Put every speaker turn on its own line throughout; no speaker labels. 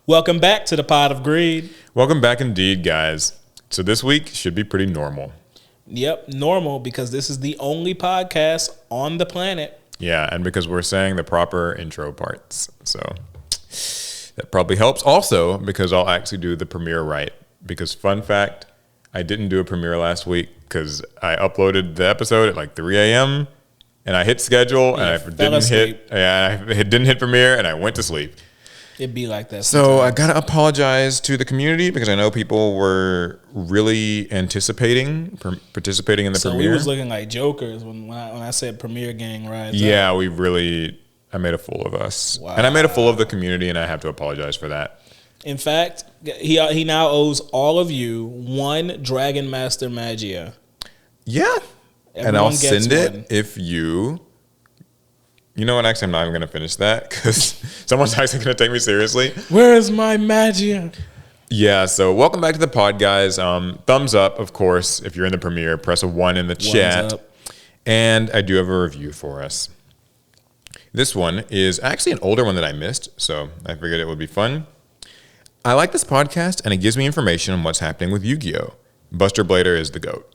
Welcome back to the Pot of Greed.
Welcome back indeed, guys. So this week should be pretty normal.
Yep, normal, because this is the only podcast on the planet.
Yeah, and because we're saying the proper intro parts. So that probably helps. Also, because I'll actually do the premiere right. Because fun fact, I didn't do a premiere last week because I uploaded the episode at like 3 a.m. and I hit schedule and I didn't hit premiere and I went to sleep.
It'd be like that.
So I gotta apologize to the community because I know people were really anticipating participating in the premiere.
So we was looking like jokers when I said premiere gang rides.
Yeah, I made a fool of us. Wow. And I made a fool of the community, and I have to apologize for that.
In fact, he now owes all of you one Dragon Master Magia.
Yeah. Everyone and I'll send it if you... You know what? Actually, I'm not even going to finish that because someone's actually going to take me seriously.
Where is my Magia?
Yeah, so welcome back to the pod, guys. Thumbs up, of course. If you're in the premiere, press a 1 in the chat. Up. And I do have a review for us. This one is actually an older one that I missed, so I figured it would be fun. I like this podcast, and it gives me information on what's happening with Yu-Gi-Oh! Buster Blader is the GOAT.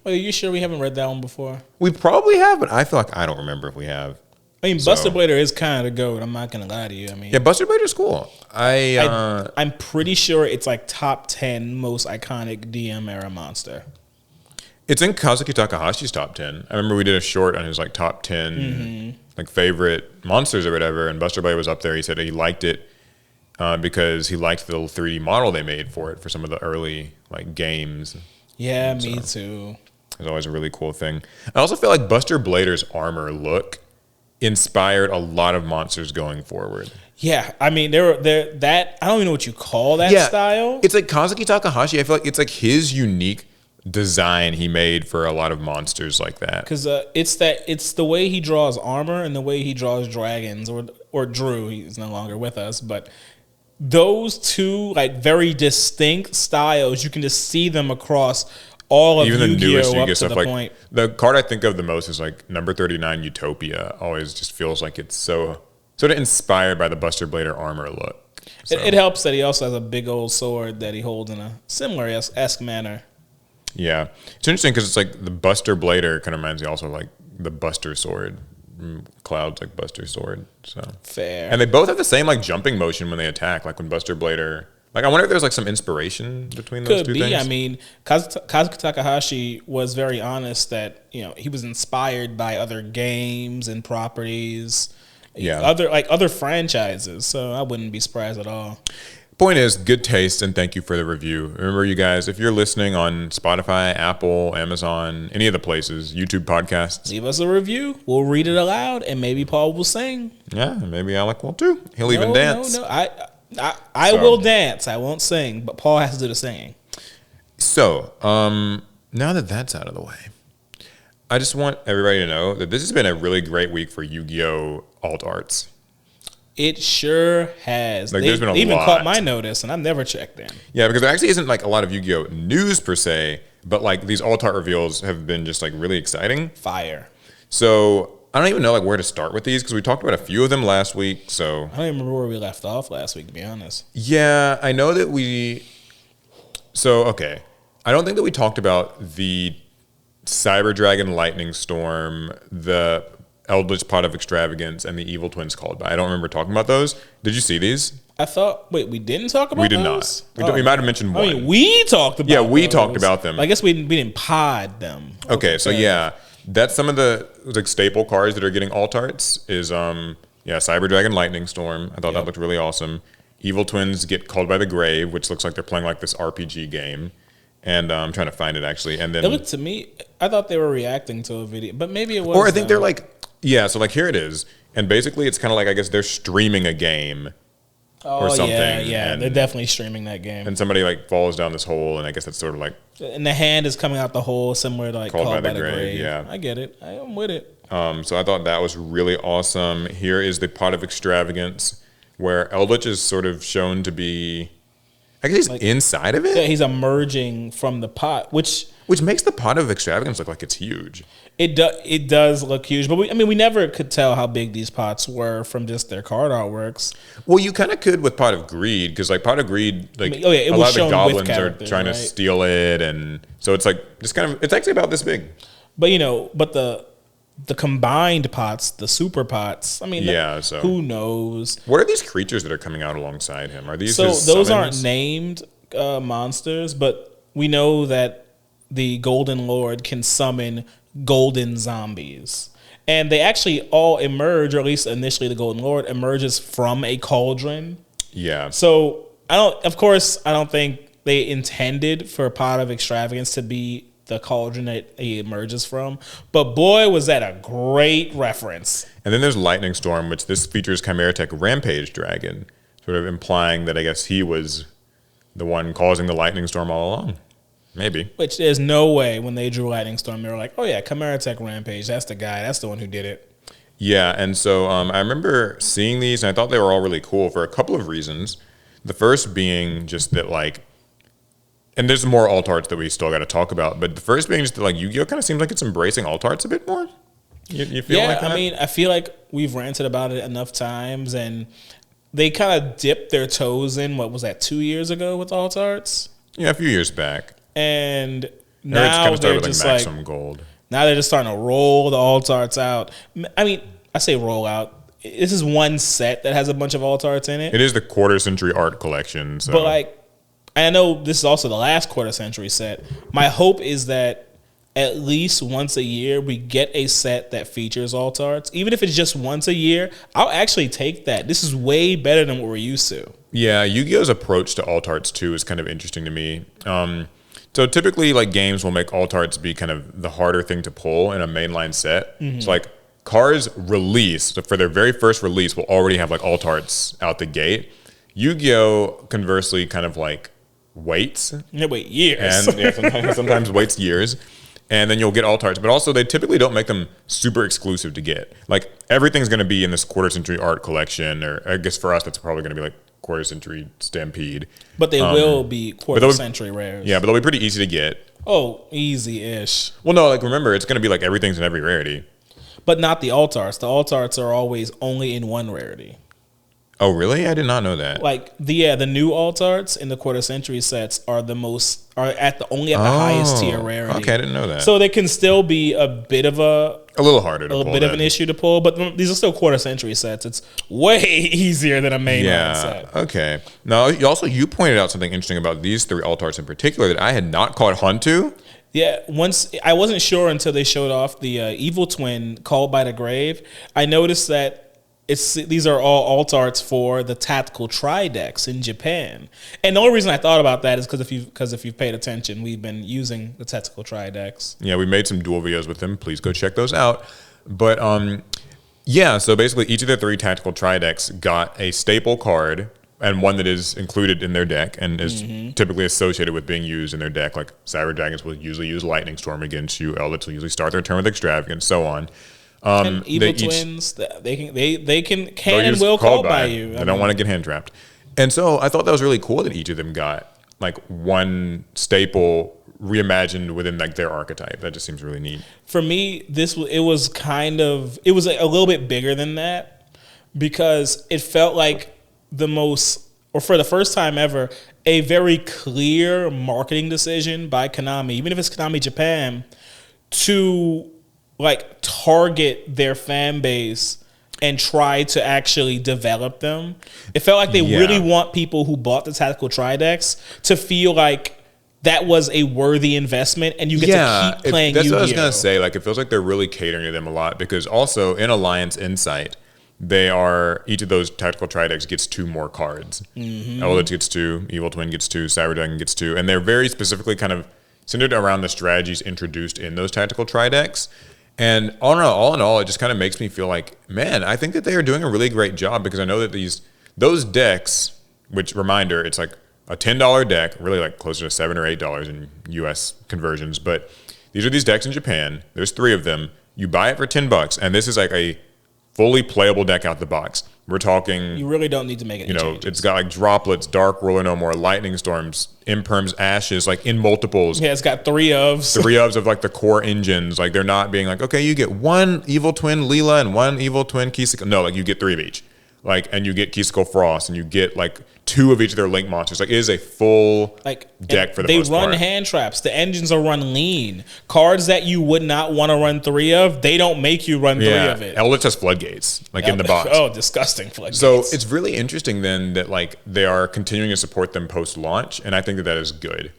Are you sure we haven't read that one before?
We probably have, but I feel like I don't remember if we have.
I mean, Buster Blader is kind of the GOAT. I'm not going to lie to you. I mean,
yeah, Buster Blader's cool.
I'm pretty sure it's like top 10 most iconic DM era monster.
It's in Kazuki Takahashi's top 10. I remember we did a short on his like top 10 like favorite monsters or whatever, and Buster Blader was up there. He said he liked it because he liked the little 3D model they made for it for some of the early like games.
Yeah, me too.
It's always a really cool thing. I also feel like Buster Blader's armor look inspired a lot of monsters going forward.
Yeah, I mean, they're that I don't even know what you call that style.
It's like Kazuki Takahashi. I feel like it's like his unique design he made for a lot of monsters like that.
Because it's the way he draws armor and the way he draws dragons or Drew. He's no longer with us, but those two like very distinct styles. You can just see them across all of
even the newest Yu-Gi-Oh stuff. Like
point.
The card I think of the most is like number 39 Utopia. Always just feels like it's so sort of inspired by the Buster Blader armor look. So.
It helps that he also has a big old sword that he holds in a similar-esque manner.
Yeah, it's interesting because it's like the Buster Blader kind of reminds me also like the Buster Sword. Cloud's like Buster Sword. So
fair,
and they both have the same like jumping motion when they attack. Like when Buster Blader. Like, I wonder if there's, like, some inspiration between those two things. Could be.
I mean, Kazuki Takahashi was very honest that, you know, he was inspired by other games and properties.
Yeah.
Other franchises. So I wouldn't be surprised at all.
Point is, good taste, and thank you for the review. Remember, you guys, if you're listening on Spotify, Apple, Amazon, any of the places, YouTube podcasts.
Leave us a review. We'll read it aloud, and maybe Paul will sing.
Yeah, maybe Alec will, too. He'll even dance.
No. I will dance. I won't sing, but Paul has to do the singing.
So, now that that's out of the way, I just want everybody to know that this has been a really great week for Yu-Gi-Oh! Alt arts.
It sure has.
Like, there's been a lot.
They even caught my notice, and I've never checked them.
Yeah, because there actually isn't like a lot of Yu-Gi-Oh! News per se, but like these alt art reveals have been just like really exciting.
Fire. So
I don't even know like where to start with these because we talked about a few of them last week. So
I don't even remember where we left off last week, to be honest.
Yeah, I know that okay. I don't think that we talked about the Cyber Dragon Lightning Storm, the Eldritch Pot of Extravagance, and the Evil Twins Called By. I don't remember talking about those. Did you see these?
We didn't talk about those?
We did not. We might have mentioned one.
I mean, we talked about
them. Yeah, we talked about them.
I guess we didn't pod them.
Okay, so yeah. That's some of the like staple cards that are getting alt arts is Cyber Dragon Lightning Storm. I thought that looked really awesome. Evil Twins get Called by the Grave, which looks like they're playing like this RPG game. And I'm trying to find it actually. And then
it looked to me, I thought they were reacting to a video, but maybe it was.
Or I think they're like, so like here it is. And basically it's kind of like, I guess they're streaming a game. Or something.
Yeah, they're definitely streaming that game.
And somebody like falls down this hole, and I guess that's sort of like.
And the hand is coming out the hole, similar to like Called by the Grave.
Yeah,
I get it. I am with it.
So I thought that was really awesome. Here is the Pot of Extravagance, where Eldritch is sort of shown to be. I guess he's
Like,
inside of it?
Yeah, he's emerging from the pot, which
makes the pot of extravagance look like it's huge.
it does look huge. But we never could tell how big these pots were from just their card artworks.
Well, you kind of could with Pot of Greed, because like Pot of Greed, like
it
a
was
lot of the
shown
goblins
with
are
characters,
trying to steal it, and so it's like it's actually about this big.
But the combined pots, the super pots, so who knows?
What are these creatures that are coming out alongside him? Are these
those
summons?
aren't named monsters, but we know that the Golden Lord can summon golden zombies. And they actually all emerge, or at least initially the Golden Lord emerges from a cauldron.
Yeah.
So I don't think they intended for Pot of Extravagance to be the cauldron that he emerges from. But boy, was that a great reference.
And then there's Lightning Storm, which this features Chimera Tech Rampage Dragon, sort of implying that I guess he was the one causing the Lightning Storm all along. Maybe.
Which there's no way when they drew Lightning Storm, they were like, oh yeah, Chimera Tech Rampage, that's the guy, that's the one who did it.
Yeah, and so I remember seeing these, and I thought they were all really cool for a couple of reasons. The first being just that, like, and there's more alt arts that we still got to talk about, but the first being just that, like, Yu-Gi-Oh! Kind of seems like it's embracing alt arts a bit more. You feel like that?
I feel like we've ranted about it enough times, and they kind of dipped their toes in, what was that, 2 years ago with alt arts?
Yeah, a few years back.
And now
kind of
they're
with,
just
like Maximum Gold.
Now they're just starting to roll the alt arts out. I mean, I say roll out. This is one set that has a bunch of alt arts in it.
It is the quarter century art collection. So.
But like, I know this is also the last quarter century set. My hope is that at least once a year we get a set that features alt arts. Even if it's just once a year, I'll actually take that. This is way better than what we're used to. Yeah,
Yu-Gi-Oh's approach to alt arts too is kind of interesting to me. So typically, like, games will make alt arts be kind of the harder thing to pull in a mainline set. Mm-hmm. So like Cars release, so for their very first release, will already have like alt arts out the gate. Yu-Gi-Oh! Conversely kind of like waits.
Yeah, wait years.
And sometimes waits years. And then you'll get alt arts. But also they typically don't make them super exclusive to get. Like everything's going to be in this quarter century art collection, or I guess for us that's probably going to be like quarter century Stampede.
But they will be quarter century rares.
Yeah, but they'll be pretty easy to get.
Oh, easy-ish.
Well, no, like remember, it's going to be like everything's in every rarity.
But not the alt arts. The alt arts are always only in one rarity.
Oh, really? I did not know that.
Like the new alt arts in the quarter century sets are only at the highest tier rarity.
Okay, I didn't know that.
So they can still be a bit of a
little harder to pull.
A little bit of an issue to pull, but these are still quarter century sets. It's way easier than a mainline set.
Okay. Now, you pointed out something interesting about these three alt arts in particular that I had not caught on to.
Yeah, once I wasn't sure until they showed off the Evil Twin Called by the Grave. I noticed that these are all alt arts for the tactical tri-decks in Japan. And the only reason I thought about that is because if you've paid attention, we've been using the tactical tri-decks.
Yeah, we made some dual videos with them. Please go check those out. But so basically each of the three tactical tri-decks got a staple card and one that is included in their deck and is typically associated with being used in their deck. Like Cyber Dragons will usually use Lightning Storm against you. Eldritch will usually start their turn with Extravagance, so on.
And Evil Twins, they can and will call by you.
They don't want to get hand trapped. And so I thought that was really cool that each of them got like one staple reimagined within like their archetype. That just seems really neat.
For me, it was a little bit bigger than that because it felt like for the first time ever, a very clear marketing decision by Konami, even if it's Konami Japan, to like target their fan base and try to actually develop them. It felt like they really want people who bought the tactical tri-decks to feel like that was a worthy investment and you get to keep playing Yu-Gi-Oh!
That's what I was going to say. Like, it feels like they're really catering to them a lot because also in Alliance Insight, each of those tactical tri-decks gets 2 more cards. Eldritch gets 2, Evil Twin gets 2, Cyber Dragon gets 2, and they're very specifically kind of centered around the strategies introduced in those tactical tri-decks. And all in all, it just kind of makes me feel like, man, I think that they are doing a really great job because I know that those decks, which reminder, it's like a $10 deck, really like closer to $7 or $8 in US conversions. But these are these decks in Japan. There's 3 of them. You buy it for $10, and this is like a fully playable deck out the box. We're talking,
You really don't need to make any changes.
it's got like droplets, dark, roller no more, lightning storms, imperms, ashes, like in multiples.
Yeah, it's got 3 ofs.
3 ofs of like the core engines. Like they're not being like, okay, you get 1 evil twin Leela and 1 evil twin Kiseko. No, like you get 3 of each. Like, and you get Kiseko Frost, and you get like 2 of each of their link monsters. Like, it is a full deck for the most part.
They run hand traps. The engines are run lean. Cards that you would not want to run 3 of, they don't make you run 3 of it.
Eldritch has floodgates, like in the box.
Oh, disgusting floodgates.
So it's really interesting then that like they are continuing to support them post launch, and I think that is good.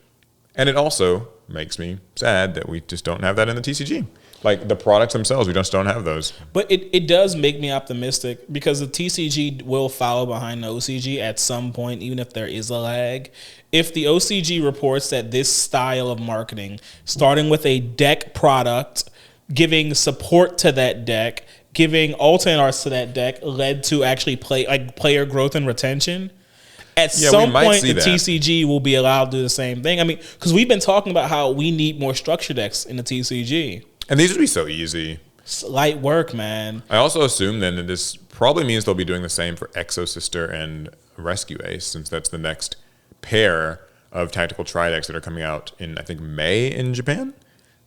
And it also makes me sad that we just don't have that in the TCG. Like the products themselves, we just don't have those.
But it does make me optimistic because the TCG will follow behind the OCG at some point, even if there is a lag. If the OCG reports that this style of marketing, starting with a deck product, giving support to that deck, giving alternate arts to that deck, led to actually player growth and retention, at some point the TCG will be allowed to do the same thing. I mean, because we've been talking about how we need more structure decks in the TCG.
And these would be so easy.
It's light work, man.
I also assume then that this probably means they'll be doing the same for Exo Sister and Rescue Ace, since that's the next pair of tactical tri-decks that are coming out in, I think, May in Japan.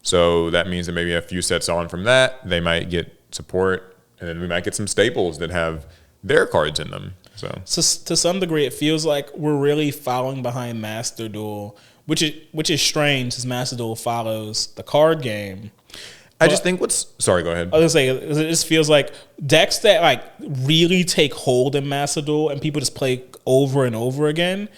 So that means that maybe a few sets on from that, they might get support, and then we might get some staples that have their cards in them. So
to some degree, it feels like we're really following behind Master Duel, which is strange, as Master Duel follows the card game.
I just think sorry, go ahead.
I was gonna say, it just feels like decks that like really take hold in Master Duel and people just play over and over again,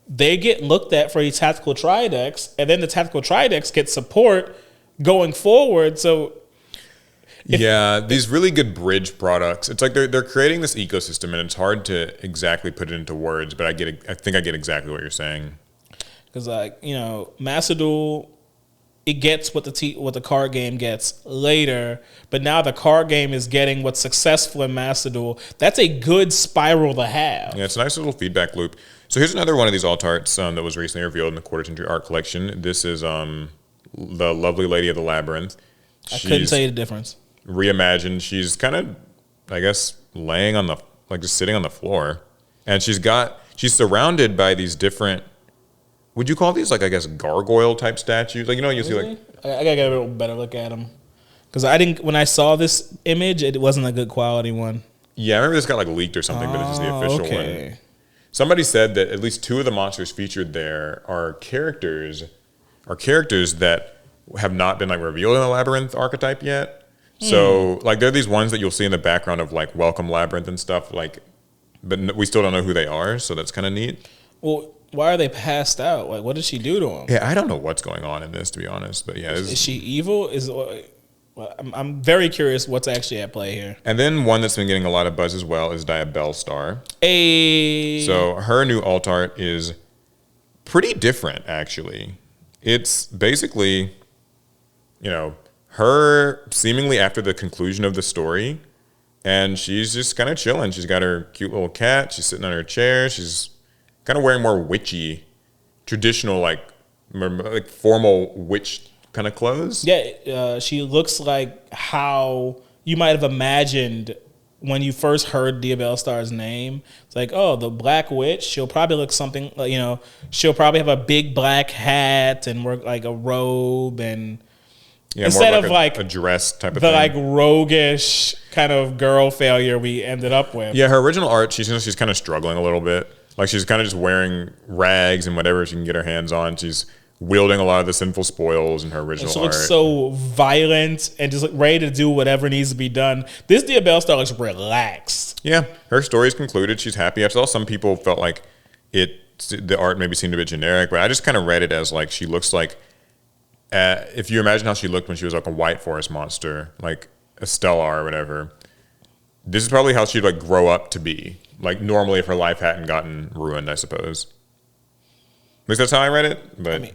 they get looked at for these tactical tri-decks, and then the tactical tri-decks get support going forward. So
these really good bridge products. It's like they're creating this ecosystem, and it's hard to exactly put it into words, but I think I get exactly what you're saying.
Because Master Duel, it gets what the card game gets later, but now the card game is getting what's successful in Master Duel. That's a good spiral to have.
Yeah, it's a nice little feedback loop. So here's another one of these alt arts that was recently revealed in the Quarter Century Art Collection. This is the lovely Lady of the Labyrinth.
I couldn't tell you the difference.
Reimagined. She's kind of, I guess, laying on just sitting on the floor, and she's surrounded by these different. Would you call these I guess gargoyle type statues? Like you see
I gotta get a better look at them because when I saw this image, it wasn't a good quality one.
Yeah, I remember this got leaked or something, but this is the official one. Somebody said that at least 2 of the monsters featured there are characters that have not been revealed in the Labyrinth archetype yet. So they're these ones that you'll see in the background of Welcome Labyrinth and stuff. But we still don't know who they are, so that's kind of neat.
Well, why are they passed out? What did she do to them?
Yeah, I don't know what's going on in this, to be honest. But yeah,
is she evil? I'm very curious what's actually at play here.
And then one that's been getting a lot of buzz as well is Diabellstar.
Hey.
So her new alt art is pretty different, actually. It's basically, her seemingly after the conclusion of the story, and she's just kind of chilling. She's got her cute little cat. She's sitting on her chair. She's kind of wearing more witchy, traditional, formal witch kind of clothes.
Yeah, she looks like how you might have imagined when you first heard Diabellstar's name. It's like, oh, the Black Witch. She'll probably look something, she'll probably have a big black hat and wear a robe, and instead of
a dress type of thing.
The roguish kind of girl failure we ended up with.
Yeah, her original art, she's kind of struggling a little bit. She's kind of just wearing rags and whatever she can get her hands on. She's wielding a lot of the sinful spoils in her original art.
She looks so violent and just ready to do whatever needs to be done. This Diabellstar looks relaxed.
Yeah, her story's concluded. She's happy. I saw some people felt like the art maybe seemed a bit generic, but I just kind of read it as she looks like, if you imagine how she looked when she was a white forest monster, like a Stellar or whatever, this is probably how she'd grow up to be. Normally if her life hadn't gotten ruined, I suppose. At least that's how I read it. But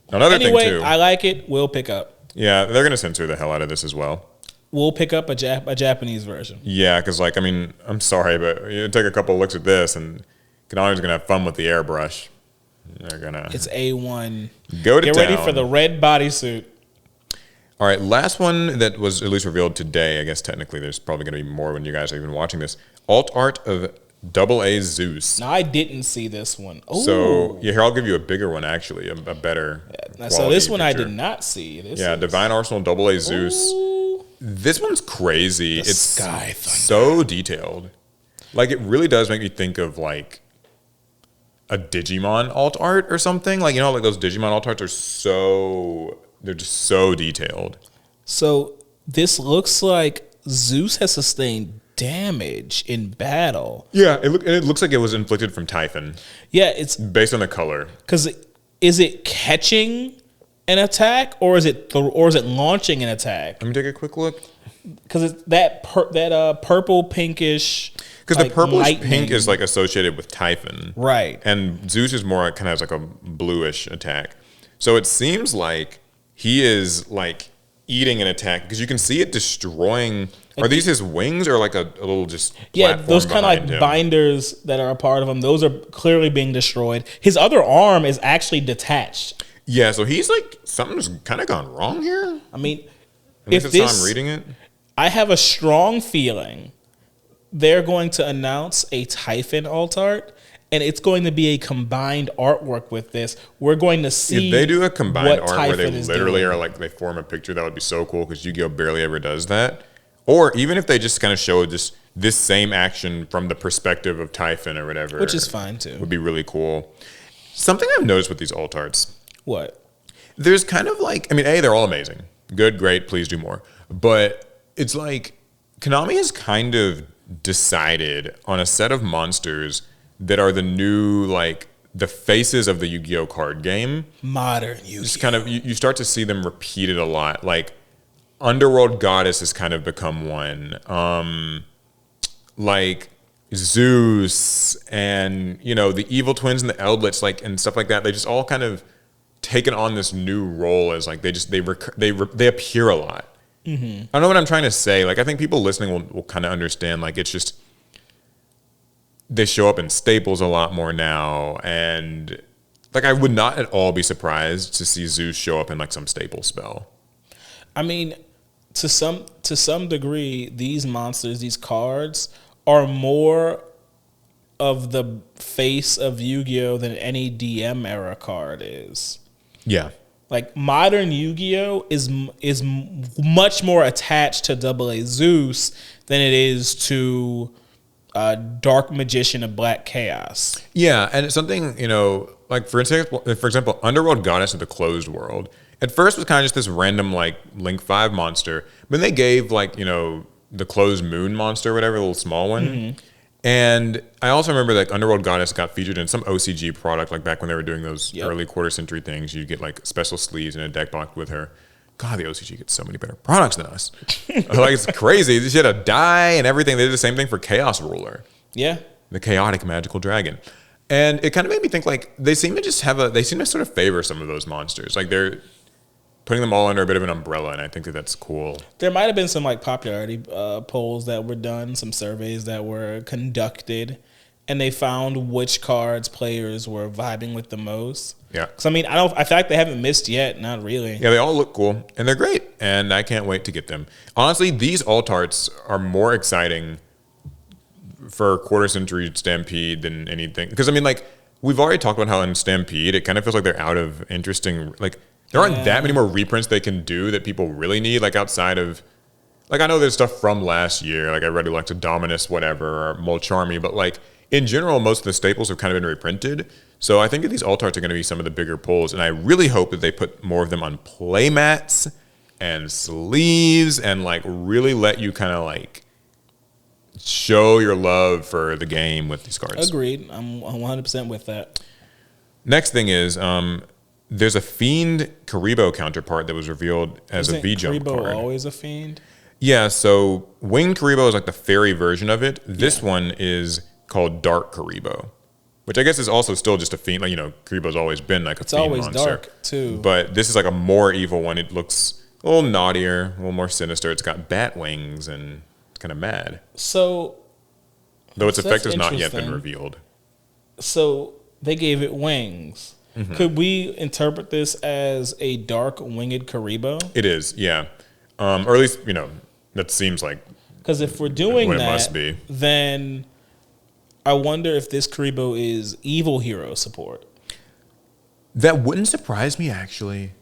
another thing too.
I like it. We'll pick up.
Yeah, they're going to censor the hell out of this as well.
We'll pick up a Japanese version.
Yeah, because I'm sorry, but you take a couple of looks at this, and Konami's going to have fun with the airbrush. They're going to.
It's A1.
Go to
Get
town.
ready for the red bodysuit.
All right, last one that was at least revealed today. I guess technically there's probably going to be more when you guys are even watching this. Alt art of AA Zeus.
Now, I didn't see this one. Ooh.
So yeah, here I'll give you a bigger one actually, a better.
So this one
picture.
I did not see.
Divine Arsenal AA Zeus.
Ooh.
This one's crazy. It's
Sky Thunder.
so detailed. Like it really does make me think of like a Digimon alt art or something. Like like those Digimon alt arts are they're just so detailed.
So this looks like Zeus has sustained damage in battle.
Yeah, it looks like it was inflicted from Typhon.
Yeah, it's
based on the color.
Because is it catching an attack or is it launching an attack?
Let me take a quick look.
Because it's that purple pinkish.
Because the purplish pink is like associated with Typhon,
right?
And Zeus is more kind of has like a bluish attack. So it seems like he is like eating an attack because you can see it destroying. Are these his wings or like a little just
those kind of like him? Binders that are a part of him? Those are clearly being destroyed. His other arm is actually detached.
Yeah, so he's like something's kind of gone wrong here.
I mean,
if that's how I'm reading it,
I have a strong feeling they're going to announce a Typhon alt art. And it's going to be a combined artwork with this. We're going to see.
If they do a combined art
Typhon
where they literally are like they form a picture, that would be so cool because Yu-Gi-Oh barely ever does that. Or even if they just kind of show just this same action from the perspective of Typhon or whatever,
which is fine too,
would be really cool. Something I've noticed with these alt arts.
What?
There's kind of like, I mean, they're all amazing, good, great, please do more. But it's like Konami has kind of decided on a set of monsters that are the new, like, the faces of the Yu-Gi-Oh card game.
Modern Yu-Gi-Oh.
Just kind of, you start to see them repeated a lot. Like, Underworld Goddess has kind of become one. Like, Zeus and, the Evil Twins and the Eldritch, like, and stuff like that. They just all kind of taken on this new role as, like, they appear a lot. Mm-hmm. I don't know what I'm trying to say. Like, I think people listening will kind of understand. Like, it's just... They show up in staples a lot more now, and like I would not at all be surprised to see Zeus show up in like some staple spell.
I mean, to some degree, these monsters, these cards, are more of the face of Yu-Gi-Oh than any DM era card is.
Yeah.
Like modern Yu-Gi-Oh is much more attached to AA Zeus than it is to Dark Magician of Black Chaos.
Yeah, and it's something, like for example, Underworld Goddess of the Closed World. At first was kind of just this random like Link 5 monster, but then they gave like, the Closed Moon monster or whatever, the little small one. Mm-hmm. And I also remember like Underworld Goddess got featured in some OCG product, like back when they were doing those early quarter century things. You'd get like special sleeves and a deck box with her. God, the OCG gets so many better products than us. Like, it's crazy. She had a die and everything. They did the same thing for Chaos Ruler.
Yeah.
The chaotic magical dragon. And it kind of made me think, like, they seem to sort of favor some of those monsters. Like, they're putting them all under a bit of an umbrella, and I think that's cool.
There might have been some, like, popularity polls that were done, some surveys that were conducted, and they found which cards players were vibing with the most.
Yeah.
Because, I mean, I feel like they haven't missed yet. Not really.
Yeah, they all look cool, and they're great, and I can't wait to get them. Honestly, these alt arts are more exciting for Quarter Century Stampede than anything. Because, I mean, like, we've already talked about how in Stampede, it kind of feels like they're out of interesting... Like, there aren't that many more reprints they can do that people really need, like, outside of... Like, I know there's stuff from last year, like, I read like Dominus, whatever, or Molcharmy, but, like, in general, most of the staples have kind of been reprinted. So I think that these alt arts are going to be some of the bigger pulls, and I really hope that they put more of them on playmats and sleeves and like really let you kind of like show your love for the game with these cards.
Agreed. I'm 100% with that.
Next thing is there's a Fiend Karibo counterpart that was revealed as a V-Jump card.
Karibo always a Fiend?
Yeah, so Winged Karibo is like the fairy version of it. This one is called Dark Karibo, which I guess is also still just a fiend. Like, Karibo's always been like a fiend monster. It's always dark, too. But this is like a more evil one. It looks a little naughtier, a little more sinister. It's got bat wings and it's kind of mad.
So...
Though its effect has not yet been revealed.
So they gave it wings. Could we interpret this as a dark winged Karibo?
It is, yeah. Or at least, that seems like
because if we're doing
what
that,
it must be.
Then I wonder if this Karibo is evil hero support.
That wouldn't surprise me, actually.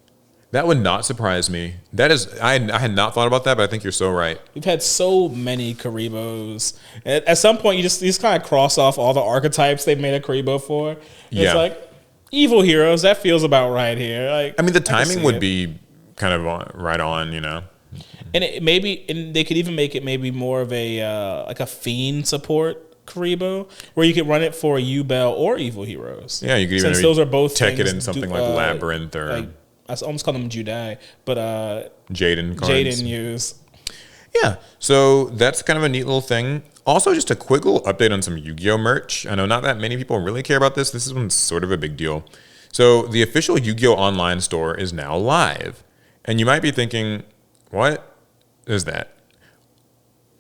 That would not surprise me. That is, I had not thought about that, but I think you're so right.
We've had so many Karibos. At some point, you just kind of cross off all the archetypes they've made a Karibo for. It's like evil heroes. That feels about right here. Like,
I mean, the timing would be kind of right on,
And and they could even make it maybe more of a like a fiend support Karibo, where you could run it for Yubel or evil heroes.
Yeah, you could even
since those are both
tech it in something like Labyrinth or
like, I almost call them Judai, but
Jaden cards.
Jaden use.
Yeah, so that's kind of a neat little thing. Also, just a quick little update on some Yu-Gi-Oh merch. I know not that many people really care about this. This is sort of a big deal. So the official Yu-Gi-Oh online store is now live. And you might be thinking, what is that?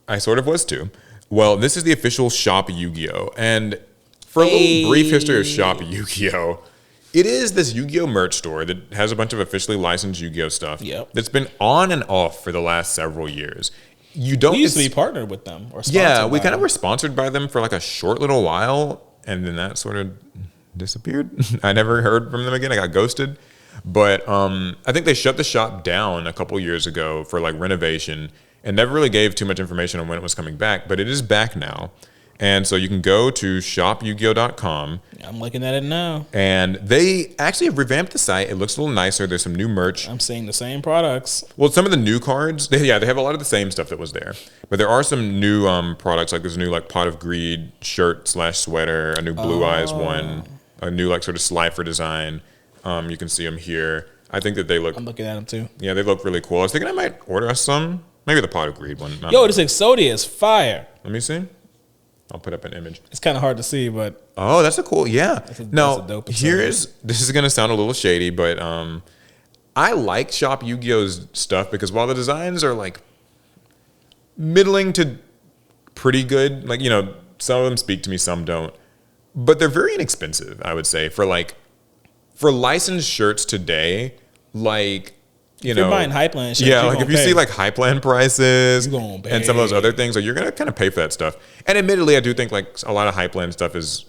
I sort of was too. Well, this is the official Shop Yu-Gi-Oh! And for a little brief history of Shop Yu-Gi-Oh!, it is this Yu-Gi-Oh! Merch store that has a bunch of officially licensed Yu-Gi-Oh! Stuff that's been on and off for the last several years. We
used to be partnered with them. Or
we kind of were sponsored by them for like a short little while, and then that sort of disappeared. I never heard from them again. I got ghosted. But I think they shut the shop down a couple years ago for like renovation and never really gave too much information on when it was coming back. But it is back now. And so you can go to shopyugio.com.
I'm looking at it now.
And they actually have revamped the site. It looks a little nicer. There's some new merch.
I'm seeing the same products.
Well, some of the new cards, they have a lot of the same stuff that was there. But there are some new products, like this new like Pot of Greed shirt/sweater, a new Blue Eyes one, a new like sort of Slifer design. You can see them here. I think that they look...
I'm looking at them too.
Yeah, they look really cool. I was thinking I might order us some. Maybe the Pot of Greed one.
Yo, this Exodia is fire.
Let me see. I'll put up an image.
It's kind of hard to see, but...
Oh, that's a cool... Yeah.
That's a dope
this is going to sound a little shady, but I like Shop Yu-Gi-Oh's stuff because while the designs are like middling to pretty good, like, some of them speak to me, some don't, but they're very inexpensive, I would say, for licensed shirts today, like...
If you're buying Hypeland shit,
like if you see like Hypeland prices
and
some of those other things, like you're gonna kind of pay for that stuff. And admittedly, I do think like a lot of Hypeland stuff is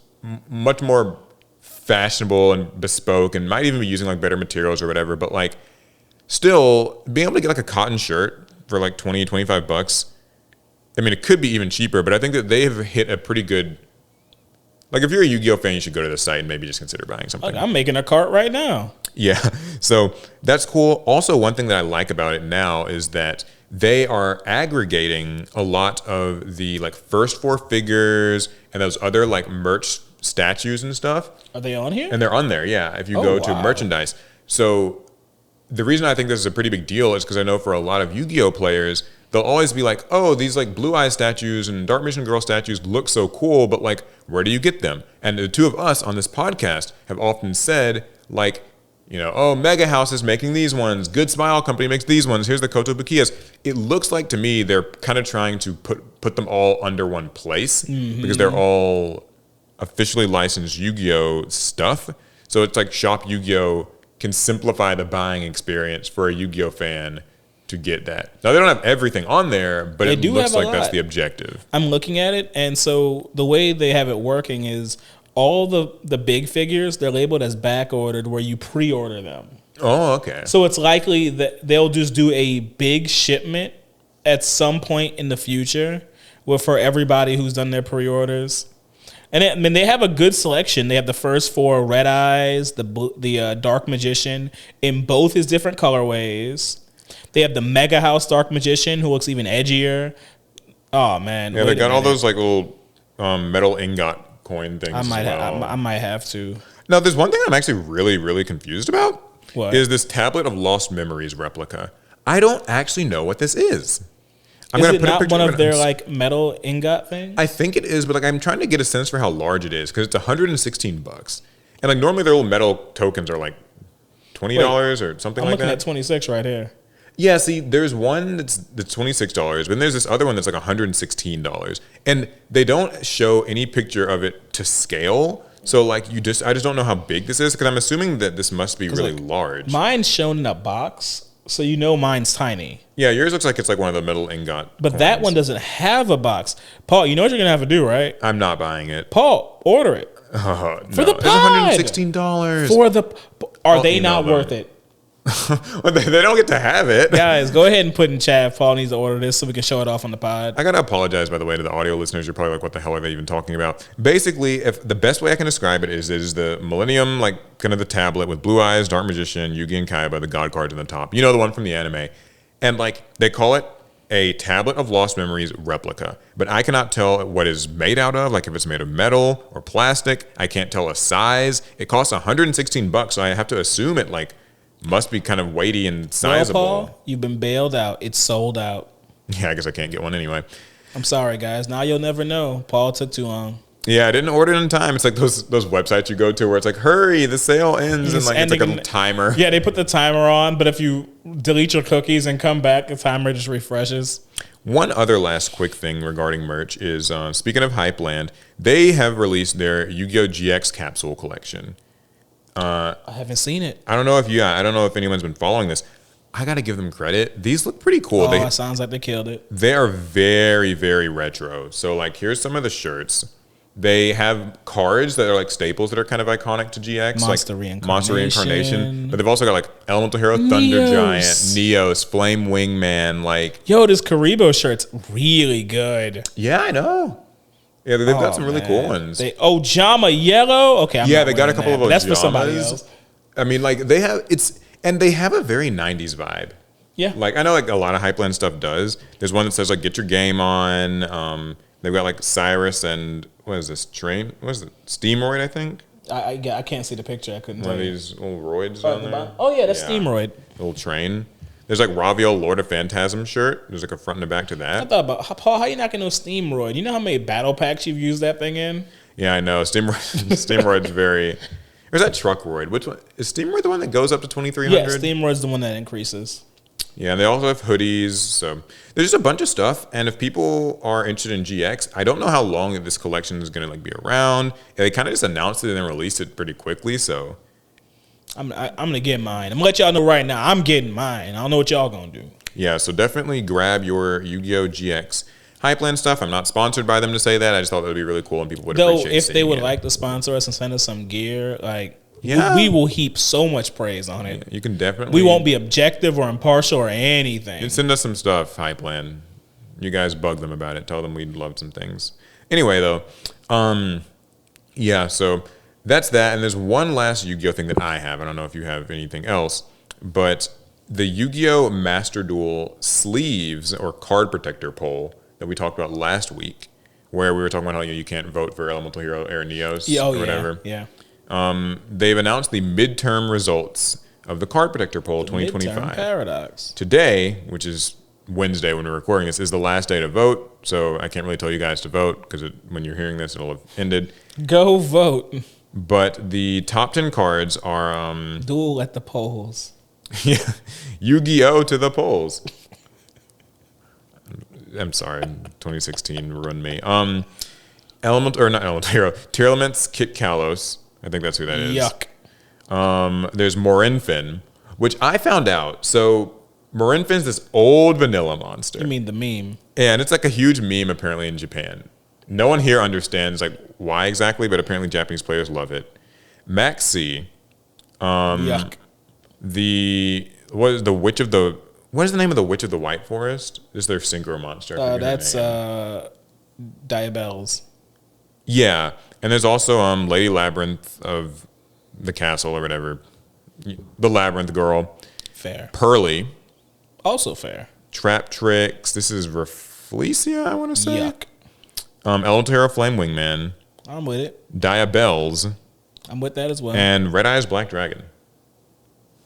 much more fashionable and bespoke, and might even be using like better materials or whatever. But like, still being able to get like a cotton shirt for like $20-$25. I mean, it could be even cheaper, but I think that they have hit a pretty good. Like, if you're a Yu-Gi-Oh fan, you should go to the site and maybe just consider buying something.
I'm making a cart right now.
Yeah, so that's cool. Also, one thing that I like about it now is that they are aggregating a lot of the like first four figures and those other like merch statues and stuff.
Are they on here?
And they're on there, yeah, if you go to merchandise. So the reason I think this is a pretty big deal is because I know for a lot of Yu-Gi-Oh players, they'll always be like, oh, these like Blue Eye statues and Dark Mission Girl statues look so cool, but like, where do you get them? And the two of us on this podcast have often said, like, oh, Mega House is making these ones. Good Smile Company makes these ones. Here's the Kotobukiyas. It looks like to me they're kind of trying to put them all under one place because they're all officially licensed Yu-Gi-Oh stuff. So it's like Shop Yu-Gi-Oh can simplify the buying experience for a Yu-Gi-Oh fan to get that. Now, they don't have everything on there, but it looks like that's the objective.
I'm looking at it, and so the way they have it working is all the big figures, they're labeled as back ordered where you pre-order them.
Oh, okay.
So it's likely that they'll just do a big shipment at some point in the future for everybody who's done their pre-orders. And they have a good selection. They have the first four Red Eyes, the Dark Magician in both his different colorways. They have the Mega House Dark Magician who looks even edgier. Oh, man.
Yeah, they got all those like little metal ingot coin things.
I might have to.
Now, there's one thing I'm actually really, really confused about.
What?
Is this Tablet of Lost Memories replica. I don't actually know what this is.
Is it not one of their like metal ingot things?
I think it is, but like I'm trying to get a sense for how large it is because it's $116. And like normally their little metal tokens are like $20 or something like that.
I'm looking at 26 right here.
Yeah, see, there's one that's $26, but then there's this other one that's like $116. And they don't show any picture of it to scale. So like I just don't know how big this is because I'm assuming that this must be really
like,
large.
Mine's shown in a box, so you know mine's tiny.
Yeah, yours looks like it's like one of the middle ingot.
But
coins.
that one doesn't have a box. Paul, you know what you're gonna have to do, right?
I'm not buying it.
Paul, order it
No,
for the pod.
it's $116.
For the. Are
I'll
they not
email
worth
them.
it?
Well, they don't get to have it.
Guys, go ahead and put in chat. Paul needs to order this so we can show it off on the pod.
I gotta apologize, by the way, to the audio listeners. You're probably like, "What the hell are they even talking about?" Basically, if the best way I can describe it is the Millennium, like kind of the tablet with Blue Eyes, Dark Magician, Yugi and Kaiba, the God cards on the top. You know, the one from the anime, and like they call it a tablet of lost memories replica. But I cannot tell what it's made out of, like if it's made of metal or plastic. I can't tell a size. It costs $116, so I have to assume it like must be kind of weighty and sizable.
Well, Paul, you've been bailed out. It's sold out.
Yeah, I guess I can't get one anyway.
I'm sorry, guys. Now you'll never know. Paul took too long.
Yeah, I didn't order it in time. It's like those websites you go to where it's like, hurry, the sale ends, and like it's like a little timer.
Yeah, they put the timer on, but if you delete your cookies and come back, the timer just refreshes.
One other last quick thing regarding merch is, speaking of Hypeland, they have released their Yu-Gi-Oh! GX capsule collection.
I haven't seen it.
I don't know if anyone's been following this. I got to give them credit. These look pretty cool.
Oh, it sounds like they killed it.
They are very, very retro. So like, here's some of the shirts. They have cards that are like staples that are kind of iconic to GX,
Monster
like Monster Reincarnation. But they've also got like Elemental Hero, Thunder
Neos.
Giant, Neos, Flame Wingman. Like,
Yo, this Karibo shirt's really good.
yeah, I know. Yeah, they've got some really cool ones.
Jama yellow. Okay,
yeah, they got a couple of those.
That's for somebody else.
I mean, like they have they have a very 90s vibe.
Yeah,
Like I know like a lot of Hypeland stuff does. There's one that says like get your game on. They've got like Cyrus and what is this train? What is it? Steamroid, I think.
I can't see the picture. I couldn't.
One
tell
of
you.
these little roids on there.
Oh yeah, that's Steamroid.
Little train. There's like Raviel Lord of Phantasm shirt. There's like a front and a back to
I
that.
thought about Paul. How you not gonna know Steamroid? You know how many battle packs you've used that thing in?
Yeah, I know. Steamroid's very. Or is that Truckroid? Which one is Steamroid? The one that goes up to 2300?
Yeah, Steamroid's the one that increases.
Yeah, and they also have hoodies. So there's just a bunch of stuff. And if people are interested in GX, I don't know how long this collection is going to like be around. And they kind of just announced it and then released it pretty quickly. So
I'm gonna get mine. I'm gonna let y'all know right now. I'm getting mine. I don't know what y'all gonna do.
yeah, so definitely grab your Yu-Gi-Oh! GX Hypeland stuff. I'm not sponsored by them to say that. I just thought that would be really cool and people would
Though,
appreciate
if they
seeing
would
it.
like to sponsor us and send us some gear, like
Yeah.
we will heap so much praise on it.
You can definitely.
We won't be objective or impartial or anything.
And send us some stuff, Hypeland. You guys bug them about it. Tell them we'd love some things. Anyway, though, yeah, so that's that. And there's one last Yu-Gi-Oh! Thing that I have. I don't know if you have anything else, but the Yu-Gi-Oh! Master Duel sleeves or card protector poll that we talked about last week, where we were talking about how you can't vote for Elemental Hero or Neos or whatever.
Yeah.
They've announced the midterm results of the card protector poll 2025.
Midterm paradox.
Today, which is Wednesday when we're recording this, is the last day to vote. So I can't really tell you guys to vote because when you're hearing this, it'll have ended.
Go vote.
But the top 10 cards are
Duel at the polls.
yeah, Yu-Gi-Oh! To the polls. I'm sorry, 2016 ruined me. Not Elemental Hero. Tearlaments Kit Kalos. I think that's who that is.
Yuck.
There's Morinphen, which I found out. So Morinphen's this old vanilla monster.
You mean the meme?
Yeah, and it's like a huge meme apparently in Japan. No one here understands like why exactly, but apparently Japanese players love it. Maxi,
Yuck.
what is the name of the Witch of the White Forest? This is their synchro monster. I forget her
That's
name.
Diabells.
Yeah, and there's also Lady Labyrinth of the castle or whatever, the Labyrinth girl.
Fair.
Pearly,
Also fair.
Trap Tricks. This is Rafflesia, I want to say.
Yuck.
Elemental Hero Flame Wingman,
I'm with it.
Diabells,
I'm with that as well.
and Red Eyes Black Dragon.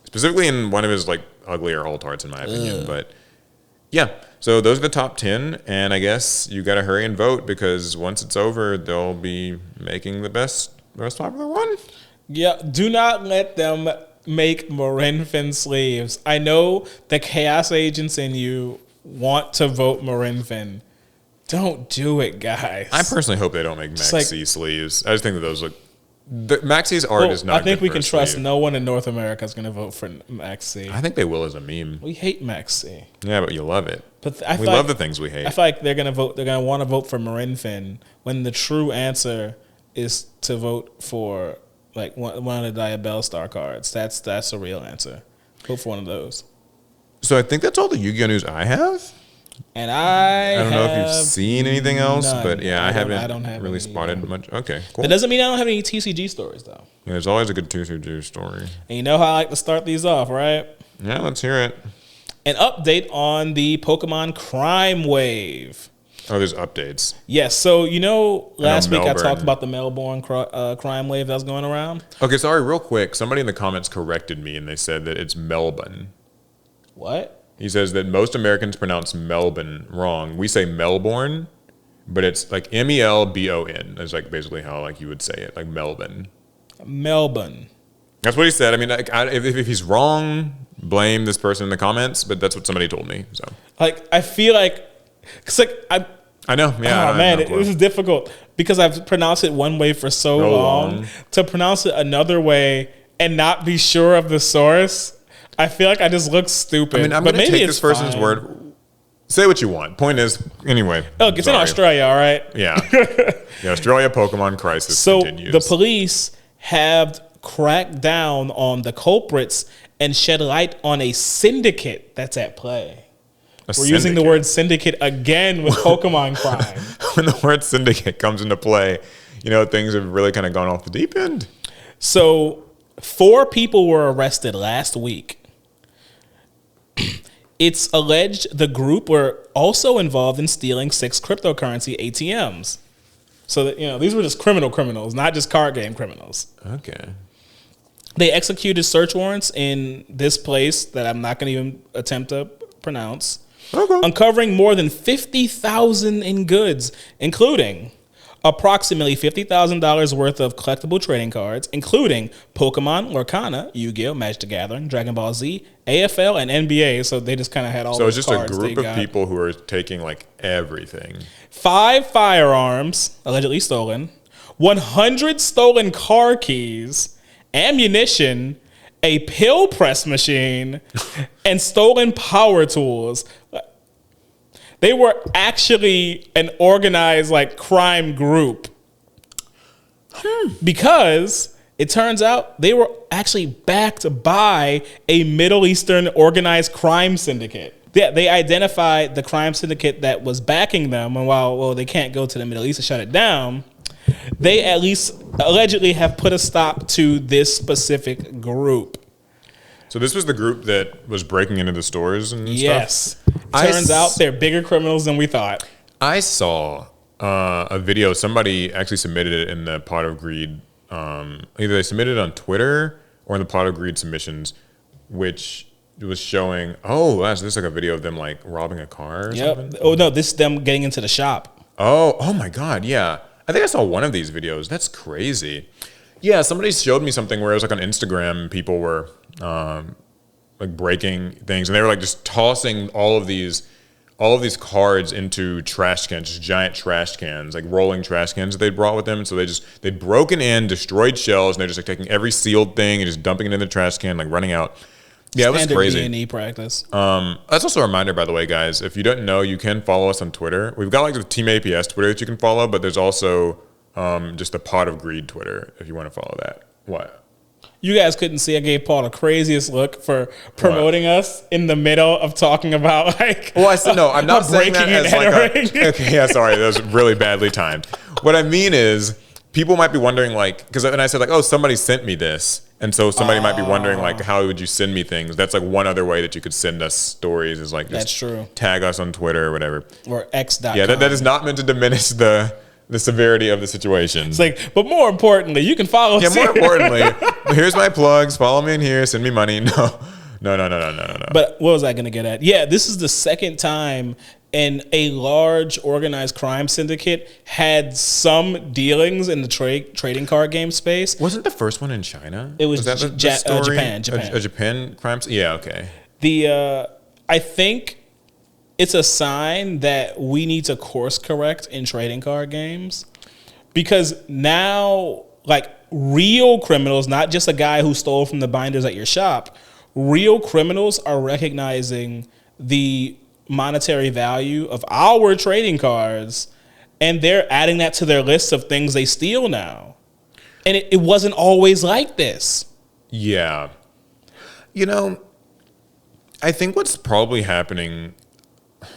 Specifically in one of his like uglier alt arts, in my opinion. But yeah, so those are the top 10, and I guess you got to hurry and vote because once it's over, they'll be making the most popular one.
Yeah, do not let them make Morinphen sleeves. I know the chaos agents in you want to vote Morinphen. Don't do it, guys.
I personally hope they don't make Maxi sleeves. I just think that those look Maxie's art is not.
I think
good
we
for
can
a
trust
sleeve.
no one in North America is going to vote for Maxie.
I think they will as a meme.
We hate Maxie.
Yeah, but you love it.
But
we love the things we hate.
I feel like they're going to vote. They're going to want to vote for Morinphen when the true answer is to vote for like one of the Diabell Star cards. That's a real answer. Vote for one of those.
So I think that's all the Yu-Gi-Oh news I have.
And I
don't know if you've seen anything else,
none.
but yeah, I haven't
have
really
any,
spotted much. Okay, cool.
That doesn't mean I don't have any TCG stories though.
Yeah, there's always a good TCG story.
And you know how I like to start these off, right?
Yeah, let's hear it.
An update on the Pokemon Crime Wave.
Oh, there's updates.
Yes, so last week I
Melbourne.
talked about the Melbourne crime wave that was going around.
Okay, sorry, real quick. Somebody in the comments corrected me and they said that it's Melbourne.
What?
He says that most Americans pronounce Melbourne wrong. We say Melbourne, but it's like Melbon. That's like basically how like you would say it, like Melbourne.
Melbourne.
That's what he said. I mean, like, if he's wrong, blame this person in the comments. But that's what somebody told me. So
Like I feel like, cause like
I know. Yeah.
oh man, it was difficult because I've pronounced it one way for so long. To pronounce it another way and not be sure of the source. I feel like I just look stupid.
I mean, I'm going to take this person's word. Say what you want. Point is, anyway.
Oh, it's in Australia, all right?
Yeah. The Australia Pokemon crisis continues.
The police have cracked down on the culprits and shed light on a syndicate that's at play. We're using the word syndicate again with Pokemon crime.
When the word syndicate comes into play, things have really kind of gone off the deep end.
So 4 people were arrested last week. It's alleged the group were also involved in stealing 6 cryptocurrency ATMs. So that, these were just criminals, not just card game criminals.
Okay.
They executed search warrants in this place that I'm not going to even attempt to pronounce, uncovering more than $50,000 in goods, including approximately $50,000 worth of collectible trading cards, including Pokemon, Lorcana, Yu-Gi-Oh, Magic the Gathering, Dragon Ball Z, AFL, and NBA. So they just kind of had all. So
it's just a group of people who are taking like everything. 5
firearms allegedly stolen, 100 stolen car keys, ammunition, a pill press machine, and stolen power tools. They were actually an organized crime group. Because it turns out they were actually backed by a Middle Eastern organized crime syndicate. Yeah, they identified the crime syndicate that was backing them, and while they can't go to the Middle East to shut it down, they at least allegedly have put a stop to this specific group.
So this was the group that was breaking into the stores and
stuff? Turns out they're bigger criminals than we thought.
I saw a video. Somebody actually submitted it in the Pot of Greed. Either they submitted it on Twitter or in the Pot of Greed submissions, which was showing, this is like a video of them like robbing a car or something.
Oh, no, this is them getting into the shop.
Oh my God, yeah. I think I saw one of these videos. That's crazy. Yeah, somebody showed me something where it was like on Instagram, people were like breaking things, and they were like just tossing all of these cards into trash cans, just giant trash cans, like rolling trash cans that they brought with them. And so they'd broken in, destroyed shells, and they're just like taking every sealed thing and just dumping it in the trash can, like running out. Yeah, it was crazy.
Standard D&E practice.
That's also a reminder, by the way, guys. If you don't know, you can follow us on Twitter. We've got like the Team APS Twitter that you can follow, but there's also just the Pot of Greed Twitter if you want to follow that. What?
You guys couldn't see. I gave Paul the craziest look for promoting us in the middle of talking about
Well, I said no. I'm not saying that as okay, yeah, sorry, that was really badly timed. What I mean is, people might be wondering because when I said somebody sent me this, and so somebody might be wondering how would you send me things? That's one other way that you could send us stories is just
that's true.
Tag us on Twitter or whatever.
Or x.com.
Yeah, that is not meant to diminish the severity of the situation.
It's but more importantly, you can follow us.
Yeah, more importantly, here's my plugs. Follow me in here. Send me money. No.
But what was I going to get at? Yeah, this is the second time a large organized crime syndicate had some dealings in the trading card game space.
Wasn't the first one in China?
It was
that the story?
Japan.
A Japan crime? Yeah, okay.
I think it's a sign that we need to course correct in trading card games, because now real criminals, not just a guy who stole from the binders at your shop. Real criminals are recognizing the monetary value of our trading cards, and they're adding that to their list of things they steal now. And it wasn't always like this.
Yeah. You know, I think what's probably happening,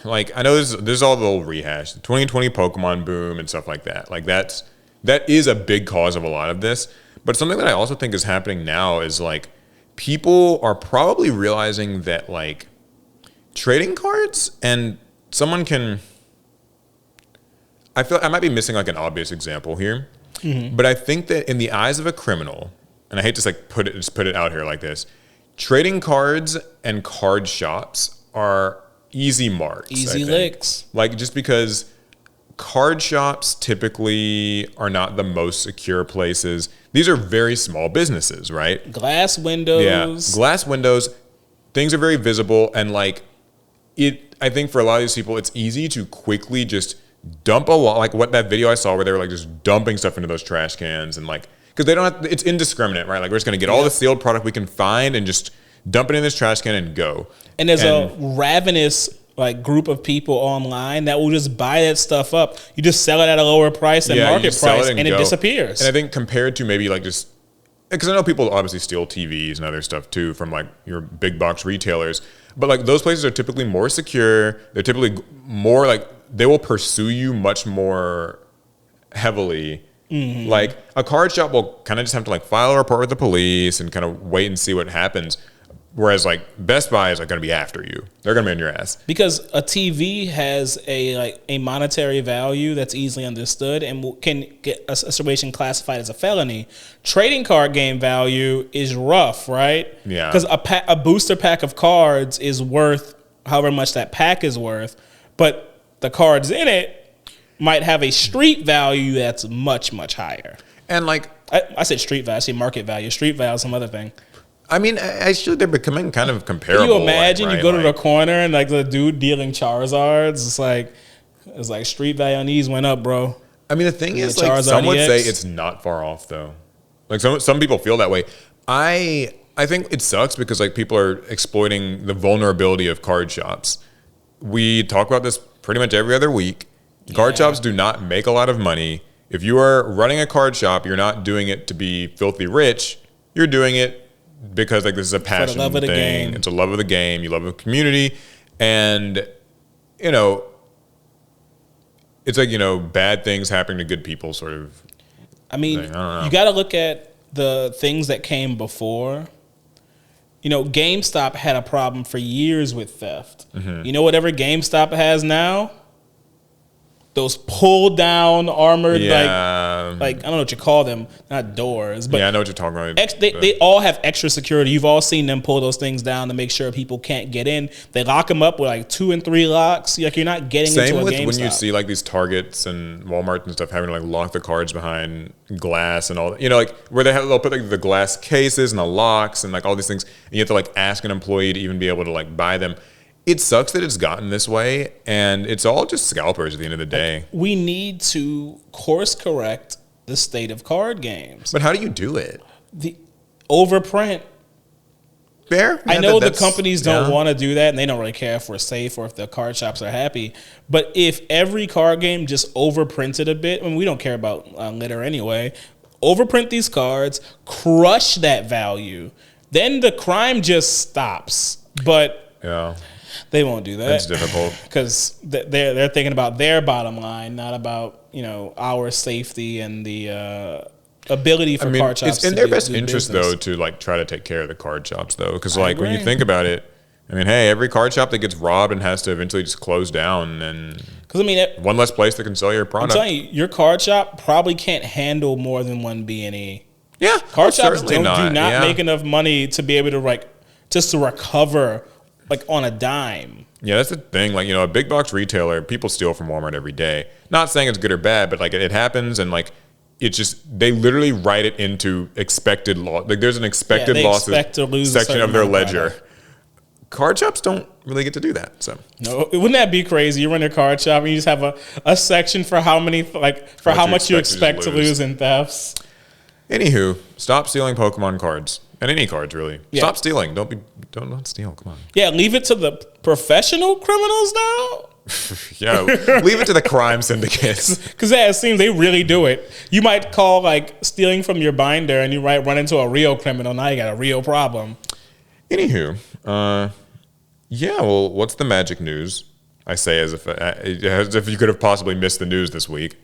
like, I know this is all the old rehash, the 2020 Pokemon boom and stuff like that. Like, that is a big cause of a lot of this. But something that I also think is happening now is, like, people are probably realizing that, like, trading cards, and someone can, I feel I might be missing, like, an obvious example here. Mm-hmm. But I think that in the eyes of a criminal, and I hate to, like, put it out here like this, trading cards and card shops are easy marks.
Easy licks.
Like, just because card shops typically are not the most secure places. These are very small businesses, right?
Glass windows.
Yeah, glass windows. Things are very visible, and like I think for a lot of these people, it's easy to quickly just dump a lot. Like what that video I saw where they were like just dumping stuff into those trash cans, and like because they don't have, it's indiscriminate, right? Like we're just gonna get all the sealed product we can find and just dump it in this trash can and go.
And there's a ravenous like group of people online that will just buy that stuff up. You just sell it at a lower price than market price, and it disappears.
And I think compared to maybe like just because I know people obviously steal TVs and other stuff too from like your big box retailers, but like those places are typically more secure. They're typically more like they will pursue you much more heavily. Mm-hmm. Like a card shop will kind of just have to like file a report with the police and kind of wait and see what happens. Whereas like Best Buy is like going to be after you. They're going to be on your ass.
Because a TV has a monetary value that's easily understood and can get a situation classified as a felony. Trading card game value is rough, right?
Yeah.
Because a booster pack of cards is worth however much that pack is worth, but the cards in it might have a street value that's much, much higher.
And like
I said street value, I said market value. Street value is some other thing.
I mean, actually, they're becoming kind of comparable.
Can you imagine
like, right?
You go to the corner and like the dude dealing Charizards? It's like street value on these went up, bro.
I mean, the thing is, like, some would say it's not far off, though. Like some people feel that way. I think it sucks because like people are exploiting the vulnerability of card shops. We talk about this pretty much every other week. Card shops do not make a lot of money. If you are running a card shop, you're not doing it to be filthy rich. You're doing it because like this is a passion
for the love of the
thing.
game.
It's a love of the game. You love the community, and you know, it's like bad things happening to good people, sort of.
I mean, you got to look at the things that came before. GameStop had a problem for years with theft. Mm-hmm. Whatever GameStop has now. Those pull down armored like I don't know what you call them, not doors, but
yeah, I know what you're talking about.
They all have extra security. You've all seen them pull those things down to make sure people can't get in. They lock them up with like 2 and 3 locks. Like you're not getting into a GameStop.
Same with when you see like these Targets and Walmart and stuff having to like lock the cards behind glass and all. Like where they'll put like the glass cases and the locks and like all these things, and you have to like ask an employee to even be able to like buy them. It sucks that it's gotten this way, and it's all just scalpers at the end of the day.
We need to course correct the state of card games.
But how do you do it?
The overprint.
Fair.
I know the companies don't want to do that, and they don't really care if we're safe or if the card shops are happy. But if every card game just overprinted a bit, we don't care about litter anyway, overprint these cards, crush that value, then the crime just stops. But
yeah.
They won't do that.
It's difficult
because they're thinking about their bottom line, not about our safety and the ability for card shops.
It's in their best interest though to like try to take care of the card shops though, because like when you think about it, hey, every card shop that gets robbed and has to eventually just close down, and because one less place that can sell your product.
I'm telling you, your card shop probably can't handle more than one B&E.
Yeah,
card shops do not make enough money to be able to just to recover. Like on a dime.
Yeah, that's the thing. Like, a big box retailer, people steal from Walmart every day. Not saying it's good or bad, but like it happens, and like it's just they literally write it into expected loss. Like there's an expected losses section of their ledger. Card shops don't really get to do that. So
no, wouldn't that be crazy? You run your card shop and you just have a section for how many how much you expect to lose in thefts.
Anywho, stop stealing Pokemon cards. And any cards, really.
Yeah.
Stop stealing. Don't steal. Come on.
Yeah, leave it to the professional criminals now.
Yeah, leave it to the crime syndicates.
Because it seems they really do it. You might call like stealing from your binder, and you might run into a real criminal. Now you got a real problem.
Anywho, yeah. Well, what's the magic news? I say as if you could have possibly missed the news this week.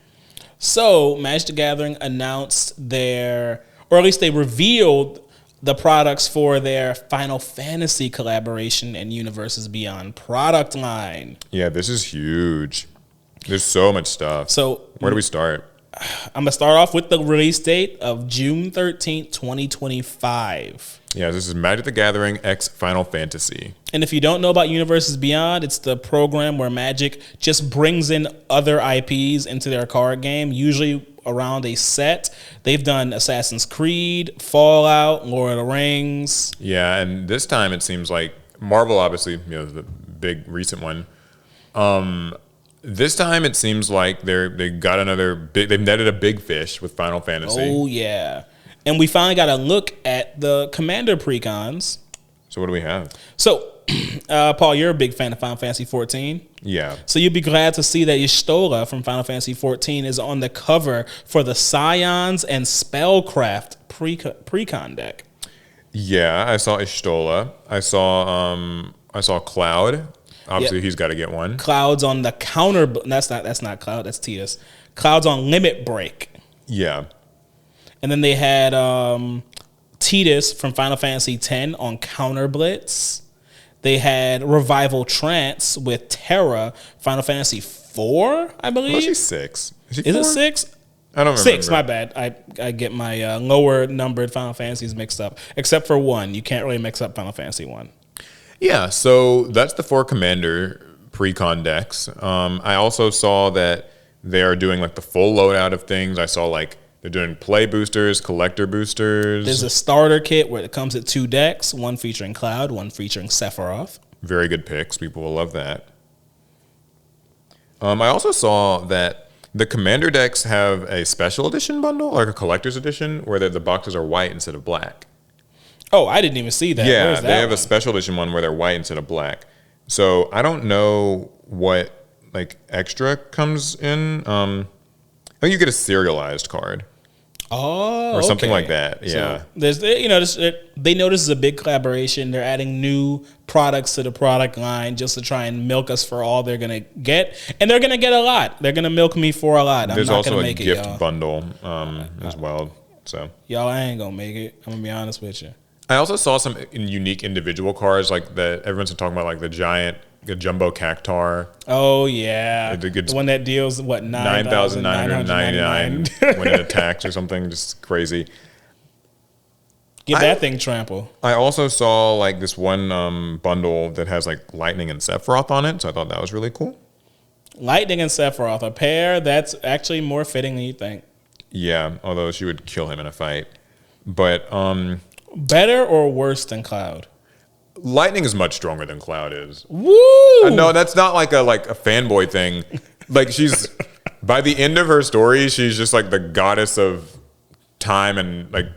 So, Magic the Gathering announced or at least they revealed the products for their Final Fantasy collaboration and Universes Beyond product line.
Yeah, this is huge. There's so much stuff.
So,
where do we start?
I'm going to start off with the release date of June 13th, 2025.
Yeah, this is Magic the Gathering X Final Fantasy.
And if you don't know about Universes Beyond, it's the program where Magic just brings in other IPs into their card game, usually around a set. They've done Assassin's Creed, Fallout, Lord of the Rings.
Yeah, and this time it seems like Marvel, obviously, the big recent one. This time it seems like they've netted a big fish with Final Fantasy.
Oh yeah. And we finally got a look at the Commander precons.
So what do we have?
So, Paul, you're a big fan of Final Fantasy 14.
Yeah.
So you'll be glad to see that Y'shtola from Final Fantasy 14 is on the cover for the Scions and Spellcraft precon deck.
Yeah, I saw Y'shtola. I saw Cloud. Obviously, He's got to get one.
Cloud's on the counter. That's not Cloud. That's Tidus. Cloud's on Limit Break.
Yeah.
And then they had Tidus from Final Fantasy X on Counter Blitz. They had Revival Trance with Terra, Final Fantasy IV, I believe.
Well, she's 6.
Is it 6?
I don't remember.
6, my bad. I get my lower numbered Final Fantasies mixed up. Except for 1. You can't really mix up Final Fantasy 1.
Yeah, so that's the 4 Commander pre-con decks. I also saw that they are doing like the full loadout of things. I saw like they're doing play boosters, collector boosters.
There's a starter kit where it comes with 2 decks, one featuring Cloud, one featuring Sephiroth.
Very good picks. People will love that. I also saw that the Commander decks have a special edition bundle, like a collector's edition, where the boxes are white instead of black.
Oh, I didn't even see that.
Yeah,
Where's that
they have
one?
a special edition one where they're white instead of black. So I don't know what like extra comes in. I think you get a serialized card.
Oh,
or something
okay.
like that. Yeah.
So there's, they know this is a big collaboration. They're adding new products to the product line just to try and milk us for all they're gonna get, and they're gonna get a lot. They're gonna milk me for a lot.
There's
I'm not
also
gonna
a
make
gift
it, y'all.
bundle as well. So
Y'all, I ain't gonna make it. I'm gonna be honest with you.
I also saw some unique individual cards like that. Everyone's been talking about like the jumbo cactar.
Oh yeah,
the
one that deals what
9,999 when it attacks or something, just crazy.
Get that thing trample.
I also saw like this one bundle that has like Lightning and Sephiroth on it, so I thought that was really cool.
Lightning and Sephiroth, a pair that's actually more fitting than you think.
Yeah, although she would kill him in a fight. But
better or worse than Cloud?
Lightning is much stronger than Cloud is.
Woo!
No, that's not like a fanboy thing. Like she's by the end of her story, she's just like the goddess of time and like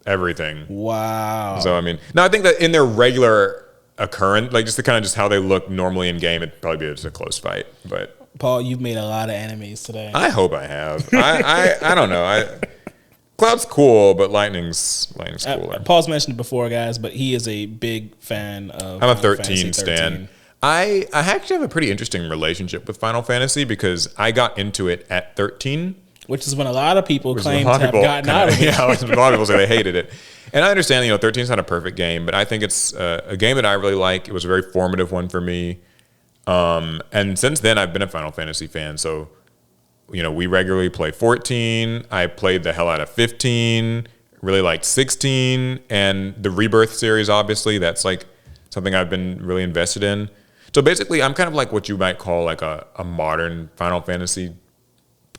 everything.
Wow.
So I mean, no, I think that in their regular occurrence, like just the kind of just how they look normally in game, it'd probably be just a close fight. But
Paul, you've made a lot of enemies today.
I hope I have. I don't know. Cloud's cool, but Lightning's cooler.
Paul's mentioned it before, guys, but he is a big fan of
I'm a
Final
13
Fantasy
stan. I actually have a pretty interesting relationship with Final Fantasy because I got into it at 13.
Which is when a lot of people claim to have gotten out of it.
Yeah, a lot of people say they hated it. And I understand, 13 is not a perfect game, but I think it's a game that I really like. It was a very formative one for me. And since then, I've been a Final Fantasy fan. So, we regularly play 14. I played the hell out of 15. Really liked 16. And the Rebirth series, obviously, that's like something I've been really invested in. So basically, I'm kind of like what you might call like a modern Final Fantasy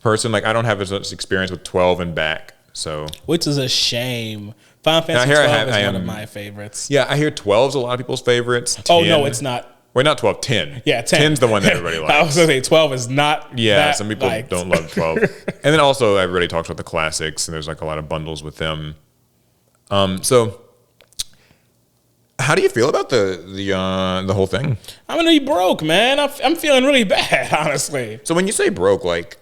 person. Like I don't have as much experience with 12 and back. So
which is a shame. Final Fantasy 12 is one of my favorites.
Yeah, I hear 12's a lot of people's favorites. 10,
oh no, it's not.
Wait, not 12, 10.
Yeah, 10.
10's the one that everybody likes.
I was going to say 12 is not
some people don't love 12. And then also everybody talks about the classics, and there's like a lot of bundles with them. So how do you feel about the whole thing?
I'm going to be broke, man. I'm feeling really bad, honestly.
So when you say broke, like...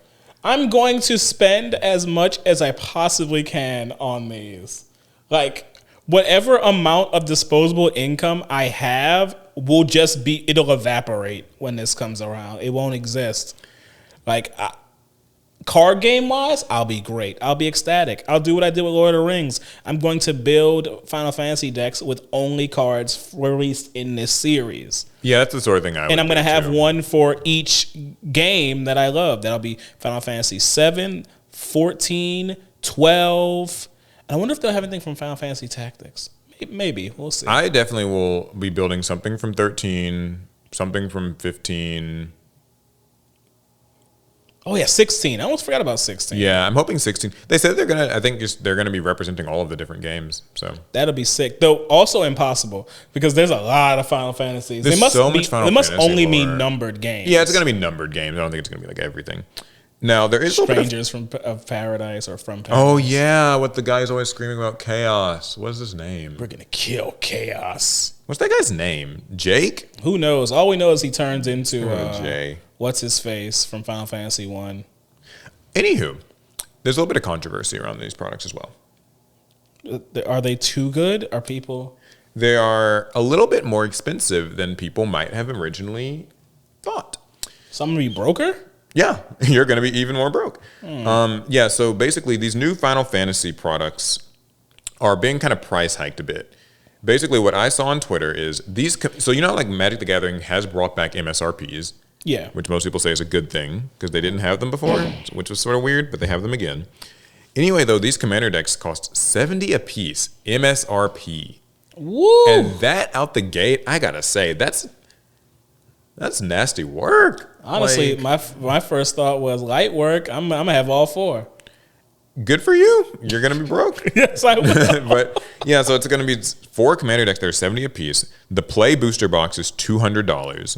I'm going to spend as much as I possibly can on these. Like, whatever amount of disposable income I have will just be, it'll evaporate when this comes around. It won't exist. Like, card game wise, I'll be great. I'll be ecstatic. I'll do what I did with Lord of the Rings. I'm going to build Final Fantasy decks with only cards released in this series.
Yeah, that's the sort of thing
And I'm going to have one for each game that I love. That'll be Final Fantasy 7, 14, 12. I wonder if they'll have anything from Final Fantasy Tactics. Maybe. We'll see.
I definitely will be building something from 13, something from 15.
Oh, yeah, 16. I almost forgot about 16.
Yeah, I'm hoping 16. They said they're going to be representing all of the different games. So
that'll be sick. Though also impossible because there's a lot of Final Fantasies.
There's so much Final Fantasy.
It must only be numbered games.
Yeah, it's going to be numbered games. I don't think it's going to be like everything. Now, there is
Strangers of Paradise or From Paradise.
Oh, yeah, what the guy is always screaming about Chaos. What's his name?
We're going to kill Chaos.
What's that guy's name? Jake?
Who knows? All we know is he turns into
Jay.
What's his face from Final Fantasy 1.
Anywho, there's a little bit of controversy around these products as well.
Are they too good? Are people...
They are a little bit more expensive than people might have originally thought.
So I'm going to be broker?
Yeah, you're going to be even more broke. Yeah, so basically these new Final Fantasy products are being kind of price hiked a bit. Basically what I saw on Twitter is these... So you know like Magic the Gathering has brought back MSRPs.
Yeah.
Which most people say is a good thing because they didn't have them before, which was sort of weird, but they have them again. Anyway, though, these Commander decks cost $70 a piece, MSRP.
Woo!
And that out the gate, I got to say, that's nasty work.
Honestly, like, my first thought was light work. I'm going to have all four.
Good for you. You're going to be broke.
Yes, I will.
But yeah, so it's going to be 4 Commander decks. They're $70 a piece. The Play Booster box is $200.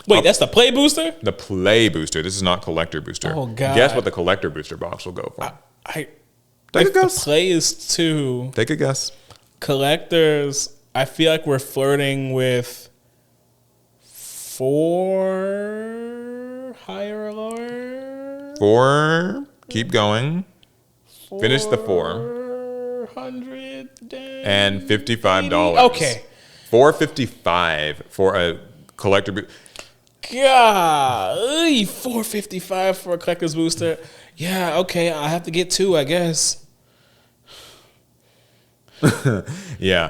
Wait, that's the Play Booster?
The Play Booster. This is not Collector Booster.
Oh, God.
Guess what the Collector Booster box will go for?
Take
a guess.
The Play is 2.
Take a guess.
Collectors, I feel like we're flirting with 4 higher or lower.
4. Keep going. Finish the
400
and $55.
Okay.
$455 for a collector.
God, $455 for a collector's booster. Yeah, okay, I have to get 2, I guess.
Yeah,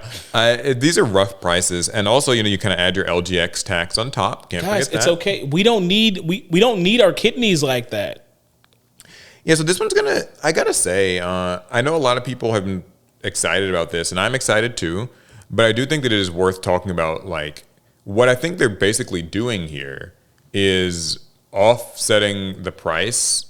these are rough prices, and also you kind of add your LGX tax on top. Can't
Guys,
forget that.
it's okay. We don't need our kidneys like that.
Yeah, so this one's I gotta say, I know a lot of people have been excited about this, and I'm excited too. But I do think that it is worth talking about. Like, what I think they're basically doing here is offsetting the price,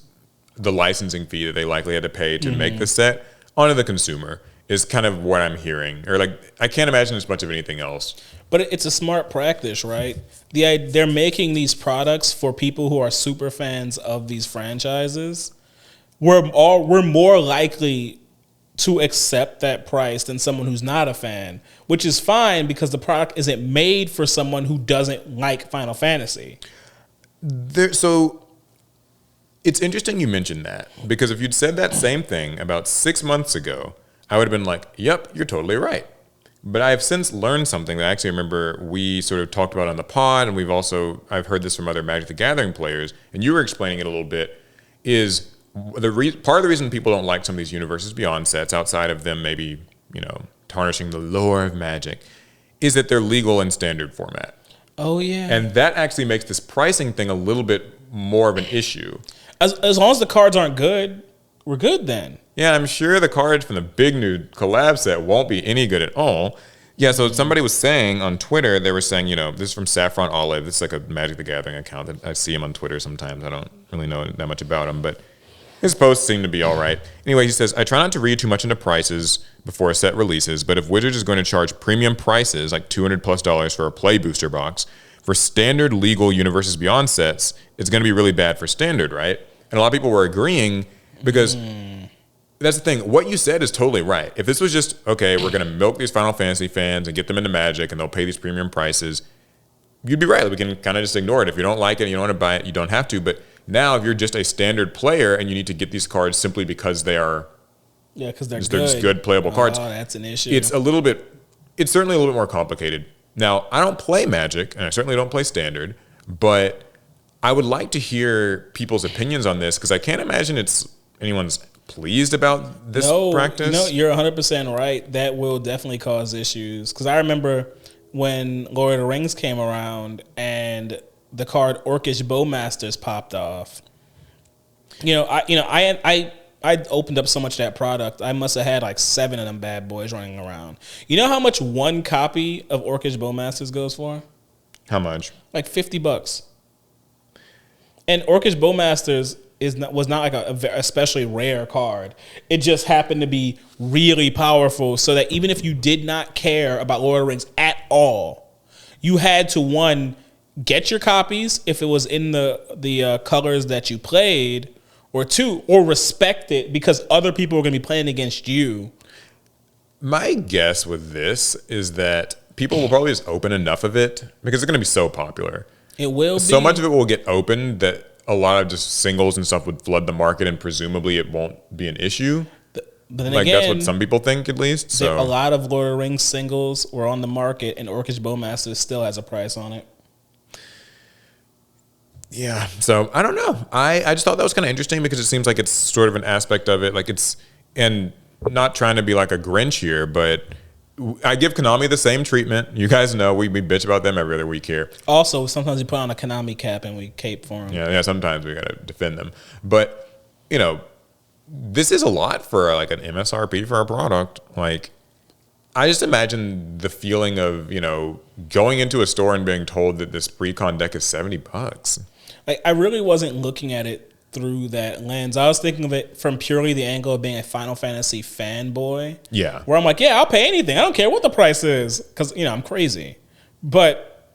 the licensing fee that they likely had to pay to make the set onto the consumer. Is kind of what I'm hearing, or like I can't imagine as much of anything else.
But it's a smart practice, right? They're making these products for people who are super fans of these franchises. We're more likely to accept that price than someone who's not a fan, which is fine because the product isn't made for someone who doesn't like Final Fantasy.
So it's interesting you mentioned that, because if you'd said that same thing about 6 months ago, I would have been like, yep, you're totally right. But I've since learned something that I actually remember we sort of talked about on the pod, and I've heard this from other Magic the Gathering players, and you were explaining it a little bit, is part of the reason people don't like some of these Universes Beyond sets, outside of them maybe, tarnishing the lore of Magic, is that they're legal in standard format.
Oh, yeah.
And that actually makes this pricing thing a little bit more of an issue.
As long as the cards aren't good, we're good then.
Yeah, I'm sure the cards from the big new collab set won't be any good at all. Yeah, so somebody was saying on Twitter, they were saying, this is from Saffron Olive. This is like a Magic the Gathering account. I see him on Twitter sometimes. I don't really know that much about him, but his posts seem to be all right. Anyway, he says, I try not to read too much into prices before a set releases, but if Wizards is going to charge premium prices, like $200+ for a Play Booster box, for standard legal Universes Beyond sets, it's going to be really bad for standard, right? And a lot of people were agreeing because that's the thing. What you said is totally right. If this was just, okay, we're going to milk these Final Fantasy fans and get them into Magic and they'll pay these premium prices, you'd be right. We can kind of just ignore it. If you don't like it and you don't want to buy it, you don't have to. But now if you're just a standard player and you need to get these cards simply because they are
because they're
just good playable cards.
Oh, that's an issue.
It's certainly a little bit more complicated. Now, I don't play Magic, and I certainly don't play Standard, but I would like to hear people's opinions on this because I can't imagine anyone's pleased about this practice.
No, you're 100% right. That will definitely cause issues. Because I remember when Lord of the Rings came around and the card Orcish Bowmasters popped off. I opened up so much of that product. I must have had like 7 of them bad boys running around. You know how much one copy of Orcish Bowmasters goes for?
How much?
Like $50. And Orcish Bowmasters was not like a especially rare card. It just happened to be really powerful so that even if you did not care about Lord of the Rings at all, you had to, get your copies if it was in the colors that you played, or 2, or respect it because other people are going to be playing against you.
My guess with this is that people will probably just open enough of it because it's going to be so popular.
It will be.
So much of it will get opened that a lot of just singles and stuff would flood the market and presumably it won't be an issue.
But then
again, that's what some people think at least. So
a lot of Lord of the Rings singles were on the market and Orcish Bowmasters still has a price on it.
Yeah, so I don't know. I just thought that was kind of interesting because it seems like it's sort of an aspect of it. Like and not trying to be like a Grinch here, but I give Konami the same treatment. You guys know we bitch about them every other week here.
Also, sometimes we put on a Konami cap and we cape for them.
Yeah, sometimes we got to defend them. But, this is a lot for like an MSRP for a product. Like, I just imagine the feeling of, going into a store and being told that this pre-con deck is $70.
Like, I really wasn't looking at it through that lens. I was thinking of it from purely the angle of being a Final Fantasy fanboy.
Yeah.
Where I'm like, yeah, I'll pay anything. I don't care what the price is because, I'm crazy. But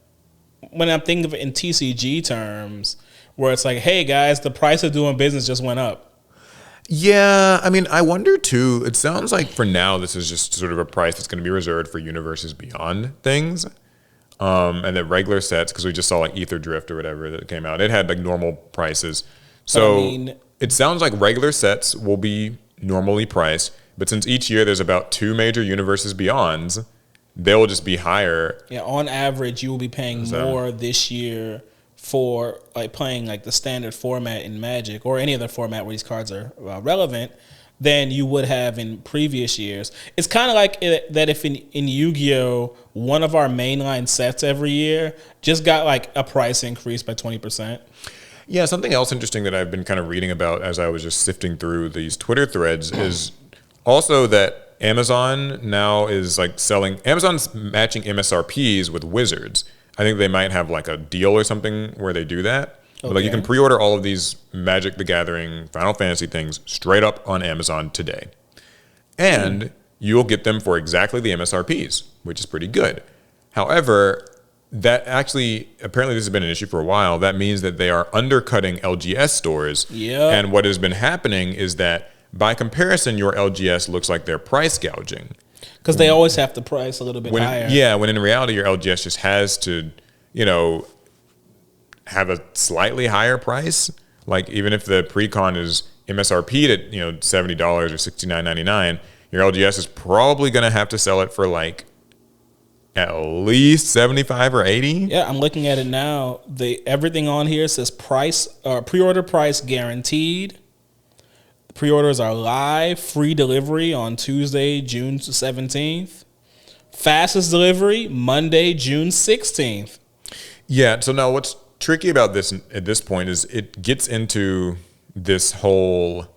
when I'm thinking of it in TCG terms, where it's like, hey, guys, the price of doing business just went up.
Yeah, I mean, I wonder, too. It sounds like for now this is just sort of a price that's going to be reserved for Universes Beyond things. And the regular sets, because we just saw like Ether Drift or whatever that came out, it had like normal prices. So it sounds like regular sets will be normally priced, but since each year there's about 2 major Universes Beyonds, they'll just be higher.
Yeah, on average, you will be paying more this year for like playing like the standard format in Magic or any other format where these cards are relevant than you would have in previous years. It's kind of like that if in Yu-Gi-Oh! One of our mainline sets every year just got like a price increase by 20%.
Yeah, something else interesting that I've been kind of reading about as I was just sifting through these Twitter threads is also that Amazon now is like Amazon's matching MSRPs with Wizards. I think they might have like a deal or something where they do that. Okay. But like you can pre-order all of these Magic the Gathering, Final Fantasy things straight up on Amazon today. And you'll get them for exactly the MSRPs, which is pretty good. However, that actually, apparently this has been an issue for a while. That means that they are undercutting LGS stores.
Yep.
And what has been happening is that by comparison, your LGS looks like they're price gouging.
Because they always have to price a little bit higher.
Yeah, when in reality, your LGS just has to, have a slightly higher price. Like even if the pre-con is MSRP'd at, $70 or $69.99, your LGS is probably going to have to sell it for like at least 75 or 80.
Yeah, I'm looking at it now. Everything on here says pre-order price guaranteed. Pre-orders are live, free delivery on Tuesday, June 17th. Fastest delivery, Monday, June 16th.
Yeah, so now what's tricky about this at this point is it gets into this whole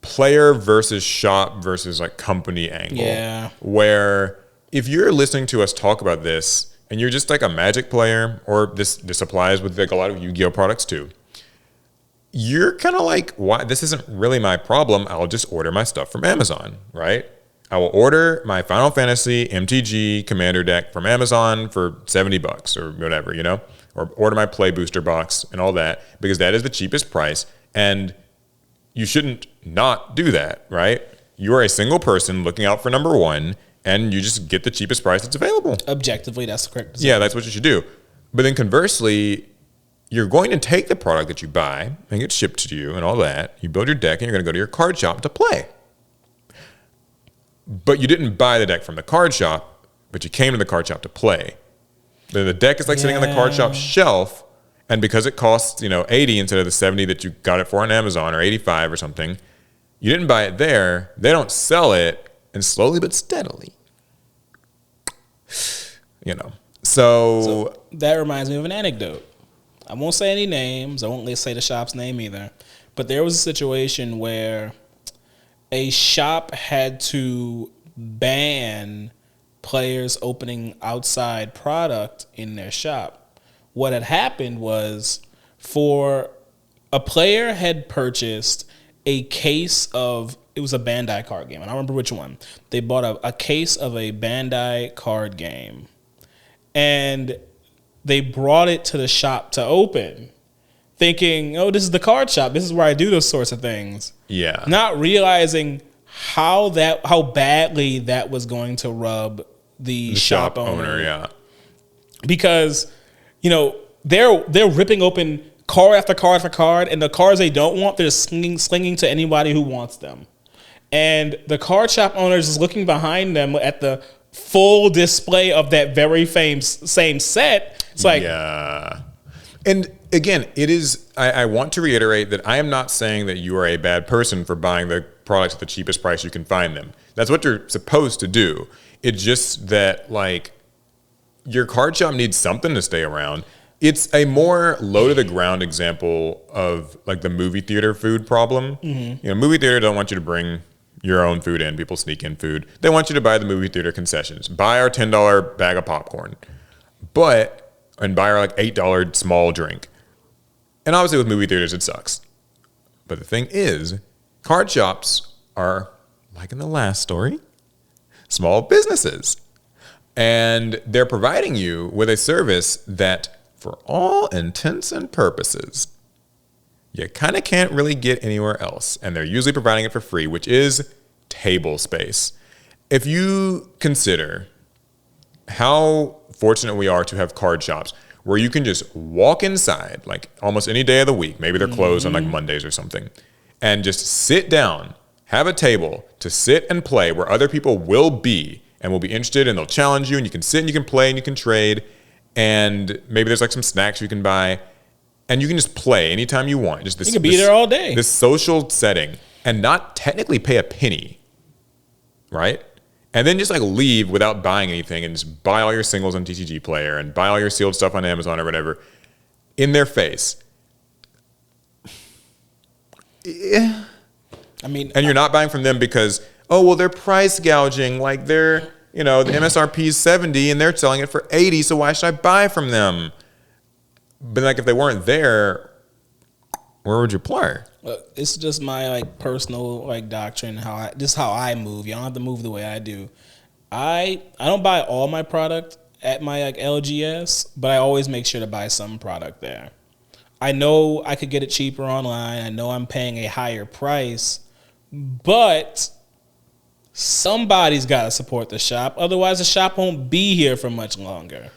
player versus shop versus like company angle.
Yeah.
Where if you're listening to us talk about this and you're just like a Magic player, or this applies with like a lot of Yu-Gi-Oh products too, you're kind of like, why? This isn't really my problem. I'll just order my stuff from Amazon, right? I will order my Final Fantasy MTG Commander deck from Amazon for $70 or whatever, you know, or order my Play Booster box and all that because that is the cheapest price. And you shouldn't not do that, right? You are a single person looking out for number one, and you just get the cheapest price that's available.
Objectively, that's the correct decision.
Yeah, that's what you should do. But then conversely, you're going to take the product that you buy and get shipped to you and all that. You build your deck, and you're going to go to your card shop to play. But you didn't buy the deck from the card shop, but you came to the card shop to play. Then the deck is like sitting on the card shop shelf, and because it costs, you know, 80 instead of the 70 that you got it for on Amazon or 85 or something, you didn't buy it there. They don't sell it, and slowly but steadily, you know. So
that reminds me of an anecdote. I won't say any names. I won't say the shop's name either. But there was a situation where a shop had to ban players opening outside product in their shop. What had happened was a player had purchased a case of, it was a Bandai card game. I don't remember which one. They bought a case of a Bandai card game. And they brought it to the shop to open, thinking, oh, this is the card shop. This is where I do those sorts of things.
Yeah.
Not realizing how badly that was going to rub the shop owner.
Yeah.
Because, you know, they're ripping open card after card after card, and the cards they don't want, they're slinging to anybody who wants them. And the card shop owners is looking behind them at the full display of that very same set. It's like,
yeah. And again, it is, I want to reiterate that I am not saying that you are a bad person for buying the products at the cheapest price you can find them. That's what you're supposed to do. It's just that, like, your card shop needs something to stay around. It's a more low to the ground example of like the movie theater food problem. Mm-hmm. You know, movie theater don't want you to bring your own food in. People sneak in food. They want you to buy the movie theater concessions. Buy our $10 bag of popcorn. And buy our like $8 small drink. And obviously with movie theaters, it sucks. But the thing is, card shops are, like in the last story, small businesses. And they're providing you with a service that, for all intents and purposes, you kind of can't really get anywhere else. And they're usually providing it for free, which is table space. If you consider how fortunate we are to have card shops where you can just walk inside like almost any day of the week, maybe they're closed on like Mondays or something, and just sit down, have a table to sit and play where other people will be and will be interested, and they'll challenge you, and you can sit and you can play and you can trade, and maybe there's like some snacks you can buy, and you can just play anytime you want. Just this,
you can be there all day.
This social setting, and not technically pay a penny, right? And then just like leave without buying anything, and just buy all your singles on TCG Player and buy all your sealed stuff on Amazon or whatever in their face. Yeah.
I mean,
and you're not buying from them because, oh, well, they're price gouging. Like they're, you know, the MSRP is 70 and they're selling it for 80. So why should I buy from them? But like if they weren't there, where would you play?
It's just my like personal like doctrine, how I move. You don't have to move the way I do. I don't buy all my product at my like LGS, but I always make sure to buy some product there. I know I could get it cheaper online. I know I'm paying a higher price, but somebody's got to support the shop. Otherwise, the shop won't be here for much longer.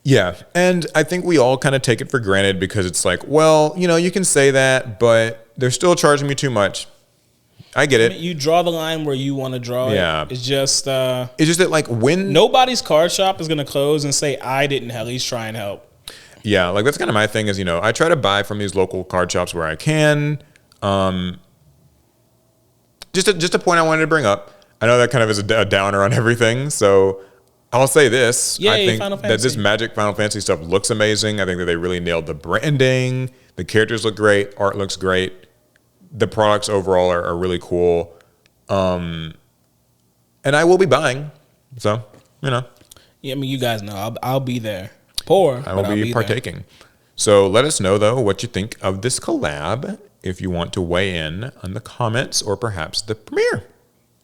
Yeah, and I think we all kind of take it for granted because it's like, well, you know, you can say that, but they're still charging me too much. I get it.
I mean, you draw the line where you want to draw it. It's just
that like when
nobody's card shop is going to close and say I didn't at least try and help.
Yeah, like that's kind of my thing is, you know, I try to buy from these local card shops where I can. Just a point I wanted to bring up. I know that kind of is a downer on everything, so I'll say this.
Yay,
I think
Final
that
Fantasy.
this Magic Final Fantasy stuff looks amazing. I think that they really nailed the branding. The characters look great. Art looks great. The products overall are really cool. And I will be buying. So, you know.
Yeah, I mean, you guys know. I'll be there. Poor,
I will be partaking. There. So let us know, though, what you think of this collab if you want to weigh in on the comments or perhaps the premiere.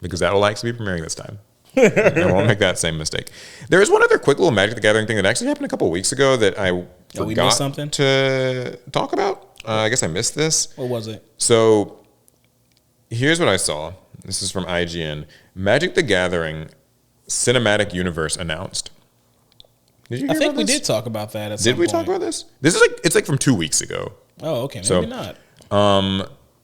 because that will actually be premiering this time. I won't make that same mistake. There is one other quick little Magic the Gathering thing that actually happened a couple of weeks ago that I forgot to talk about. I guess I missed this.
What was it?
So here's what I saw. This is from IGN. Magic the Gathering Cinematic Universe announced. Did you hear
I think
about
we
this?
did talk about that at some
Did we
point.
talk about this? This is like, it's like from 2 weeks ago.
Oh, okay. Maybe not.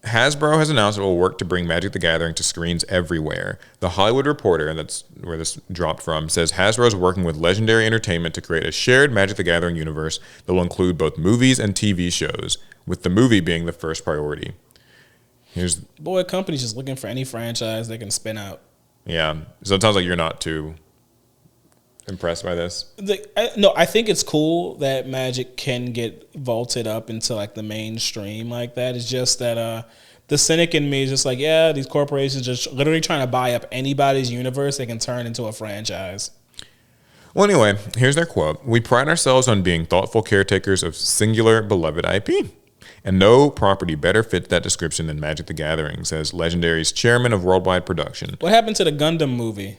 Hasbro has announced it will work to bring Magic the Gathering to screens everywhere. The Hollywood Reporter, and that's where this dropped from, says Hasbro is working with Legendary Entertainment to create a shared Magic the Gathering universe that will include both movies and TV shows, with the movie being the first priority.
Boy, company's just looking for any franchise they can spin out.
Yeah. So it sounds like you're not too impressed by this.
No, I think it's cool that Magic can get vaulted up into like the mainstream like that. It's just that the cynic in me is just like, yeah, these corporations just literally trying to buy up anybody's universe they can turn into a franchise.
Well, anyway, here's their quote. We pride ourselves on being thoughtful caretakers of singular beloved IP. And no property better fits that description than Magic the Gathering, says Legendary's chairman of worldwide production.
What happened to the Gundam movie?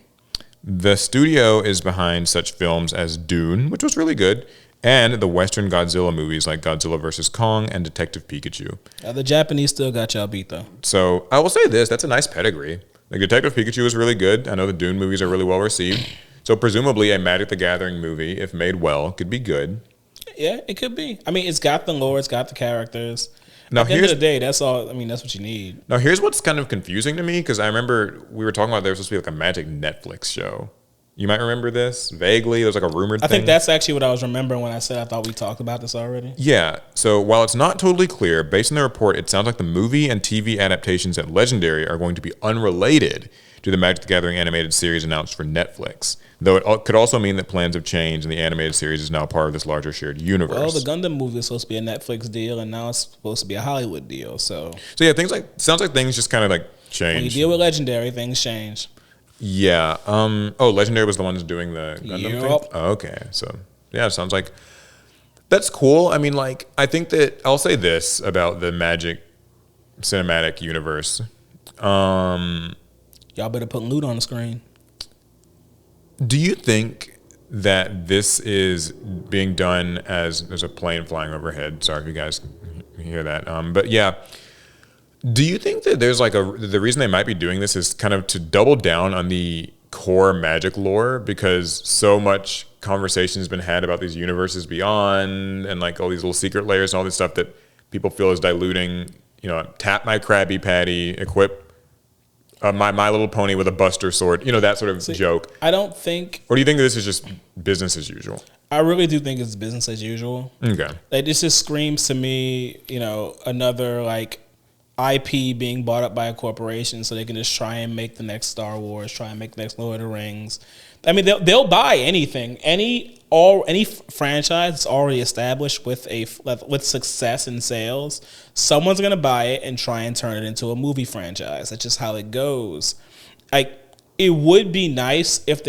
The studio is behind such films as Dune, which was really good, and the Western Godzilla movies like Godzilla vs. Kong and Detective Pikachu.
The Japanese still got y'all beat, though.
So I will say this, that's a nice pedigree. Like Detective Pikachu is really good. I know the Dune movies are really well received. So presumably a Magic the Gathering movie, if made well, could be good.
Yeah, it could be. I mean, it's got the lore, it's got the characters.
Now,
at the end of the day, that's all. I mean, that's what you need.
Now, here's what's kind of confusing to me, because I remember we were talking about there was supposed to be like a Magic Netflix show. You might remember this vaguely. There was like a rumored thing.
I think that's actually what I was remembering when I said I thought we talked about this already.
Yeah. So while it's not totally clear, based on the report, it sounds like the movie and TV adaptations at Legendary are going to be unrelated to the Magic the Gathering animated series announced for Netflix. Though it could also mean that plans have changed and the animated series is now part of this larger shared universe.
Well, the Gundam movie is supposed to be a Netflix deal, and now it's supposed to be a Hollywood deal. So
yeah, sounds like things just kind of like change.
When you deal with Legendary, things change.
Yeah. Legendary was the ones doing the Gundam thing? Oh, okay. So yeah, it sounds like that's cool. I mean, like, I think that I'll say this about the Magic Cinematic Universe.
Y'all better put loot on the screen.
Do you think that this is being done as there's a plane flying overhead? Sorry if you guys hear that. But yeah, do you think that there's like the reason they might be doing this is kind of to double down on the core Magic lore, because so much conversation has been had about these universes beyond and like all these little secret layers and all this stuff that people feel is diluting, tap my Krabby Patty, equip my Little Pony with a Buster Sword, that sort of joke.
I don't think...
Or do you think this is just business as usual?
I really do think it's business as usual.
Okay.
Like, this just screams to me, another, like, IP being bought up by a corporation so they can just try and make the next Star Wars, try and make the next Lord of the Rings. I mean, they'll buy anything. Any franchise that's already established with success in sales, someone's gonna buy it and try and turn it into a movie franchise. That's just how it goes. Like, it would be nice if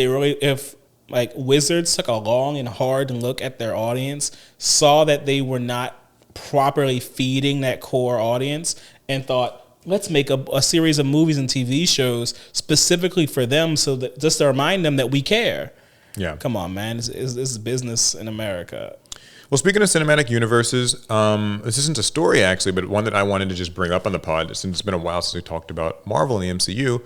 Wizards took a long and hard look at their audience, saw that they were not properly feeding that core audience, and thought, let's make a series of movies and TV shows specifically for them, so that just to remind them that we care.
Yeah.
Come on, man. This is business in America.
Well, speaking of cinematic universes, this isn't a story actually, but one that I wanted to just bring up on the pod, since it's been a while since we talked about Marvel and the MCU.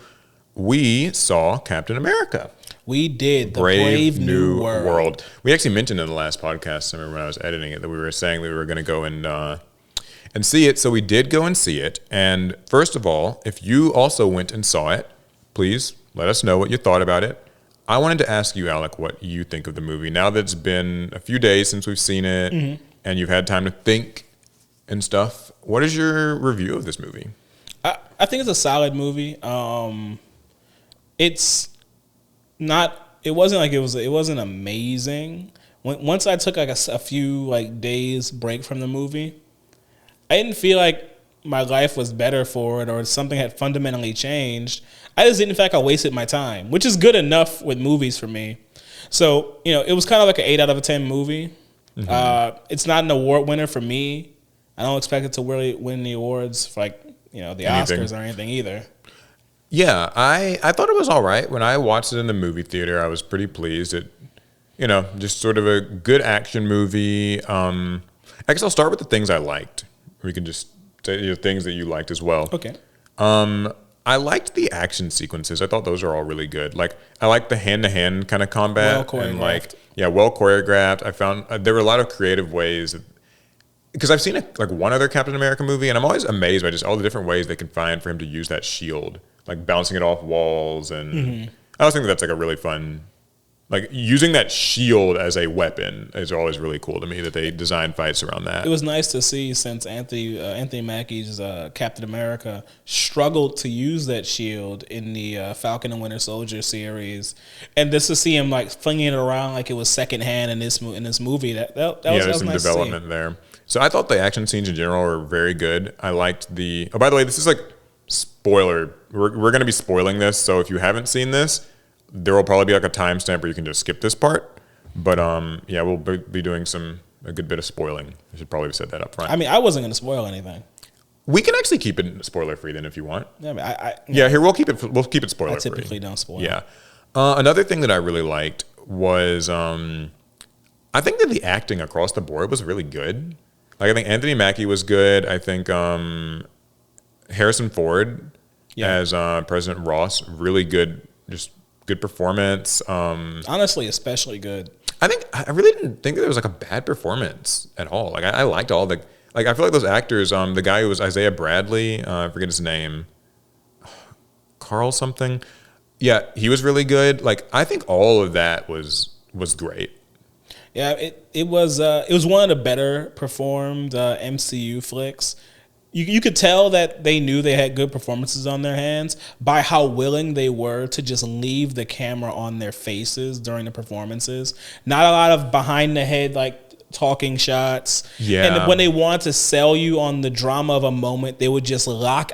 We saw Captain America.
We did. The Brave New World.
We actually mentioned in the last podcast, I remember when I was editing it, that we were saying that we were going to go and see it. So we did go and see it. And first of all, if you also went and saw it, please let us know what you thought about it. I wanted to ask you, Alec, what you think of the movie. Now that it's been a few days since we've seen it, and you've had time to think and stuff, what is your review of this movie?
I think it's a solid movie. It's not. It wasn't amazing. Once I took like a few days break from the movie, I didn't feel like my life was better for it or something had fundamentally changed. I just didn't feel like I wasted my time, which is good enough with movies for me. So, it was kind of like an 8 out of 10 movie. It's not an award winner for me. I don't expect it to really win the awards for the Oscars or anything either.
Yeah, I thought it was all right. When I watched it in the movie theater, I was pretty pleased. It, just sort of a good action movie. I guess I'll start with the things I liked. We can just say things that you liked as well.
Okay.
I liked the action sequences. I thought those are all really good. Like, I liked the hand-to-hand kind of combat.
Well choreographed.
And well choreographed. I found there were a lot of creative ways. Because I've seen one other Captain America movie, and I'm always amazed by just all the different ways they can find for him to use that shield, like bouncing it off walls. And I also think that's like a really fun, like using that shield as a weapon is always really cool to me, that they design fights around that.
It was nice to see, since Anthony Mackie's Captain America struggled to use that shield in the Falcon and Winter Soldier series, and just to see him like flinging it around like it was secondhand in this movie. That was
some
nice
development there. So I thought the action scenes in general were very good. I liked the. Oh, by the way, this is like spoiler. We're going to be spoiling this, so if you haven't seen this, there will probably be like a timestamp where you can just skip this part. But we'll be doing a good bit of spoiling. I should probably have said that up front.
I mean, I wasn't going to spoil anything.
We can actually keep it spoiler free then if you want.
Yeah, I mean,
here we'll keep it spoiler free.
I typically don't spoil.
Yeah. Another thing that I really liked was I think that the acting across the board was really good. Like, I think Anthony Mackie was good. I think Harrison Ford as President Ross, really good, just good performance.
Honestly, especially good.
I really didn't think that there was like a bad performance at all. Like, I liked all the, like, I feel like those actors, the guy who was Isaiah Bradley, I forget his name, Carl something. Yeah, he was really good. Like, I think all of that was great.
Yeah, it was one of the better performed MCU flicks. You could tell that they knew they had good performances on their hands by how willing they were to just leave the camera on their faces during the performances. Not a lot of behind the head like talking shots.
Yeah.
And when they wanted to sell you on the drama of a moment, they would just lock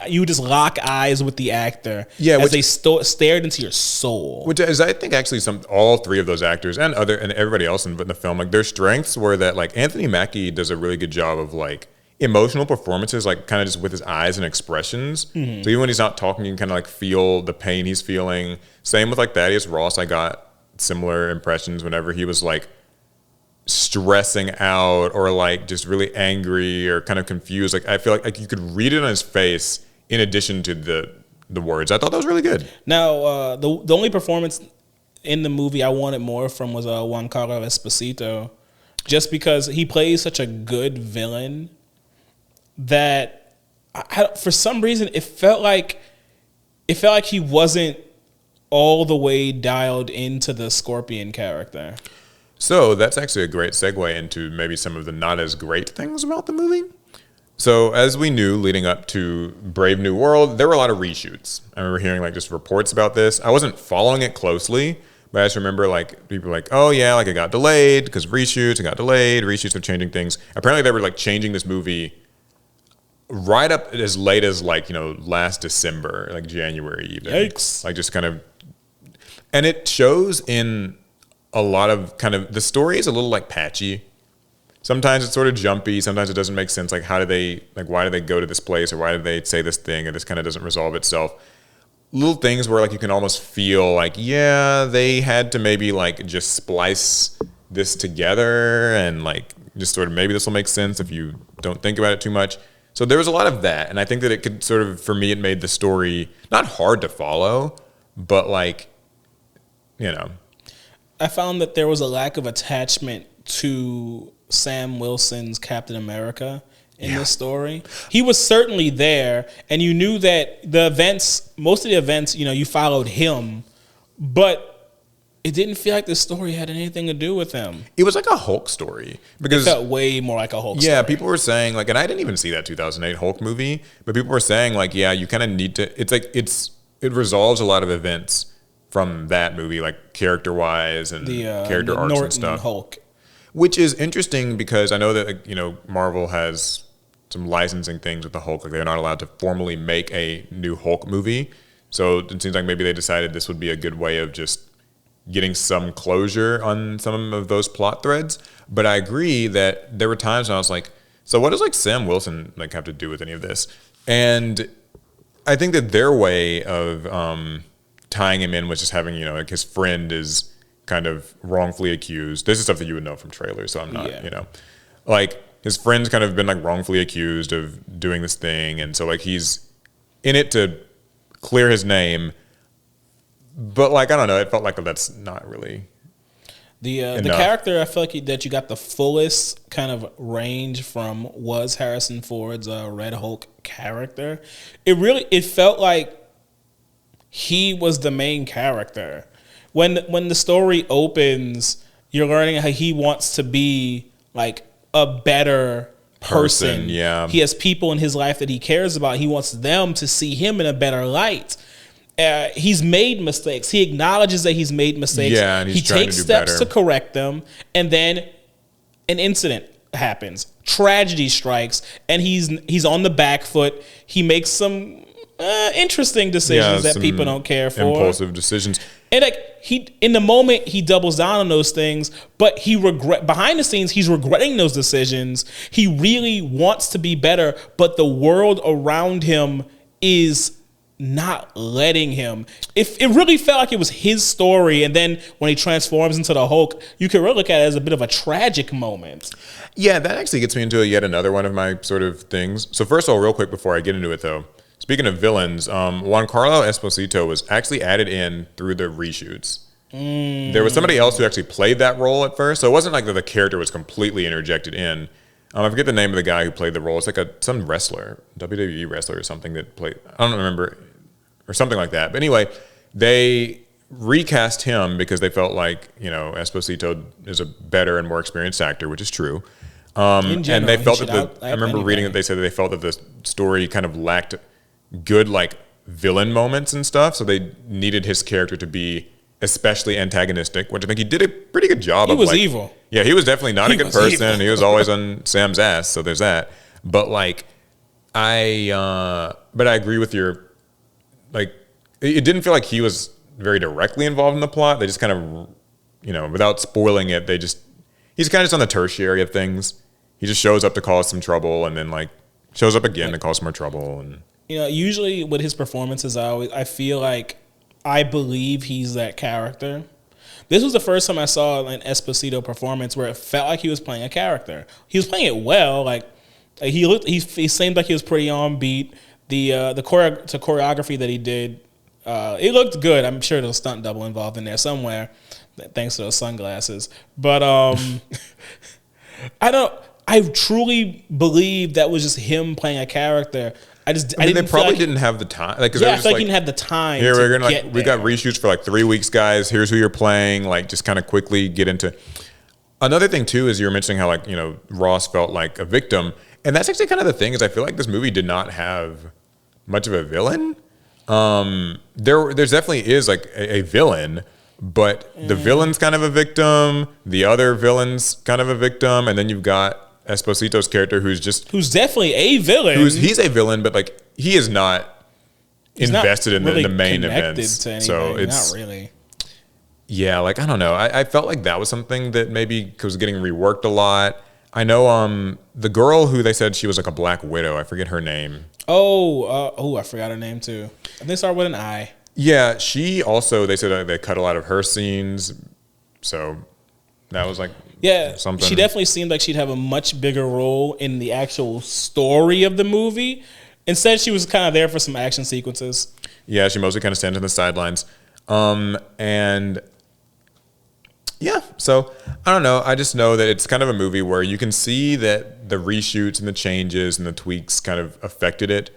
eyes with the actor as they stared into your soul.
Which is, I think, actually all three of those actors and everybody else in the film, like, their strengths were that, like, Anthony Mackie does a really good job of like emotional performances, like kind of just with his eyes and expressions. So even when he's not talking, you can kind of like feel the pain he's feeling. Same with like Thaddeus Ross. I got similar impressions whenever he was like stressing out or like just really angry or kind of confused. Like, I feel like you could read it on his face in addition to the words. I thought that was really good.
Now, the only performance in the movie I wanted more from was Giancarlo Esposito, just because he plays such a good villain that for some reason it felt like he wasn't all the way dialed into the Scorpion character.
So that's actually a great segue into maybe some of the not as great things about the movie. So as we knew leading up to Brave New World, there were a lot of reshoots. I remember hearing like just reports about this. I wasn't following it closely, but I just remember like people were like, oh yeah, like it got delayed because of reshoots. It got delayed. Reshoots are changing things. Apparently they were like changing this movie right up as late as like, last December, like January even.
Yikes.
Like just kind of, and it shows in a lot of kind of, the story is a little like patchy. Sometimes it's sort of jumpy. Sometimes it doesn't make sense. Like why do they go to this place, or why did they say this thing, or this kind of doesn't resolve itself. Little things where like you can almost feel like, yeah, they had to maybe like just splice this together and like just sort of maybe this will make sense if you don't think about it too much. So there was a lot of that. And I think that it could sort of, for me, it made the story not hard to follow, but like,
I found that there was a lack of attachment to Sam Wilson's Captain America in this story. He was certainly there, and you knew that most of the events, you followed him, but it didn't feel like the story had anything to do with him.
It was like a Hulk story. Because
it felt way more like a Hulk story.
Yeah, people were saying, like, and I didn't even see that 2008 Hulk movie, but people were saying, like, yeah, you kind of need to, it's like, it resolves a lot of events from that movie, like character-wise and character arcs
Norton
and stuff.
Hulk.
Which is interesting because I know that, Marvel has some licensing things with the Hulk. Like, they're not allowed to formally make a new Hulk movie. So it seems like maybe they decided this would be a good way of just getting some closure on some of those plot threads. But I agree that there were times when I was like, so what does like Sam Wilson like have to do with any of this? And I think that their way of tying him in was just having, you know, like his friend is kind of wrongfully accused. This is stuff that you would know from trailers, so I'm not, you know, like his friend's kind of been like wrongfully accused of doing this thing, and so like he's in it to clear his name. But like I don't know, it felt like that's not really
the character. I feel like that you got the fullest kind of range from was Harrison Ford's Red Hulk character. It felt like he was the main character. When the story opens, you're learning how he wants to be like a better person.
Yeah,
he has people in his life that he cares about. He wants them to see him in a better light. He's made mistakes. He acknowledges that he's made mistakes.
Yeah, and he
takes steps to correct them, and then an incident happens. Tragedy strikes, and he's on the back foot. He makes some interesting decisions that people don't care for.
Impulsive decisions.
And like in the moment he doubles down on those things, but behind the scenes he's regretting those decisions. He really wants to be better, but the world around him is not letting him. It really felt like it was his story, and then when he transforms into the Hulk, you can really look at it as a bit of a tragic moment.
Yeah, that actually gets me into yet another one of my sort of things. So first of all, real quick before I get into it though, speaking of villains, Giancarlo Esposito was actually added in through the reshoots. There was somebody else who actually played that role at first, so it wasn't like that the character was completely interjected in. I forget the name of the guy who played the role. It's like some wrestler, WWE wrestler or something that played, I don't remember, or something like that. But anyway, they recast him because they felt like, you know, Esposito is a better and more experienced actor, which is true. In general, and they felt that I remember reading that they said that they felt that the story kind of lacked good like villain moments and stuff, so they needed his character to be especially antagonistic, which I think he did a pretty good job of.
He was evil.
Yeah, he was definitely not a good person. He was always on Sam's ass, so there's that. But like I agree with your, like, it didn't feel like he was very directly involved in the plot. They just kind of, you know, without spoiling it, he's kind of just on the tertiary of things. He just shows up to cause some trouble and then like shows up again to cause some more trouble. And
you know, usually with his performances, I feel like I believe he's that character. This was the first time I saw an Esposito performance where it felt like he was playing a character. He was playing it well. Like he seemed like he was pretty on beat. The choreography that he did, it looked good. I'm sure there was a stunt double involved in there somewhere, thanks to those sunglasses. But I truly believe that was just him playing a character. I mean,
they probably didn't have the time. Like,
I feel like he didn't have the time.
Here we're gonna we got reshoots for like 3 weeks, guys. Here's who you're playing. Like, just kind of quickly get into. Another thing too is you were mentioning how like, you know, Ross felt like a victim, and that's actually kind of the thing is I feel like this movie did not have much of a villain. There's definitely is like a villain, but the villain's kind of a victim. The other villain's kind of a victim, and then you've got Esposito's character who's
definitely a villain.
He's a villain, but like he is not invested in the main events.
So it's not really.
Yeah, like I don't know. I felt like that was something that maybe was getting reworked a lot. I know the girl who they said she was like a Black Widow. I forget her name.
I forgot her name too. I think it started with an I.
Yeah, she also they said they cut a lot of her scenes, so that was like.
Yeah,
something.
She definitely seemed like she'd have a much bigger role in the actual story of the movie. Instead, she was kind of there for some action sequences.
Yeah, she mostly kind of stands on the sidelines. And yeah, so I don't know. I just know that it's kind of a movie where you can see that the reshoots and the changes and the tweaks kind of affected it.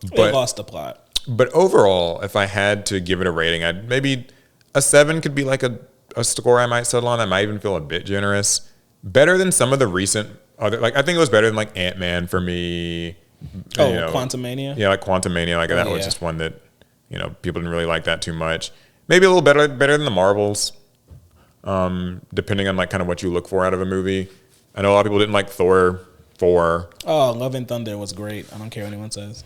But
it lost the plot.
But overall, if I had to give it a rating, I'd maybe a 7 could be like a score I might settle on. I might even feel a bit generous. Better than some of the recent other, like I think it was better than like Ant-Man for me.
Quantumania?
Yeah, like Quantumania. Like that was just one that, you know, people didn't really like that too much. Maybe a little better than the Marvels, depending on like kind of what you look for out of a movie. I know a lot of people didn't like Thor 4.
Oh, Love and Thunder was great. I don't care what anyone says.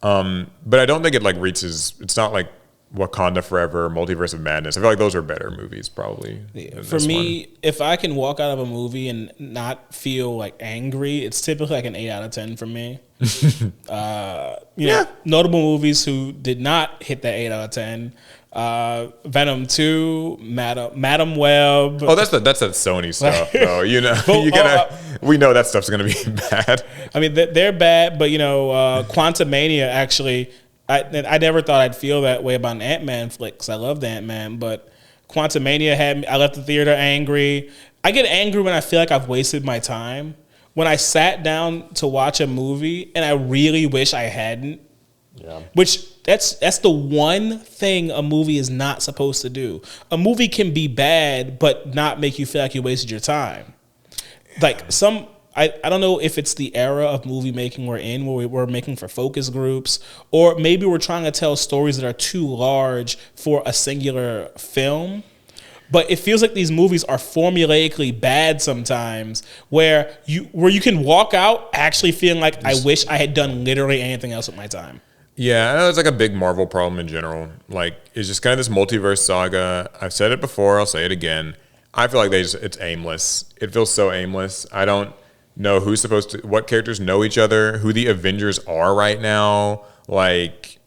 But I don't think it like reaches, it's not like Wakanda Forever, Multiverse of Madness. I feel like those are better movies, probably.
For me, if I can walk out of a movie and not feel like angry, it's typically like an 8 out of 10 for me. Notable movies who did not hit that 8 out of 10. Venom 2, Madam Web.
Oh, that's that Sony stuff, though. We know that stuff's gonna be bad.
I mean, they're bad, but Quantumania actually. I never thought I'd feel that way about an Ant-Man flick because I loved Ant-Man, but Quantumania had me. I left the theater angry. I get angry when I feel like I've wasted my time. When I sat down to watch a movie and I really wish I hadn't. Yeah. Which that's the one thing a movie is not supposed to do. A movie can be bad but not make you feel like you wasted your time. Like I don't know if it's the era of movie making we're in, where we're making for focus groups, or maybe we're trying to tell stories that are too large for a singular film. But it feels like these movies are formulaically bad sometimes, where you can walk out actually feeling like I wish I had done literally anything else with my time.
Yeah, I know it's like a big Marvel problem in general. Like, it's just kind of this multiverse saga. I've said it before, I'll say it again. I feel like it's aimless. It feels so aimless. I don't know what characters know each other, who the Avengers are right now. Like,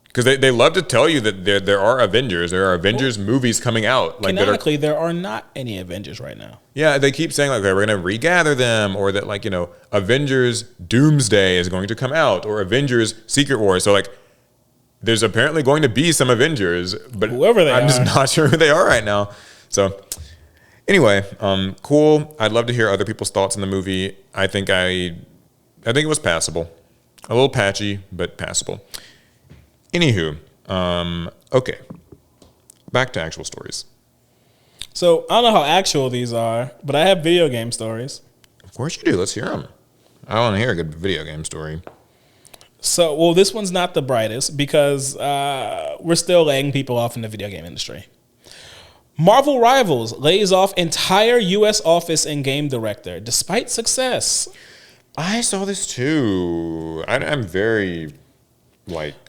because they love to tell you that there are Avengers. There are Avengers movies coming out. Like,
canonically, there are not any Avengers right now.
Yeah, they keep saying, like, okay, we're going to regather them, or that, like, Avengers Doomsday is going to come out, or Avengers Secret Wars. So, like, there's apparently going to be some Avengers, but
whoever I'm
just not sure who they are right now. So, anyway, cool. I'd love to hear other people's thoughts on the movie. I think it was passable. A little patchy, but passable. Anywho, okay. Back to actual stories.
So, I don't know how actual these are, but I have video game stories.
Of course you do. Let's hear them. I want to hear a good video game story.
So, well, this one's not the brightest because we're still laying people off in the video game industry. Marvel Rivals lays off entire U.S. office and game director despite success.
I saw this too. I'm very...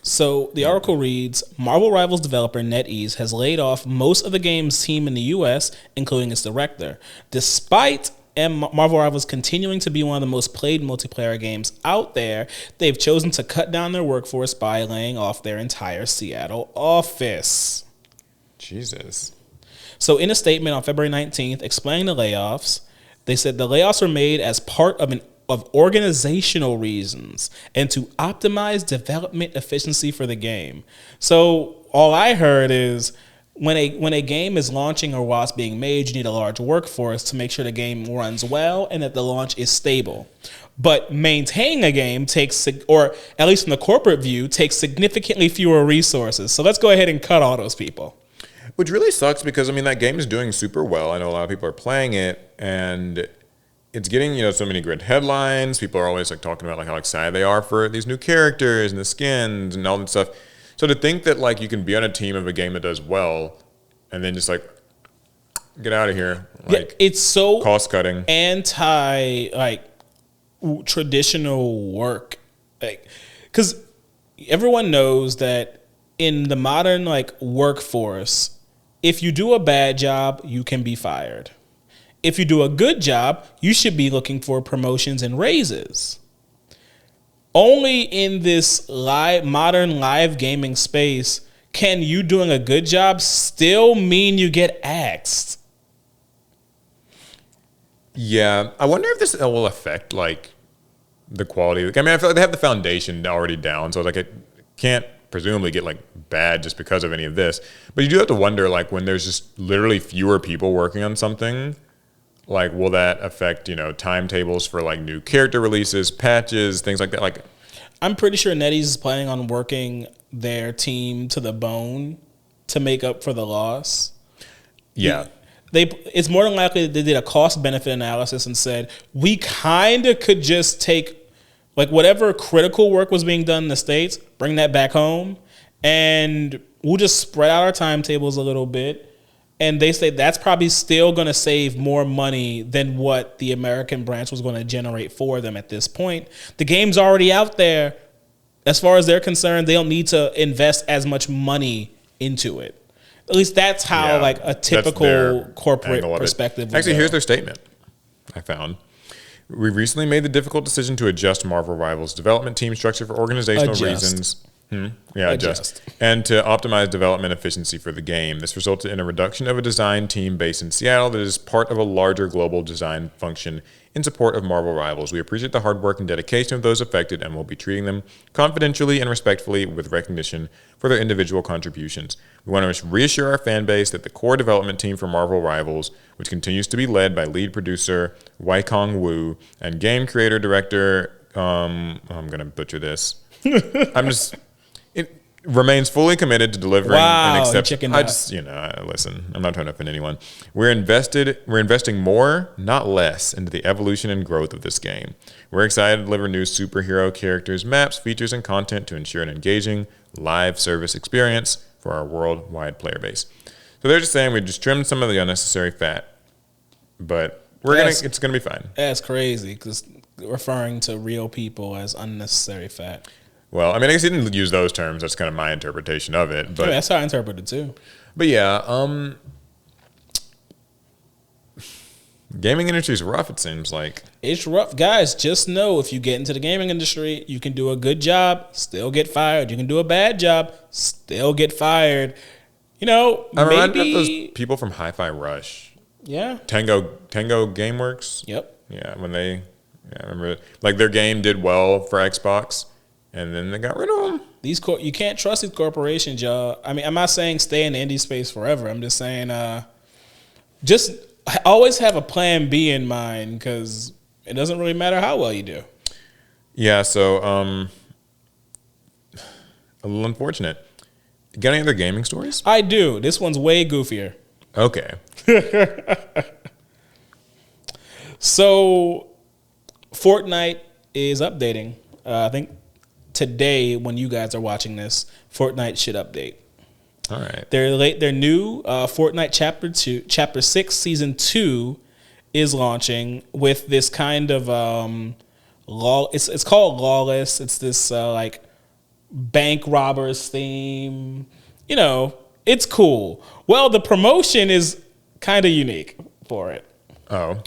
So the article reads, Marvel Rivals developer NetEase has laid off most of the game's team in the U.S., including its director. Despite Marvel Rivals continuing to be one of the most played multiplayer games out there, they've chosen to cut down their workforce by laying off their entire Seattle office.
Jesus.
So in a statement on February 19th explaining the layoffs, they said the layoffs were made as part of organizational reasons and to optimize development efficiency for the game. So all I heard is when a game is launching or while it's being made, you need a large workforce to make sure the game runs well and that the launch is stable. But maintaining a game takes, or at least from the corporate view, takes significantly fewer resources. So let's go ahead and cut all those people.
Which really sucks because, that game is doing super well. I know a lot of people are playing it, and it's getting, so many great headlines. People are always talking about how excited they are for these new characters and the skins and all that stuff. So to think that you can be on a team of a game that does well and then just get out of here.
It's so
cost cutting.
Anti traditional work. Cuz everyone knows that in the modern workforce, if you do a bad job, you can be fired. If you do a good job, you should be looking for promotions and raises. Only in this modern live gaming space can you doing a good job still mean you get axed.
Yeah, I wonder if this will affect the quality. I feel like they have the foundation already down, so it can't presumably get bad just because of any of this. But you do have to wonder when there's just literally fewer people working on something. Will that affect, timetables for new character releases, patches, things like that?
I'm pretty sure NetEase is planning on working their team to the bone to make up for the loss.
Yeah.
It's more than likely that they did a cost-benefit analysis and said, we kind of could just take whatever critical work was being done in the States, bring that back home, and we'll just spread out our timetables a little bit. And they say that's probably still going to save more money than what the American branch was going to generate for them at this point. The game's already out there. As far as they're concerned, they don't need to invest as much money into it. At least that's how
Yeah,
like a
that's
typical
their
corporate
angle of it.
perspective would
Actually,
go.
here's their statement I found. We recently made the difficult decision to adjust Marvel Rivals' development team structure for organizational reasons. Adjust. And to optimize development efficiency for the game. This resulted in a reduction of a design team based in Seattle that is part of a larger global design function in support of Marvel Rivals. We appreciate the hard work and dedication of those affected and will be treating them confidentially and respectfully with recognition for their individual contributions. We want to reassure our fan base that the core development team for Marvel Rivals, which continues to be led by lead producer Wai-Kong Wu and game creator director, I'm going to butcher this. It remains fully committed to delivering an exception. Listen, I'm not trying to offend anyone. We're investing more, not less, into the evolution and growth of this game. We're excited to deliver new superhero characters, maps, features, and content to ensure an engaging live service experience for our worldwide player base. So they're just saying we just trimmed some of the unnecessary fat, but it's gonna be fine.
That's crazy because referring to real people as unnecessary fat.
Well, I mean, I guess he didn't use those terms. That's kind of my interpretation of it. But
that's how I interpret it too.
But yeah, gaming industry is rough, it seems like.
It's rough. Guys, just know if you get into the gaming industry, you can do a good job, still get fired. You can do a bad job, still get fired. You know,
I'm reminded of those people from Hi-Fi Rush.
Yeah.
Tango Gameworks.
Yep.
Yeah, I remember like their game did well for Xbox. And then they got rid of them.
You can't trust these corporations, y'all. I mean, I'm not saying stay in the indie space forever. I'm just saying just always have a plan B in mind because it doesn't really matter how well you do.
Yeah, so a little unfortunate. Got any other gaming stories?
I do. This one's way goofier.
Okay.
So Fortnite is updating. I think today, when you guys are watching this, Fortnite should update.
All right.
Their new Fortnite Chapter 6, Season 2 is launching with this kind of it's called Lawless. It's this like bank robbers theme. You know, it's cool. Well, the promotion is kind of unique for it.
Oh.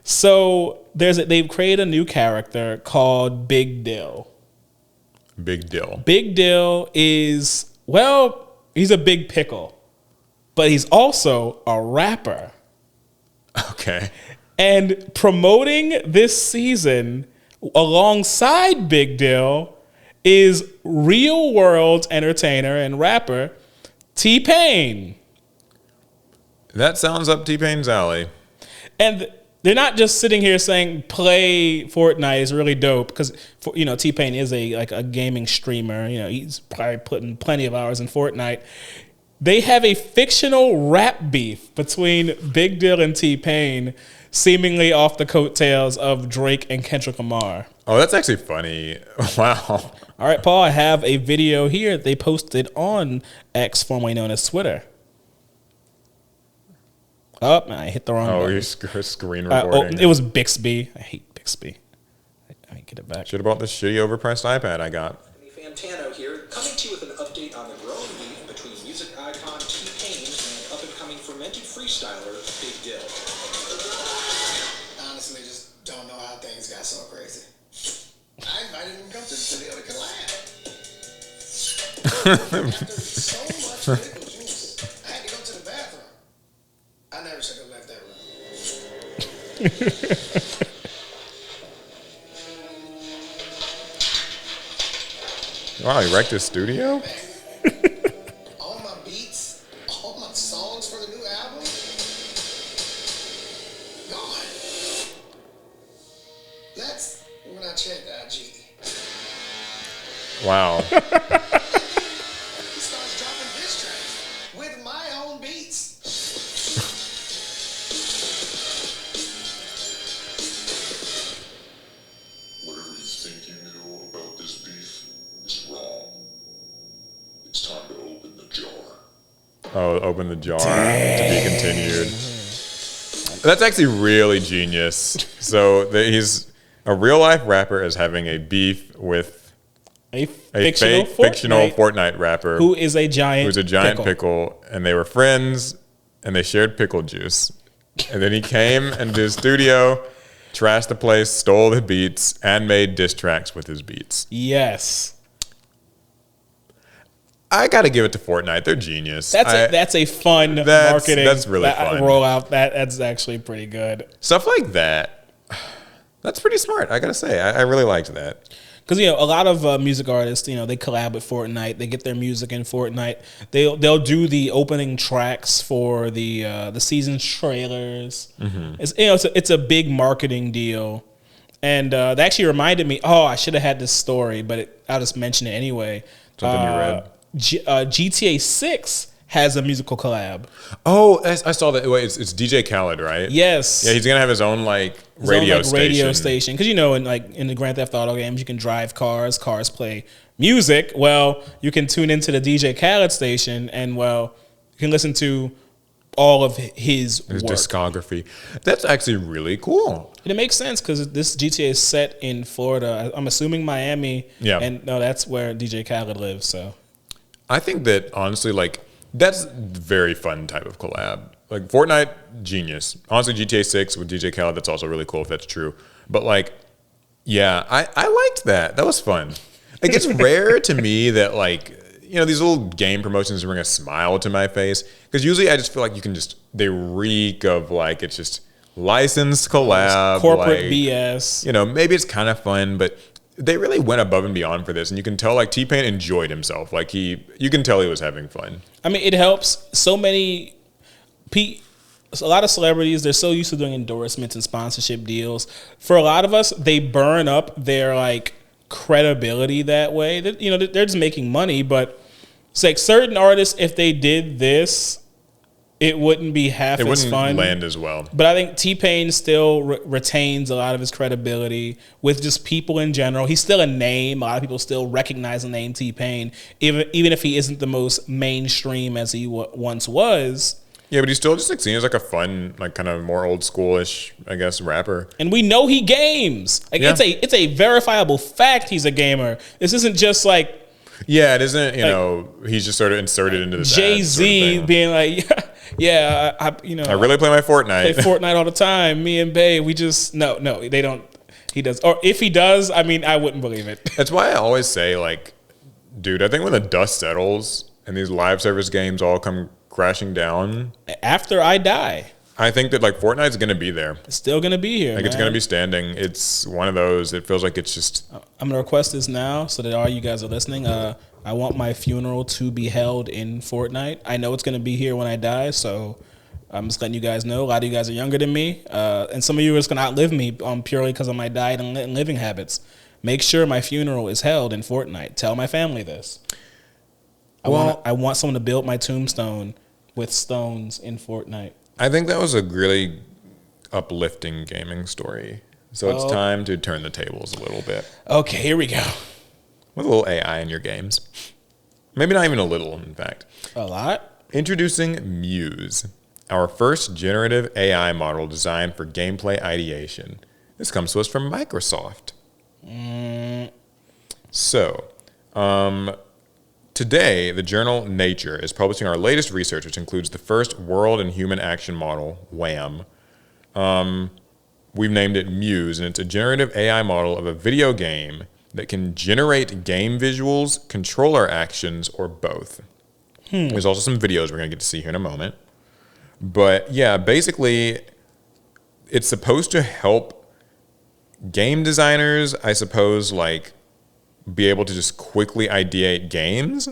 So they've created a new character called Big Dill.
Big Dill.
Big Dill is, well, he's a big pickle, but he's also a rapper.
Okay.
And promoting this season alongside Big Dill is real world entertainer and rapper T-Pain.
That sounds up T-Pain's alley.
And they're not just sitting here saying play Fortnite is really dope because T-Pain is a gaming streamer. You know, he's probably putting plenty of hours in Fortnite. They have a fictional rap beef between Big Dill and T-Pain, seemingly off the coattails of Drake and Kendrick Lamar.
Oh, that's actually funny. Wow.
All right, Paul, I have a video here they posted on X, formerly known as Twitter. Oh, I hit the wrong button.
You're screen recording.
It was Bixby. I hate Bixby. I get it back.
Should have bought this shitty overpriced iPad I got.
Fantano here, coming to you with an update on the growing beef between music icon T-Pain and up-and-coming fermented freestyler Big Dill.
Honestly, just don't know how things got so crazy. I invited him to come to the studio to collab. After so much pickle juice, I had to go to the bathroom. I never should have left that room.
Wow, he wrecked his studio?
All my beats, all my songs for the new album, gone. That's when I checked IG.
Wow.
He starts dropping diss tracks with my own beats.
Whatever you think you knew about this beef is wrong. It's time to open the jar.
Oh, open the jar to be continued. That's actually really genius. So he's a real life rapper is having a beef with
A
a
fictional
fake fictional Fortnite rapper
who is a giant
pickle, and they were friends, and they shared pickle juice. And then he came into his studio, trashed the place, stole the beats, and made diss tracks with his beats.
Yes.
I got to give it to Fortnite. They're genius.
That's a fun marketing.
That's really fun.
Rollout. That's actually pretty good.
Stuff like that. That's pretty smart. I got to say, I really liked that.
Because a lot of music artists, they collab with Fortnite. They get their music in Fortnite. They'll do the opening tracks for the season's trailers. Mm-hmm. It's a big marketing deal, and that actually reminded me. Oh, I should have had this story, but I'll just mention it anyway.
Something you read.
GTA 6 has a musical collab.
Oh, I saw that. Wait, it's DJ Khaled, right?
Yes.
Yeah, he's gonna have his own radio
station. Because in the Grand Theft Auto games, you can drive cars play music. Well, you can tune into the DJ Khaled station, and you can listen to all of his work.
Discography. That's actually really cool.
And it makes sense because this GTA is set in Florida. I'm assuming Miami.
Yeah.
And no, that's where DJ Khaled lives. So
I think that honestly, that's very fun type of collab. Fortnite, genius. Honestly, GTA 6 with DJ Khaled, that's also really cool if that's true. But yeah, I liked that. That was fun. It's rare to me that these little game promotions bring a smile to my face. Because usually I just feel they reek of it's just licensed collab.
Corporate BS.
Maybe it's kind of fun, but they really went above and beyond for this, and you can tell T-Pain enjoyed himself. You can tell he was having fun.
I mean, it helps. So many a lot of celebrities, they're so used to doing endorsements and sponsorship deals. For a lot of us, they burn up their credibility that way. They're just making money, but it's certain artists, if they did this, it wouldn't be half as fun. It wouldn't
land as well.
But I think T-Pain still retains a lot of his credibility with just people in general. He's still a name. A lot of people still recognize the name T-Pain, even if he isn't the most mainstream as he once was.
Yeah, but he's still just seen as a fun, kind of more old schoolish, I guess, rapper.
And we know he games. It's a verifiable fact he's a gamer. This isn't just
yeah, it isn't. He's just sort of inserted into this
Jay-Z sort of being yeah, I
really play my Fortnite.
Play Fortnite all the time. Me and Bae, we just no, they don't. He does, or if he does, I mean, I wouldn't believe it.
That's why I always say, dude, I think when the dust settles and these live service games all come crashing down
after I die,
I think that Fortnite's going to be there.
It's still going to be here.
It's going to be standing. It's one of those. It feels like it's just.
I'm going to request this now so that all you guys are listening. I want my funeral to be held in Fortnite. I know it's going to be here when I die, so I'm just letting you guys know. A lot of you guys are younger than me, and some of you are just going to outlive me purely because of my diet and living habits. Make sure my funeral is held in Fortnite. Tell my family this. I want someone to build my tombstone with stones in Fortnite.
I think that was a really uplifting gaming story. So it's time to turn the tables a little bit.
Okay, here we go.
With a little AI in your games. Maybe not even a little, in fact.
A lot?
Introducing Muse, our first generative AI model designed for gameplay ideation. This comes to us from Microsoft. So, today, the journal Nature is publishing our latest research, which includes the first world and human action model, WHAM. We've named it Muse, and it's a generative AI model of a video game that can generate game visuals, controller actions, or both. There's also some videos we're going to get to see here in a moment. But yeah, basically, it's supposed to help game designers, I suppose, be able to just quickly ideate games.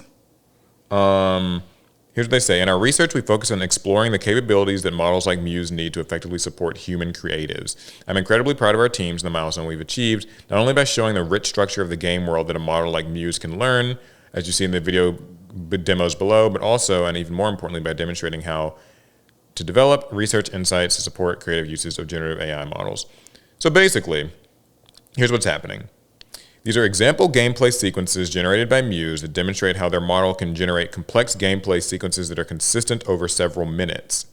Here's what they say. In our research, we focus on exploring the capabilities that models like Muse need to effectively support human creatives. I'm incredibly proud of our teams and the milestone we've achieved, not only by showing the rich structure of the game world that a model like Muse can learn, as you see in the video demos below, but also, and even more importantly, by demonstrating how to develop research insights to support creative uses of generative AI models. So basically, here's what's happening. These are example gameplay sequences generated by Muse that demonstrate how their model can generate complex gameplay sequences that are consistent over several minutes.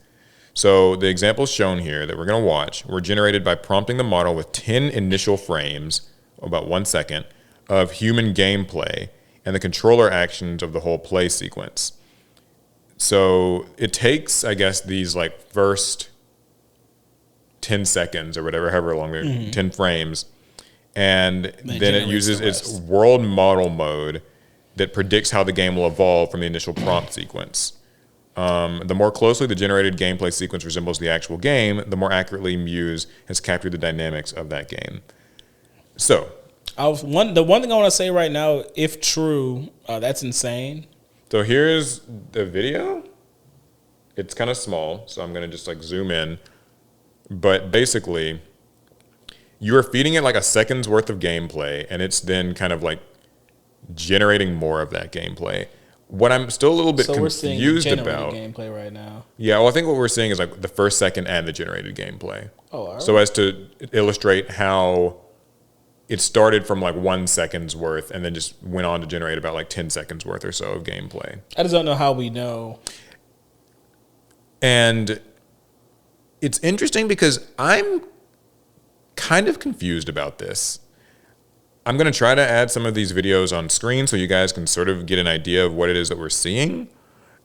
So the examples shown here that we're going to watch were generated by prompting the model with 10 initial frames, about 1 second, of human gameplay and the controller actions of the whole play sequence. So it takes, I guess, these like first 10 seconds or whatever, however long they're 10 frames, and then it uses its world model mode that predicts how the game will evolve from the initial prompt sequence. The more closely the generated gameplay sequence resembles the actual game, the more accurately Muse has captured the dynamics of that game. So,
the one thing I want to say right now, if true, that's insane.
So here's the video. It's kind of small, so I'm going to just like zoom in. But basically, you are feeding it like a second's worth of gameplay, and it's then kind of like generating more of that gameplay. What I'm still a little bit confused about
gameplay right now.
Yeah, well, I think what we're seeing is like the first second and the generated gameplay.
Oh, all right.
So as to illustrate how it started from like 1 second's worth and then just went on to generate about like 10 seconds worth or so of gameplay.
I just don't know how we know.
And it's interesting because I'm kind of confused about this. I'm going to try to add some of these videos on screen so you guys can sort of get an idea of what it is that we're seeing.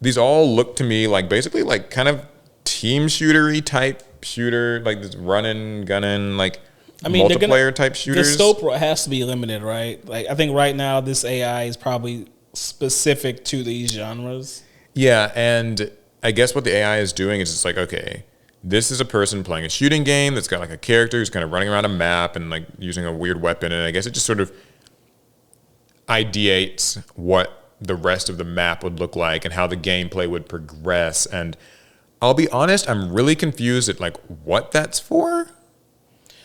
These all look to me like basically like kind of team shootery type shooter, like this running, gunning, like multiplayer type shooters.
The scope has to be limited, right? Like I think right now this AI is probably specific to these genres.
Yeah, and I guess what the AI is doing is it's like, okay, this is a person playing a shooting game that's got like a character who's kind of running around a map and like using a weird weapon, and I guess it just sort of ideates what the rest of the map would look like and how the gameplay would progress. And I'll be honest, I'm really confused at like what that's for.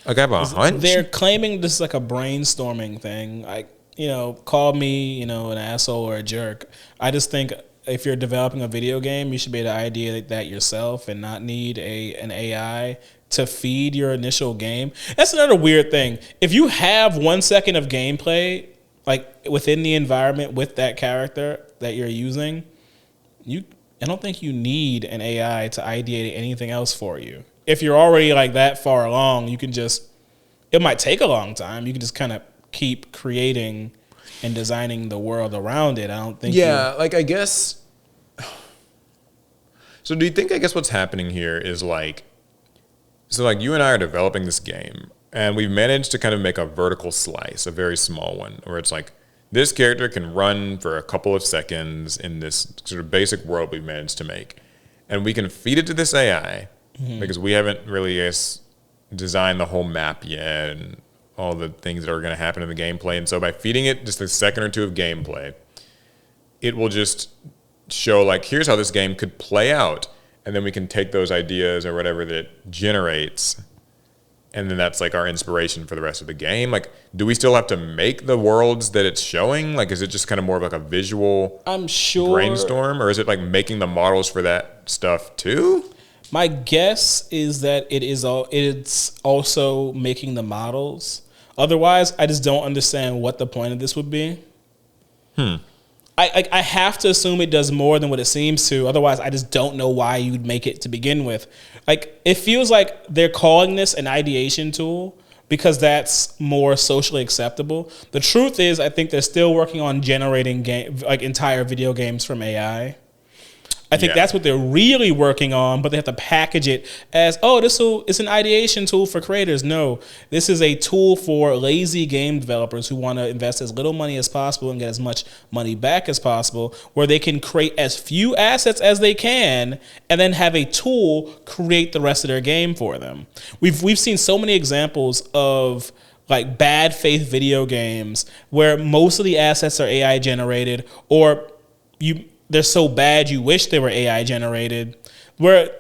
Like I have a hunch.
They're claiming this is like a brainstorming thing. Like, you know, call me, you know, an asshole or a jerk. I just think if you're developing a video game, you should be able to ideate that yourself and not need an AI to feed your initial game. That's another weird thing. If you have 1 second of gameplay, like within the environment with that character that you're using, I don't think you need an AI to ideate anything else for you. If you're already like that far along, you can just, it might take a long time. You can just kind of keep creating and designing the world around it. I don't think.
Yeah, like I guess. So do you think, I guess what's happening here is like, so like you and I are developing this game and we've managed to kind of make a vertical slice, a very small one, where it's like this character can run for a couple of seconds in this sort of basic world we've managed to make. And we can feed it to this AI because we haven't really designed the whole map yet and all the things that are going to happen in the gameplay. And so by feeding it just a second or two of gameplay, it will just show like, here's how this game could play out. And then we can take those ideas or whatever that it generates, and then that's like our inspiration for the rest of the game. Like, do we still have to make the worlds that it's showing? Like, is it just kind of more of like a visual brainstorm, or is it like making the models for that stuff too?
My guess is that it's also making the models. Otherwise, I just don't understand what the point of this would be. I have to assume it does more than what it seems to. Otherwise, I just don't know why you'd make it to begin with. Like, it feels like they're calling this an ideation tool because that's more socially acceptable. The truth is, I think they're still working on generating entire video games from AI. I think that's what they're really working on, but they have to package it as, it's an ideation tool for creators. No, this is a tool for lazy game developers who want to invest as little money as possible and get as much money back as possible, where they can create as few assets as they can and then have a tool create the rest of their game for them. We've seen so many examples of like bad faith video games where most of the assets are AI generated, or they're so bad you wish they were AI generated, where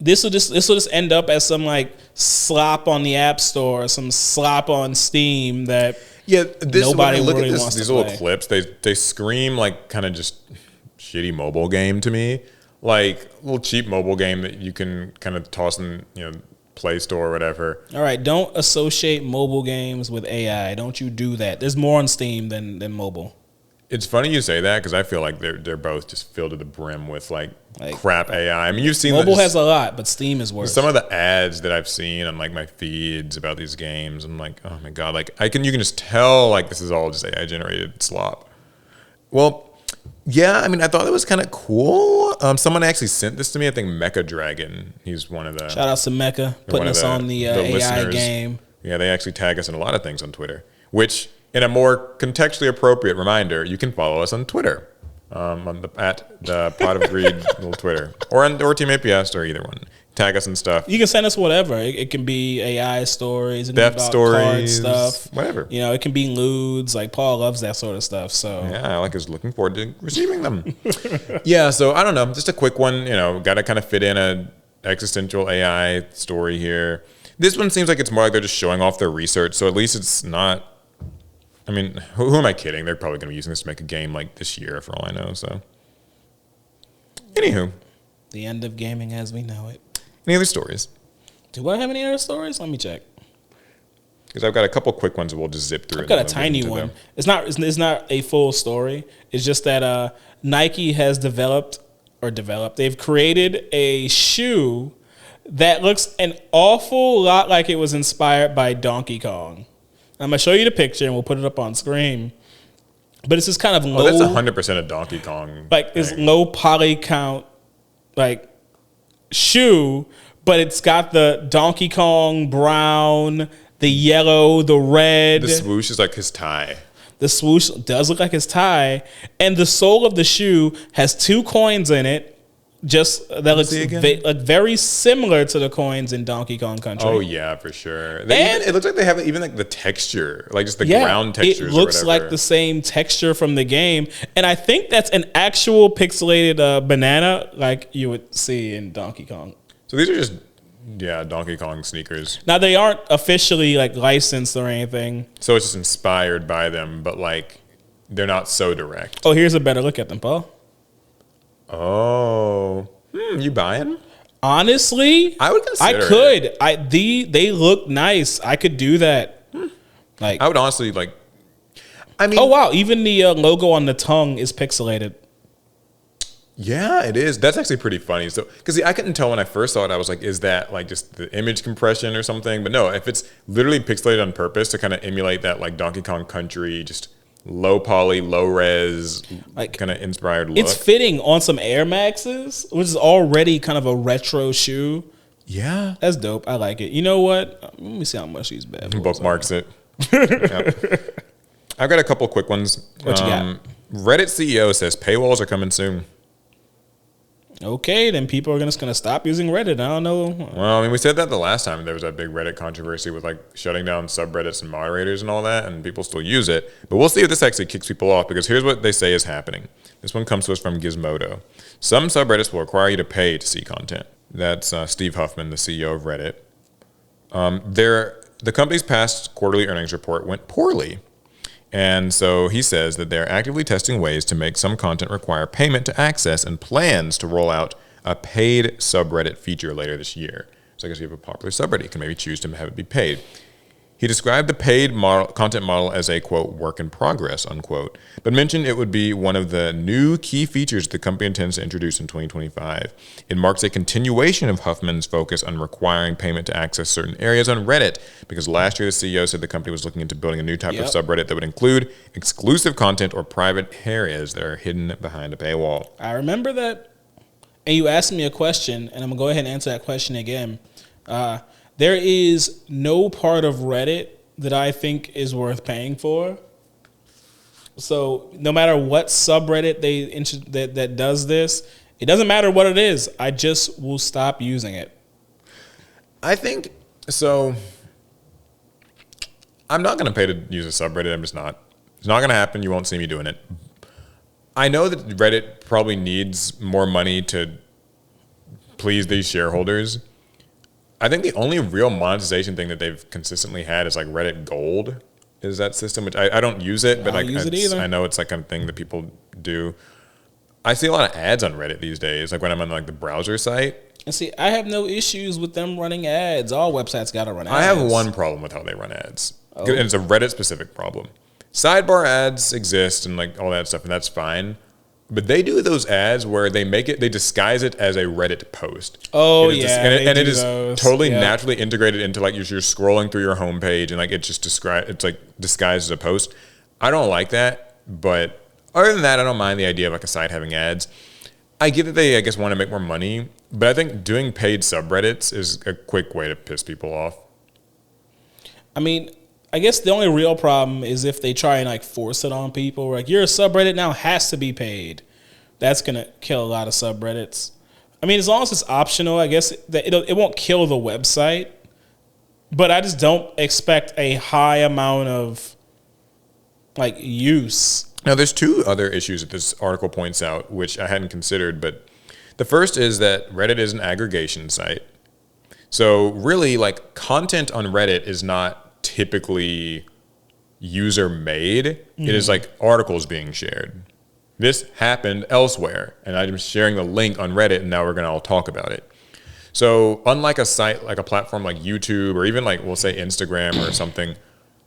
this will just end up as some like slop on the App Store, some slop on Steam that nobody really wants to play.
These little clips, they scream like kind of just shitty mobile game to me, like a little cheap mobile game that you can kind of toss in Play Store or whatever.
All right, don't associate mobile games with AI. Don't you do that. There's more on Steam than mobile.
It's funny you say that because I feel like they're both just filled to the brim with like crap AI. I mean, you've seen
mobile has a lot, but Steam is worse.
Some of the ads that I've seen on like my feeds about these games, I'm like, oh my god, like you can just tell like this is all just AI generated slop. Well, yeah, I mean, I thought it was kind of cool. Someone actually sent this to me. I think Mecha Dragon. He's one of the
shout out to Mecha putting us on the AI
listeners.
Game.
Yeah, they actually tag us in a lot of things on Twitter, which. In a more contextually appropriate reminder, you can follow us on Twitter, at the Pot of Greed little Twitter, or Team APS, or either one. Tag us and stuff.
You can send us whatever. It can be AI stories, it
theft stories, whatever.
You know, it can be lewds. Like Paul loves that sort of stuff. So
yeah, Alec is looking forward to receiving them. Yeah, so I don't know, just a quick one. You know, got to kind of fit in a existential AI story here. This one seems like it's more like they're just showing off their research. So at least it's not. I mean, who am I kidding? They're probably going to be using this to make a game like this year, for all I know. So, anywho,
the end of gaming as we know it.
Any other stories?
Do I have any other stories? Let me check.
Because I've got a couple quick ones that we'll just zip through.
I've got a tiny one. It's not a full story. It's just that Nike has developed. They've created a shoe that looks an awful lot like it was inspired by Donkey Kong. I'm going to show you the picture, and we'll put it up on screen. But it's this kind of low...
Oh, that's 100% a Donkey Kong
like, this low poly count, like, shoe, but it's got the Donkey Kong brown, the yellow, the red.
The swoosh is like his tie.
The swoosh does look like his tie. And the sole of the shoe has 2 coins in it. Just that looks very similar to the coins in Donkey Kong Country.
Oh yeah, for sure. It looks like they have even like the texture, like just the ground textures.
It looks like the same texture from the game, and I think that's an actual pixelated banana, like you would see in Donkey Kong.
So these are just Donkey Kong sneakers.
Now they aren't officially like licensed or anything.
So it's just inspired by them, but like they're not so direct.
Oh, here's a better look at them, Paul.
Oh, you buying?
Honestly,
I would consider.
I could. They look nice. I could do that. Like
I would honestly like. I mean,
oh wow! Even the logo on the tongue is pixelated.
Yeah, it is. That's actually pretty funny. So, because I couldn't tell when I first saw it, I was like, "Is that like just the image compression or something?" But no, if it's literally pixelated on purpose to kind of emulate that like Donkey Kong Country, just low poly, low res, like kind of inspired look.
It's fitting on some Air Maxes, which is already kind of a retro shoe.
Yeah,
that's dope. I like it. You know what? Let me see how much these bad boys
bookmarks it. Yep. I've got a couple quick ones.
What you got?
Reddit CEO says paywalls are coming soon.
Okay, then people are just gonna stop using Reddit. I don't know.
Well, I mean, we said that the last time there was that big Reddit controversy with like shutting down subreddits and moderators and all that, and people still use it. But we'll see if this actually kicks people off, because here's what they say is happening. This one comes to us from Gizmodo. Some subreddits will require you to pay to see content. That's Steve Huffman, the CEO of Reddit. The company's past quarterly earnings report went poorly. And so he says that they're actively testing ways to make some content require payment to access, and plans to roll out a paid subreddit feature later this year. So I guess you have a popular subreddit, you can maybe choose to have it be paid. He described the paid content model as a, quote, work in progress, unquote, but mentioned it would be one of the new key features the company intends to introduce in 2025. It marks a continuation of Huffman's focus on requiring payment to access certain areas on Reddit, because last year the CEO said the company was looking into building a new type of subreddit that would include exclusive content or private areas that are hidden behind a paywall.
I remember that, and you asked me a question, and I'm going to go ahead and answer that question again. There is no part of Reddit that I think is worth paying for. So no matter what subreddit that does this, it doesn't matter what it is. I just will stop using it.
I think so. I'm not going to pay to use a subreddit. I'm just not. It's not going to happen. You won't see me doing it. I know that Reddit probably needs more money to please these shareholders. I think the only real monetization thing that they've consistently had is like Reddit Gold, is that system, which I don't use it, but I know it's like kind of thing that people do. I see a lot of ads on Reddit these days, like when I'm on like the browser site.
And see, I have no issues with them running ads. All websites got to run ads.
I have one problem with how they run ads. Oh. And it's a Reddit specific problem. sidebar ads exist and like all that stuff, and that's fine. But they do those ads where they disguise it as a Reddit post.
Oh,
and
yeah.
And it is
those.
totally naturally integrated into like you're scrolling through your homepage and like it's like disguised as a post. I don't like that, but other than that, I don't mind the idea of like a site having ads. I get that they, I guess, want to make more money, but I think doing paid subreddits is a quick way to piss people off.
I mean, I guess the only real problem is if they try and like force it on people. Like, your subreddit now has to be paid. That's gonna kill a lot of subreddits. I mean, as long as it's optional, I guess it won't kill the website. But I just don't expect a high amount of like use.
Now, there's two other issues that this article points out, which I hadn't considered, but the first is that Reddit is an aggregation site. So really, like, content on Reddit is not typically user-made. It is like articles being shared. This happened elsewhere, and I'm sharing the link on Reddit, and now we're going to all talk about it. So unlike a site, like a platform like YouTube, or even like, we'll say Instagram or something,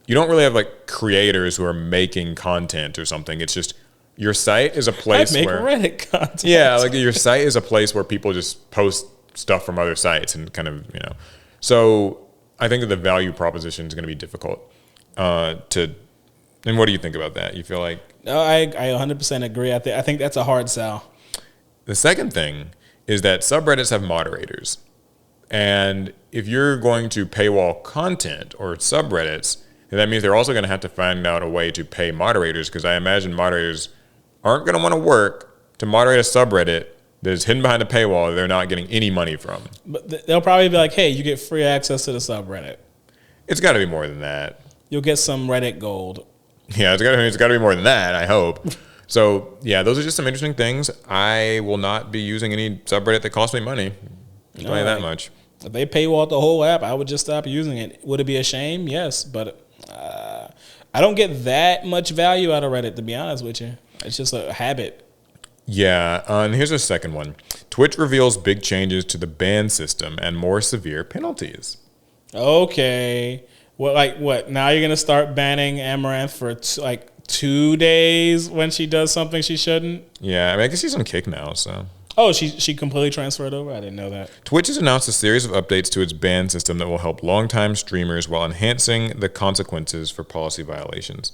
you don't really have like creators who are making content or something. It's just your site is a place
I make
where
Reddit content.
Yeah, like your site is a place where people just post stuff from other sites and kind of, So I think that the value proposition is going to be difficult to. And what do you think about that? You feel like?
No, I 100% agree. I think that's a hard sell.
The second thing is that subreddits have moderators. And if you're going to paywall content or subreddits, then that means they're also going to have to find out a way to pay moderators, because I imagine moderators aren't going to want to work to moderate a subreddit that is hidden behind a paywall that they're not getting any money from.
But they'll probably be like, hey, you get free access to the subreddit.
It's got to be more than that.
You'll get some Reddit gold.
Yeah, it's got to be more than that, I hope. So, yeah, those are just some interesting things. I will not be using any subreddit that costs me money. I'll tell you that much.
If they paywalled the whole app, I would just stop using it. Would it be a shame? Yes, but I don't get that much value out of Reddit, to be honest with you. It's just a habit.
Yeah, and here's a second one. Twitch reveals big changes to the ban system and more severe penalties.
Okay. What? Now you're going to start banning Amaranth for 2 days when she does something she shouldn't?
Yeah, I mean, I guess she's on kick now, so.
Oh, she completely transferred over? I didn't know that.
Twitch has announced a series of updates to its ban system that will help longtime streamers while enhancing the consequences for policy violations.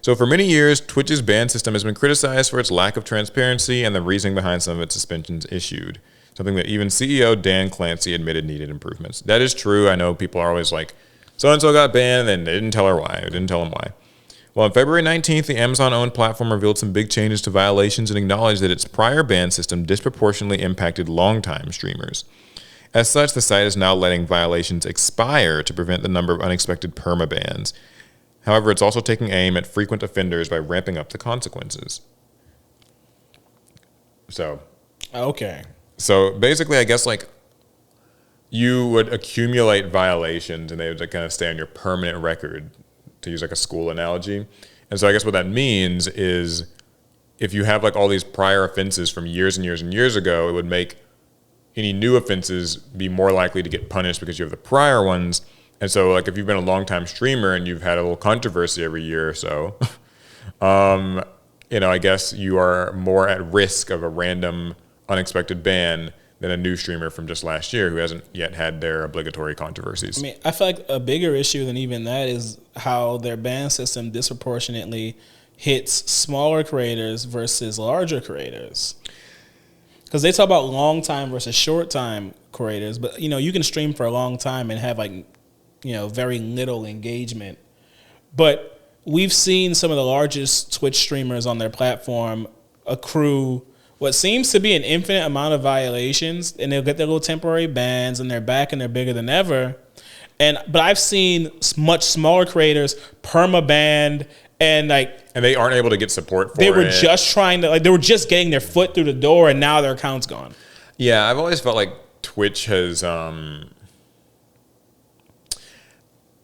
So for many years, Twitch's ban system has been criticized for its lack of transparency and the reasoning behind some of its suspensions issued, something that even CEO Dan Clancy admitted needed improvements. That is true. I know people are always like, so-and-so got banned, and then they didn't tell her why. Or didn't tell him why. Well, on February 19th, the Amazon-owned platform revealed some big changes to violations and acknowledged that its prior ban system disproportionately impacted longtime streamers. As such, the site is now letting violations expire to prevent the number of unexpected permabans. However, it's also taking aim at frequent offenders by ramping up the consequences.
Okay.
So basically, I guess like you would accumulate violations and they would like kind of stay on your permanent record, to use like a school analogy. And so I guess what that means is if you have like all these prior offenses from years and years and years ago, it would make any new offenses be more likely to get punished because you have the prior ones. And so like if you've been a long-time streamer and you've had a little controversy every year or so, I guess you are more at risk of a random unexpected ban than a new streamer from just last year who hasn't yet had their obligatory controversies.
I mean, I feel like a bigger issue than even that is how their ban system disproportionately hits smaller creators versus larger creators. Because they talk about long time versus short time creators, but you can stream for a long time and have very little engagement. But we've seen some of the largest Twitch streamers on their platform accrue what seems to be an infinite amount of violations, and they'll get their little temporary bans, and they're back and they're bigger than ever. But I've seen much smaller creators perma-banned and
they aren't able to get support for it.
They were just trying to they were just getting their foot through the door, and now their account's gone.
Yeah, I've always felt like Twitch has I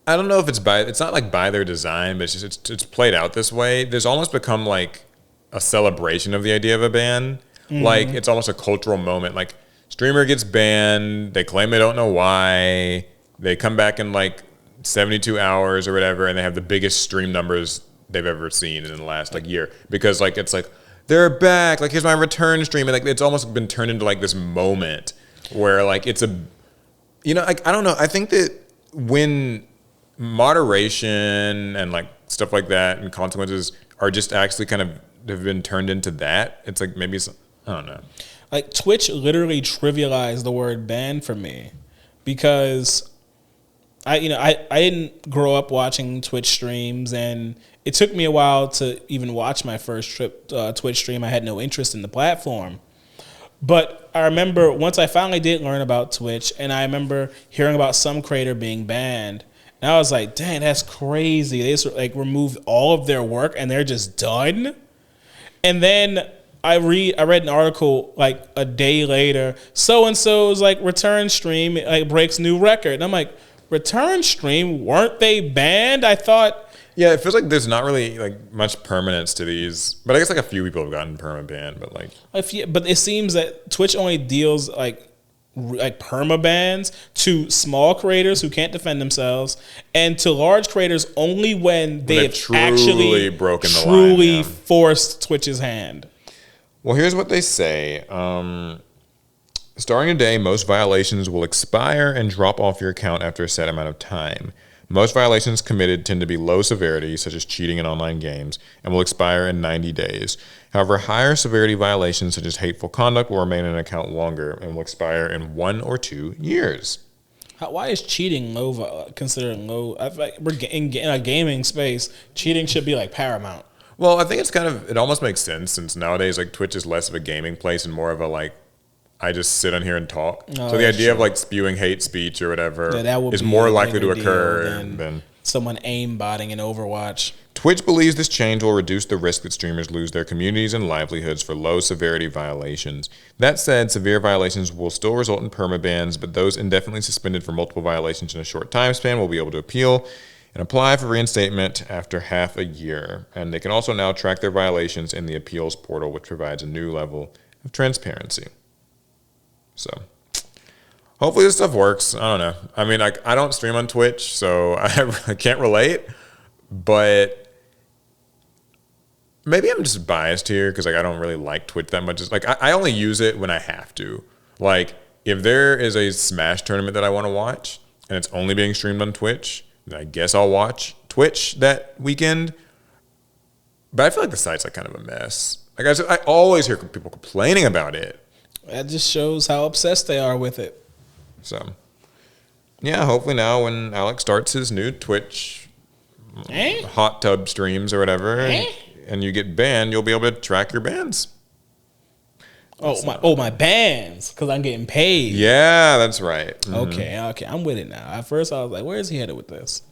don't know if it's not like by their design, but it's played out this way. There's almost become like a celebration of the idea of a ban. Mm-hmm. Like it's almost a cultural moment. Like streamer gets banned, they claim they don't know why, they come back in like 72 hours or whatever, and they have the biggest stream numbers they've ever seen in the last like year, because like it's like they're back, like here's my return stream, and like it's almost been turned into like this moment where like it's a, you know, like I don't know, I think that when moderation and like stuff like that and consequences are just actually kind of have been turned into that, it's like maybe it's, I don't know.
Like Twitch literally trivialized the word ban for me, because I didn't grow up watching Twitch streams, and it took me a while to even watch my first Twitch stream. I had no interest in the platform. But I remember once I finally did learn about Twitch, and I remember hearing about some creator being banned, and I was like, dang, that's crazy. They just like removed all of their work and they're just done. And then I read an article like a day later, so-and-so's like return stream like breaks new record. And I'm like, return stream? Weren't they banned? I thought.
Yeah, it feels like there's not really like much permanence to these, but I guess like a few people have gotten perma banned, but like.
But it seems that Twitch only deals like perma bans to small creators who can't defend themselves, and to large creators only when they have actually
broken the line, yeah.
Forced Twitch's hand.
Well, here's what they say. Starting today, most violations will expire and drop off your account after a set amount of time. Most violations committed tend to be low severity, such as cheating in online games, and will expire in 90 days. However, higher severity violations, such as hateful conduct, will remain in an account longer and will expire in 1 or 2 years.
Why is cheating considered low? I feel like we're in a gaming space. Cheating should be like paramount.
Well, I think it's kind of, it almost makes sense, since nowadays like Twitch is less of a gaming place and more of a like, I just sit on here and talk. So the idea of like spewing hate speech or whatever is more likely to occur than
someone aimbotting in Overwatch.
Twitch believes this change will reduce the risk that streamers lose their communities and livelihoods for low severity violations. That said, severe violations will still result in permabans, but those indefinitely suspended for multiple violations in a short time span will be able to appeal and apply for reinstatement after half a year. And they can also now track their violations in the appeals portal, which provides a new level of transparency. So hopefully this stuff works. I don't know. I mean, like, I don't stream on Twitch, so I can't relate, but maybe I'm just biased here because like I don't really like Twitch that much. It's like I only use it when I have to. Like if there is a Smash tournament that I want to watch and it's only being streamed on Twitch, then I guess I'll watch Twitch that weekend. But I feel like the site's like kind of a mess. Like I always hear people complaining about it.
That just shows how obsessed they are with it.
So, yeah, hopefully now when Alex starts his new Twitch hot tub streams or whatever, and you get banned, you'll be able to track your bans.
My bans, because I'm getting paid.
Yeah, that's right.
Mm-hmm. Okay, I'm with it now. At first I was like, where is he headed with this?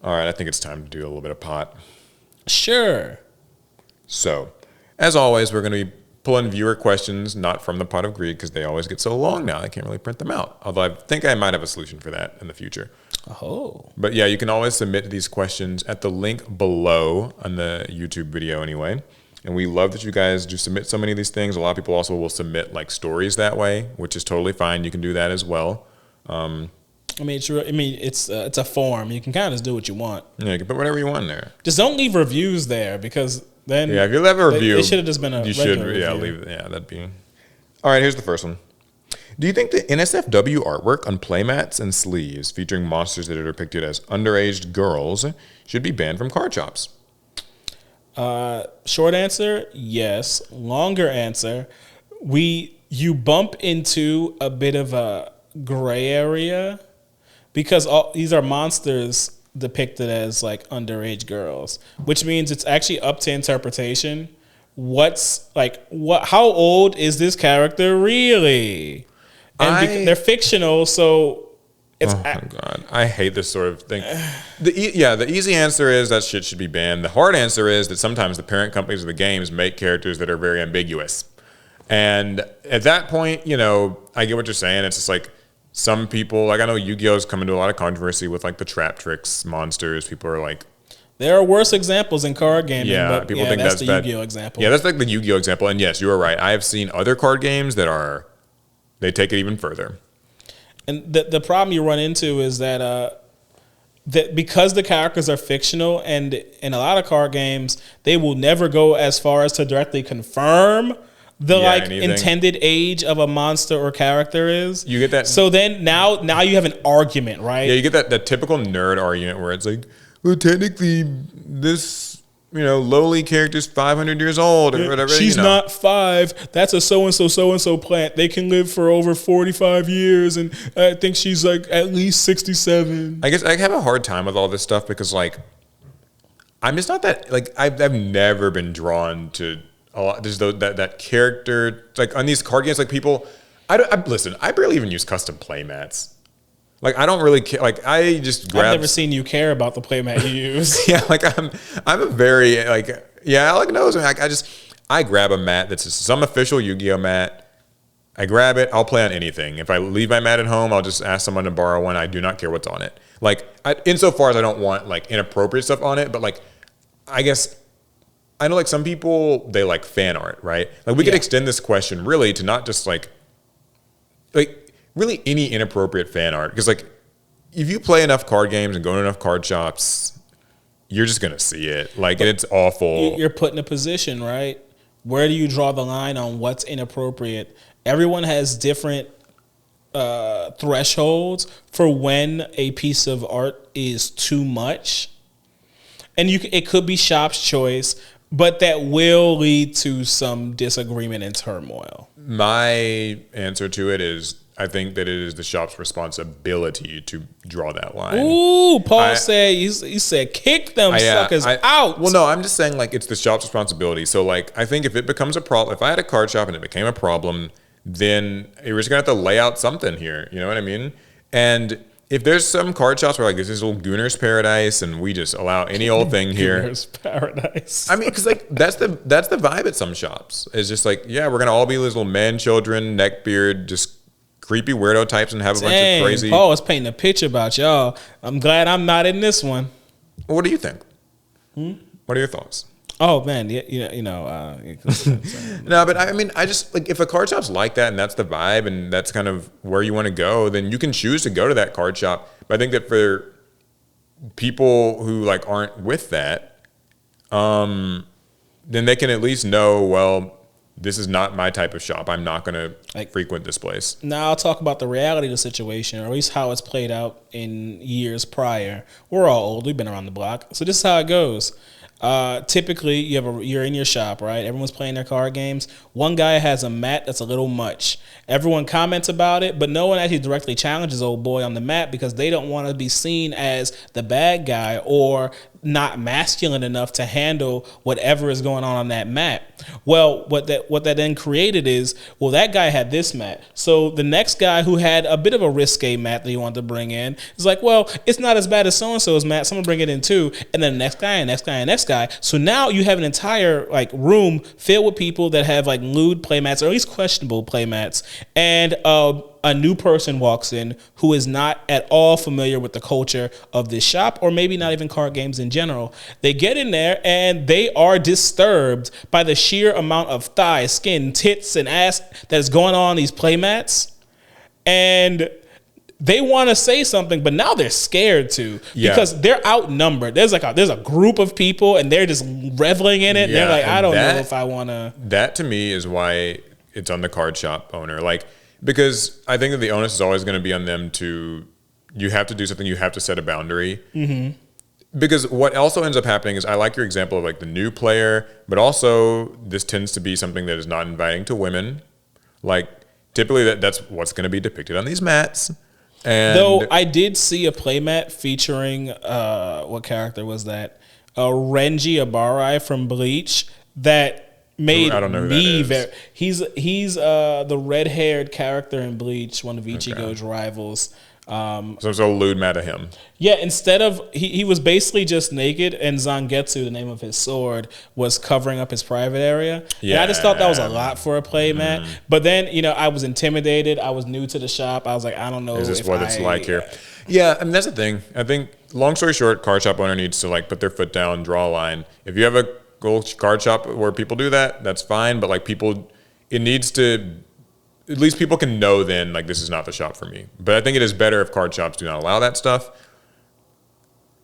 All right, I think it's time to do a little bit of pot.
Sure.
So, as always, we're going to be pulling viewer questions, not from the Pot of Greed, because they always get so long now, I can't really print them out. Although I think I might have a solution for that in the future.
Oh.
But yeah, you can always submit these questions at the link below on the YouTube video anyway. And we love that you guys do submit so many of these things. A lot of people also will submit like stories that way, which is totally fine. You can do that as well.
It's a form. You can kind of just do what you want.
Yeah, you can put whatever you want in there.
Just don't leave reviews there, because then
if you leave a review,
they should have just been a regular review.
Leave. Yeah, that'd be. All right, here's the first one. Do you think the NSFW artwork on playmats and sleeves featuring monsters that are depicted as underage girls should be banned from card shops?
Short answer, yes. Longer answer, you bump into a bit of a gray area, because these are monsters depicted as like underage girls, which means it's actually up to interpretation. How old is this character really? And they're fictional, so it's.
Oh my god, I hate this sort of thing. The easy answer is that shit should be banned. The hard answer is that sometimes the parent companies of the games make characters that are very ambiguous, and at that point, I get what you're saying. It's just like some people, like I know Yu-Gi-Oh's come into a lot of controversy with like the trap tricks monsters. People are like,
there are worse examples in card gaming.
Yeah,
but
people think that's
the
bad.
Yu-Gi-Oh example.
Yeah, that's like the Yu-Gi-Oh example. And yes, you are right. I have seen other card games that they take it even further.
And the problem you run into is that that because the characters are fictional, and in a lot of card games, they will never go as far as to directly confirm the
anything.
intended age of a monster or character is.
You get that.
So then now you have an argument, right?
Yeah, you get that typical nerd argument where it's like, well, technically this, lowly character's 500 years old or whatever.
She's not 5. That's a so-and-so plant. They can live for over 45 years, and I think she's like at least 67.
I guess I have a hard time with all this stuff because like, I'm just not that, like, I've never been drawn to a lot. There's that character, like on these card games, like people, listen, I barely even use custom playmats. Like I don't really care. Like I just grab.
I've never seen you care about the playmat you use.
Yeah, like I'm a very like Alec knows me. Like I grab a mat that's some official Yu-Gi-Oh mat. I grab it. I'll play on anything. If I leave my mat at home, I'll just ask someone to borrow one. I do not care what's on it. Like insofar as I don't want like inappropriate stuff on it, but like I guess. I know like some people, they like fan art, right? Like we could extend this question really to not just like really any inappropriate fan art. Because like if you play enough card games and go to enough card shops, you're just going to see it. Like it's awful.
You're put in a position, right? Where do you draw the line on what's inappropriate? Everyone has different thresholds for when a piece of art is too much. And it could be shop's choice, but that will lead to some disagreement and turmoil.
My answer to it is I think that it is the shop's responsibility to draw that line.
Ooh, Paul said, he said, kick them suckers out.
Well, no, I'm just saying like it's the shop's responsibility. So like I think if it becomes a problem, if I had a card shop and it became a problem, then we're just going to have to lay out something here. You know what I mean? And if there's some card shops where like this is little Gooner's Paradise and we just allow any old thing here.
Gooner's Paradise.
I mean, because like that's the vibe at some shops. It's just like, yeah, we're gonna all be these little men, children, neckbeard, just creepy weirdo types and have a bunch of crazy.
Paul was painting a picture about y'all. I'm glad I'm not in this one.
What do you think? What are your thoughts?
Oh man, no,
but I mean, I just like if a card shop's like that and that's the vibe and that's kind of where you want to go, then you can choose to go to that card shop. But I think that for people who like aren't with that, then they can at least know, well, this is not my type of shop. I'm not going to frequent this place.
Now I'll talk about the reality of the situation, or at least how it's played out in years prior. We're all old. We've been around the block. So this is how it goes. Typically, you're in your shop, right? Everyone's playing their card games. One guy has a mat that's a little much. Everyone comments about it, but no one actually directly challenges old boy on the mat because they don't want to be seen as the bad guy or not masculine enough to handle whatever is going on that mat. Well, what that then created is, well, that guy had this mat. So the next guy who had a bit of a risque mat that he wanted to bring in is like, well, it's not as bad as so-and-so's mat, so I'm gonna bring it in too. And then the next guy and next guy and next guy. So now you have an entire like room filled with people that have like lewd playmats or at least questionable playmats. And a new person walks in who is not at all familiar with the culture of this shop or maybe not even card games in general. They get in there and they are disturbed by the sheer amount of thigh, skin, tits, and ass that is going on these playmats. And they want to say something, but now they're scared to because they're outnumbered. There's a group of people and they're just reveling in it. Yeah, they're like, I don't know if I want to.
That to me is why it's on the card shop owner. Like, because I think that the onus is always going to be on them you have to do something, you have to set a boundary. Mm-hmm. Because what also ends up happening is, I like your example of like the new player, but also this tends to be something that is not inviting to women. Like typically that's what's going to be depicted on these mats. And
though I did see a playmat featuring, what character was that? Renji Abarai from Bleach that made
I don't know who
me
that is.
He's the red-haired character in Bleach, one of Ichigo's rivals.
So it's a lewd mat of him.
Yeah, instead of he was basically just naked, and Zangetsu, the name of his sword, was covering up his private area. Yeah, and I just thought that was a lot for a playmat. But then I was intimidated. I was new to the shop. I was like, I don't know.
Is this what it's like here? Yeah, I mean that's the thing. I think long story short, card shop owner needs to like put their foot down, draw a line. If you have a gold card shop where people do that, that's fine. But like it needs to. At least people can know then, like, this is not the shop for me. But I think it is better if card shops do not allow that stuff.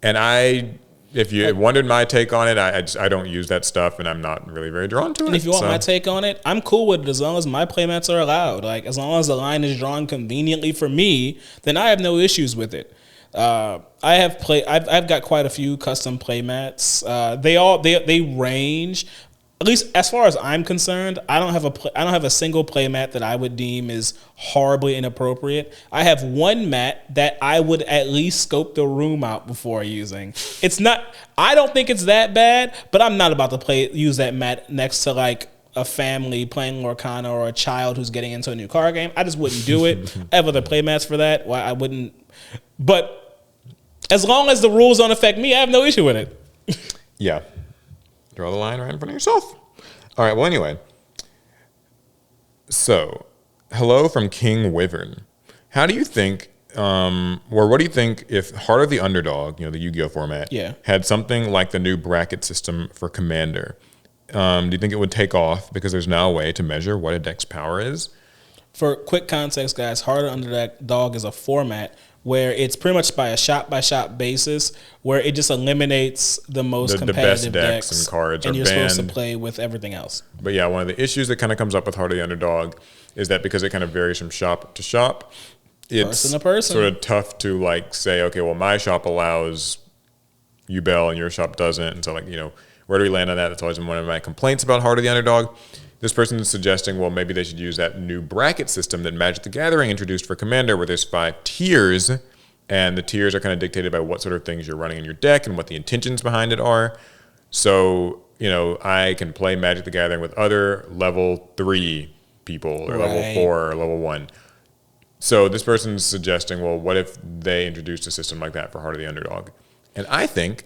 And if you wondered my take on it, I don't use that stuff, and I'm not really very drawn to it.
And if you want my take on it, I'm cool with it as long as my playmats are allowed. Like, as long as the line is drawn conveniently for me, then I have no issues with it. I've got quite a few custom playmats. They range. At least as far as I'm concerned, I don't have a single playmat that I would deem is horribly inappropriate. I have one mat that I would at least scope the room out before using. I don't think it's that bad, but I'm not about to use that mat next to like a family playing Lorcana or a child who's getting into a new card game. I just wouldn't do it. I have other playmats for that. Why I wouldn't. But as long as the rules don't affect me, I have no issue with it.
Yeah. Draw the line right in front of yourself. All right, well, anyway. So, hello from King Wyvern. How do you think, or what do you think if Heart of the Underdog, the Yu-Gi-Oh format, had something like the new bracket system for Commander? Do you think it would take off because there's now a way to measure what a deck's power is?
For quick context, guys, Heart of the Underdog is a format where it's pretty much by a shot-by-shot basis, where it just eliminates the most competitive
best decks and cards,
and
are
you're
banned.
supposed to play with everything else.
But yeah, one of the issues that kind of comes up with Heart of the Underdog is that because it kind of varies from shop to shop, it's
person to person.
Sort of tough to like say, okay, well, my shop allows Ubel and your shop doesn't, and so where do we land on that? That's always been one of my complaints about Heart of the Underdog. This person is suggesting, well, maybe they should use that new bracket system that Magic the Gathering introduced for Commander, where there's 5 tiers, and the tiers are kind of dictated by what sort of things you're running in your deck and what the intentions behind it are. So, I can play Magic the Gathering with other level 3 people, or level 4, or level 1. So this person's suggesting, well, what if they introduced a system like that for Heart of the Underdog? And I think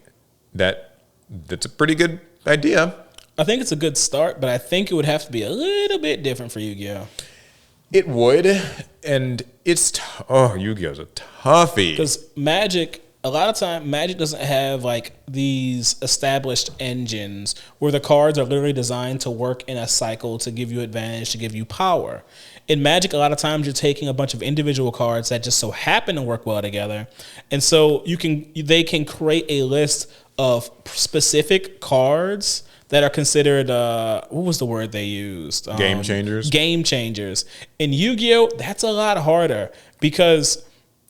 that's a pretty good idea.
I think it's a good start, but I think it would have to be a little bit different for Yu-Gi-Oh.
It would, and Yu-Gi-Oh's a toughie.
Because a lot of time, Magic doesn't have like these established engines where the cards are literally designed to work in a cycle to give you advantage, to give you power. In Magic, a lot of times you're taking a bunch of individual cards that just so happen to work well together, and so they can create a list of specific cards that are considered, what was the word they used?
Game changers.
Game changers. In Yu-Gi-Oh, that's a lot harder because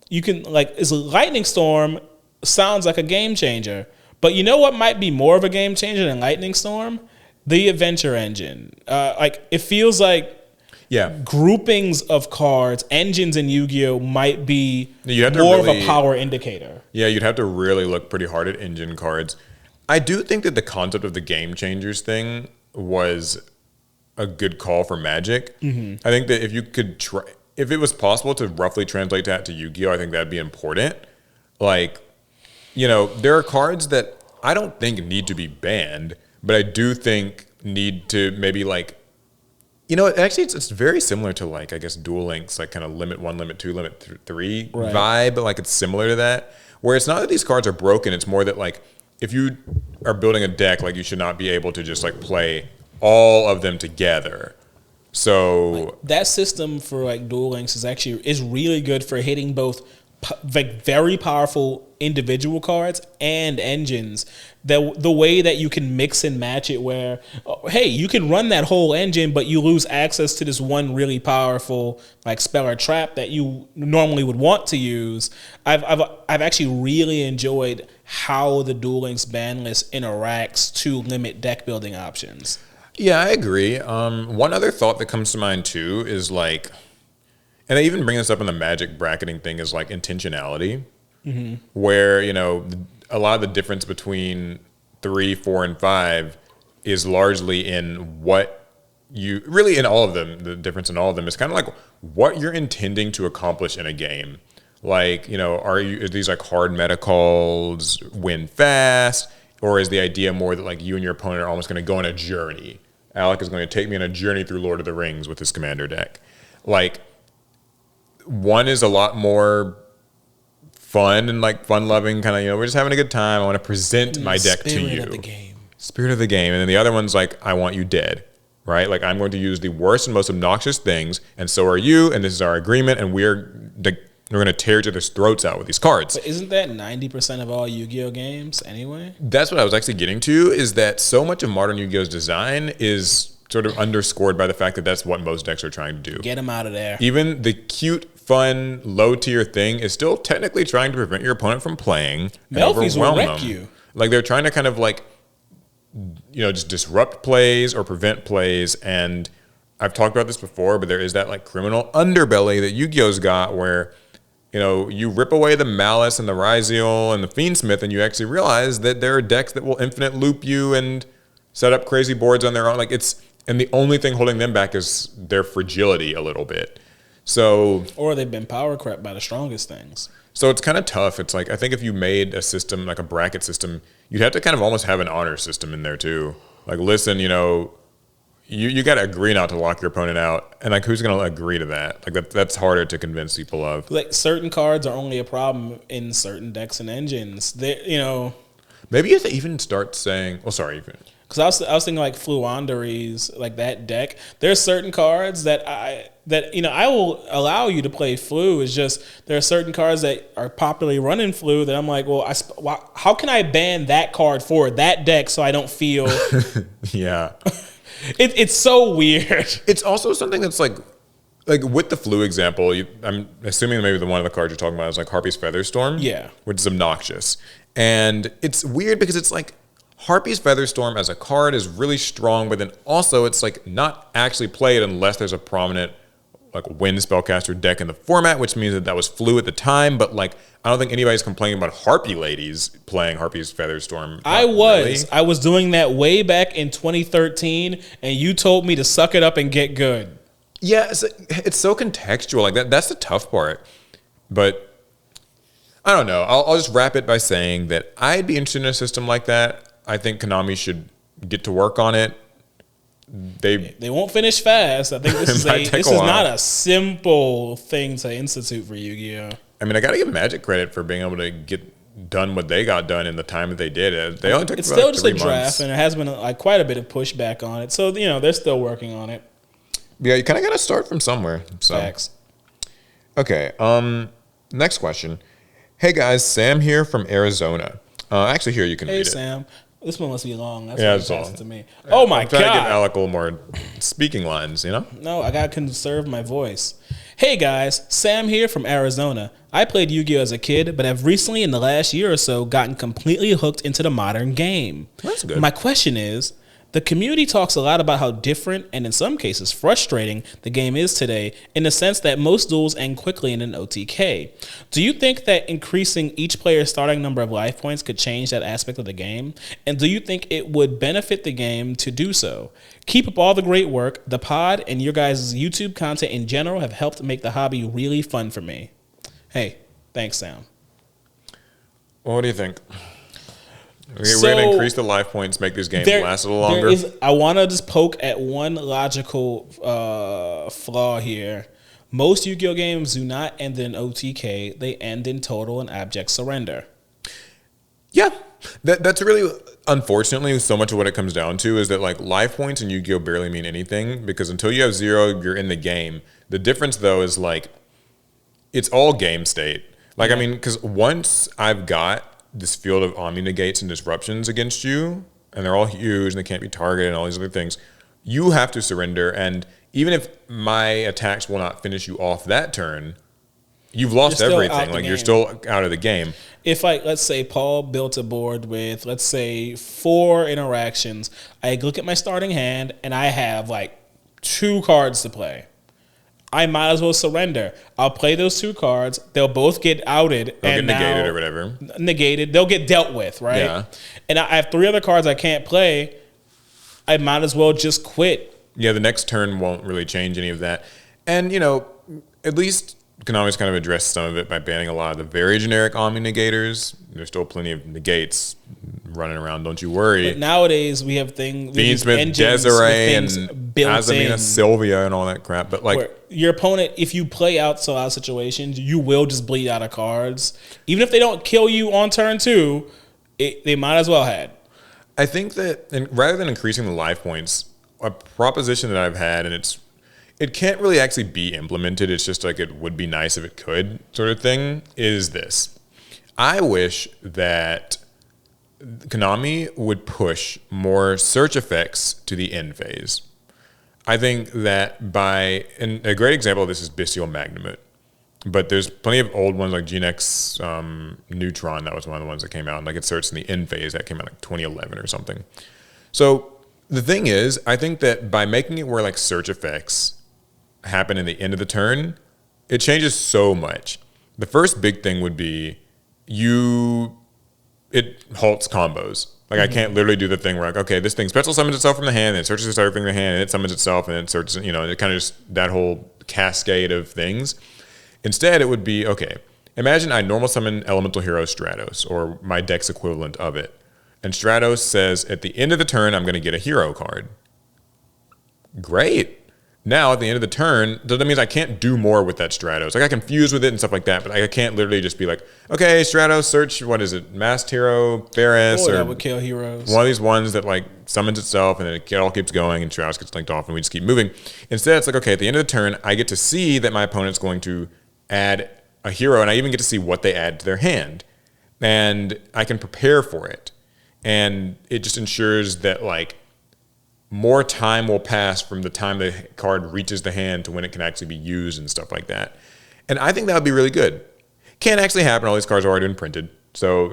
you can, Lightning Storm sounds like a game changer. But you know what might be more of a game changer than Lightning Storm? The Adventure Engine. It feels like groupings of cards, engines in Yu-Gi-Oh might be more of a power indicator.
Yeah, you'd have to really look pretty hard at engine cards. I do think that the concept of the game changers thing was a good call for Magic. Mm-hmm. I think that if you could if it was possible to roughly translate that to Yu-Gi-Oh, I think that'd be important. There are cards that I don't think need to be banned, but I do think need to maybe actually it's very similar to I guess Duel Links, kind of limit 1, limit 2, limit 3 vibe, but it's similar to that, where it's not that these cards are broken, it's more that if you are building a deck, you should not be able to just play all of them together. So
that system for Duel Links is really good for hitting both very powerful individual cards and engines. The way that you can mix and match it, where you can run that whole engine, but you lose access to this one really powerful spell or trap that you normally would want to use. I've actually really enjoyed how the Duel Links ban list interacts to limit deck building options.
Yeah, I agree. One other thought that comes to mind too is and I even bring this up in the Magic bracketing thing, is intentionality, where a lot of the difference between 3, 4, and 5 is largely in what in all of them. The difference in all of them is kind of what you're intending to accomplish in a game. Are these hard meta calls, win fast, or is the idea more that you and your opponent are almost going to go on a journey? Alec is going to take me on a journey through Lord of the Rings with his Commander deck. One is a lot more fun and fun-loving, kind of, we're just having a good time. I want to present my deck to you.
Spirit of the game.
Spirit of the game. And then the other one's I want you dead, right? I'm going to use the worst and most obnoxious things, and so are you, and this is our agreement, and we're We're going to tear each other's throats out with these cards.
But isn't that 90% of all Yu-Gi-Oh games anyway?
That's what I was actually getting to, is that so much of modern Yu-Gi-Oh's design is sort of underscored by the fact that that's what most decks are trying to do.
Get them out of there.
Even the cute, fun, low-tier thing is still technically trying to prevent your opponent from playing and
Melfi's will
overwhelm
wreck
them.
you.
Like, they're trying to kind of like, just disrupt plays or prevent plays. And I've talked about this before, but there is that like criminal underbelly that Yu-Gi-Oh's got where, you rip away the Malice and the Ryziel and the Fiendsmith, and you actually realize that there are decks that will infinite loop you and set up crazy boards on their own. And the only thing holding them back is their fragility a little bit. So,
or they've been power crept by the strongest things.
So it's kind of tough. It's like, I think if you made a system, like a bracket system, you'd have to kind of almost have an honor system in there too. Like, listen, you got to agree not to lock your opponent out. And like, who's going to agree to that? Like that's harder to convince people of.
Like, certain cards are only a problem in certain decks and engines.
Maybe you have to even start saying,
because I was thinking like Fluanderies, like that deck. There's certain cards that I will allow you to play Flu. It's just there are certain cards that are popularly running Flu that I'm like, well, how can I ban that card for that deck so I don't feel?
Yeah.
It's so weird.
It's also something that's like with the Flu example, I'm assuming maybe one of the cards you're talking about is like Harpy's Featherstorm.
Yeah.
Which is obnoxious. And it's weird because it's like Harpy's Featherstorm as a card is really strong, but then also it's like not actually played unless there's a prominent like wind spellcaster deck in the format, which means that was Flu at the time. But like, I don't think anybody's complaining about Harpy ladies playing Harpy's Featherstorm.
I was doing that way back in 2013, and you told me to suck it up and get good.
Yeah, it's so contextual. Like that's the tough part. But I don't know. I'll just wrap it by saying that I'd be interested in a system like that. I think Konami should get to work on it. They
won't finish fast. I think this is not a simple thing to institute for Yu-Gi-Oh.
I mean, I got to give Magic credit for being able to get done what they got done in the time that they did. They only took
it's
about
still just
3
a
months.
draft, and there has been like quite a bit of pushback on it. So they're still working on it.
Yeah, you kind of got to start from somewhere. So.
Facts.
Okay. Next question. Hey guys, Sam here from Arizona. Actually, here you can read it.
Hey Sam. This one must be long. That's
yeah,
what
it's
passed
long.
to me. Oh my
I'm trying
god!
to give Alec a little more speaking lines,
No, I gotta conserve my voice. Hey guys, Sam here from Arizona. I played Yu-Gi-Oh as a kid, but have recently, in the last year or so, gotten completely hooked into the modern game.
That's good.
My question is, the community talks a lot about how different and in some cases frustrating the game is today, in the sense that most duels end quickly in an OTK. Do you think that increasing each player's starting number of life points could change that aspect of the game? And do you think it would benefit the game to do so? Keep up all the great work. The pod and your guys' YouTube content in general have helped make the hobby really fun for me. Hey, thanks, Sam.
Well, what do you think? We're going to increase the life points, make this game last a little longer.
I want to just poke at one logical flaw here. Most Yu-Gi-Oh games do not end in OTK. They end in total and abject surrender.
Yeah. That's really, unfortunately, so much of what it comes down to is that like life points in Yu-Gi-Oh barely mean anything, because until you have 0, you're in the game. The difference, though, is like it's all game state. Like, I mean, because once I've got this field of Omni negates and disruptions against you, and they're all huge and they can't be targeted and all these other things, you have to surrender. And even if my attacks will not finish you off that turn, you've lost everything. Like, you're still out of the game.
If, like, let's say Paul built a board with, let's say, 4 interactions, I look at my starting hand and I have like 2 cards to play. I might as well surrender. I'll play those 2 cards. They'll both get outed.
They'll get negated or whatever.
Negated. They'll get dealt with, right? Yeah. And I have 3 other cards I can't play. I might as well just quit.
Yeah, the next turn won't really change any of that. And, at least Konami's kind of addressed some of it by banning a lot of the very generic Omni negators. There's still plenty of negates running around, don't you worry.
But nowadays we have things,
Fiendsmith, Desiree, and Azamina, Sylvia, and all that crap. But like,
where your opponent, if you play out a lot of situations, you will just bleed out of cards. Even if they don't kill you on turn 2, they might as well had. I
think that rather than increasing the life points, a proposition that I've had, and it can't really actually be implemented. It's just like it would be nice if it could sort of thing, is this. I wish that Konami would push more search effects to the end phase. I think that and a great example of this is Bestial Magnamut. But there's plenty of old ones like GeneX Neutron. That was one of the ones that came out. And like it starts in the end phase. That came out like 2011 or something. So the thing is, I think that by making it where like search effects happen in the end of the turn, it changes so much. The first big thing would be it halts combos. Like I can't literally do the thing where like, okay, this thing special summons itself from the hand, and it searches everything in the hand, and it summons itself, and it searches, it kind of just that whole cascade of things. Instead, it would be, okay, imagine I normal summon Elemental Hero Stratos, or my deck's equivalent of it. And Stratos says, at the end of the turn, I'm going to get a hero card. Great. Now, at the end of the turn, that means I can't do more with that Stratos. Like, I can fuse with it and stuff like that, but I can't literally just be like, okay, Stratos, search, what is it, Masked Hero, Ferris, or
that would kill heroes.
One of these ones that, like, summons itself, and then it all keeps going, and Stratos gets linked off, and we just keep moving. Instead, it's like, okay, at the end of the turn, I get to see that my opponent's going to add a hero, and I even get to see what they add to their hand. And I can prepare for it. And it just ensures that, like, more time will pass from the time the card reaches the hand to when it can actually be used and stuff like that. And I think that would be really good. Can't actually happen. All these cards are already been printed. So,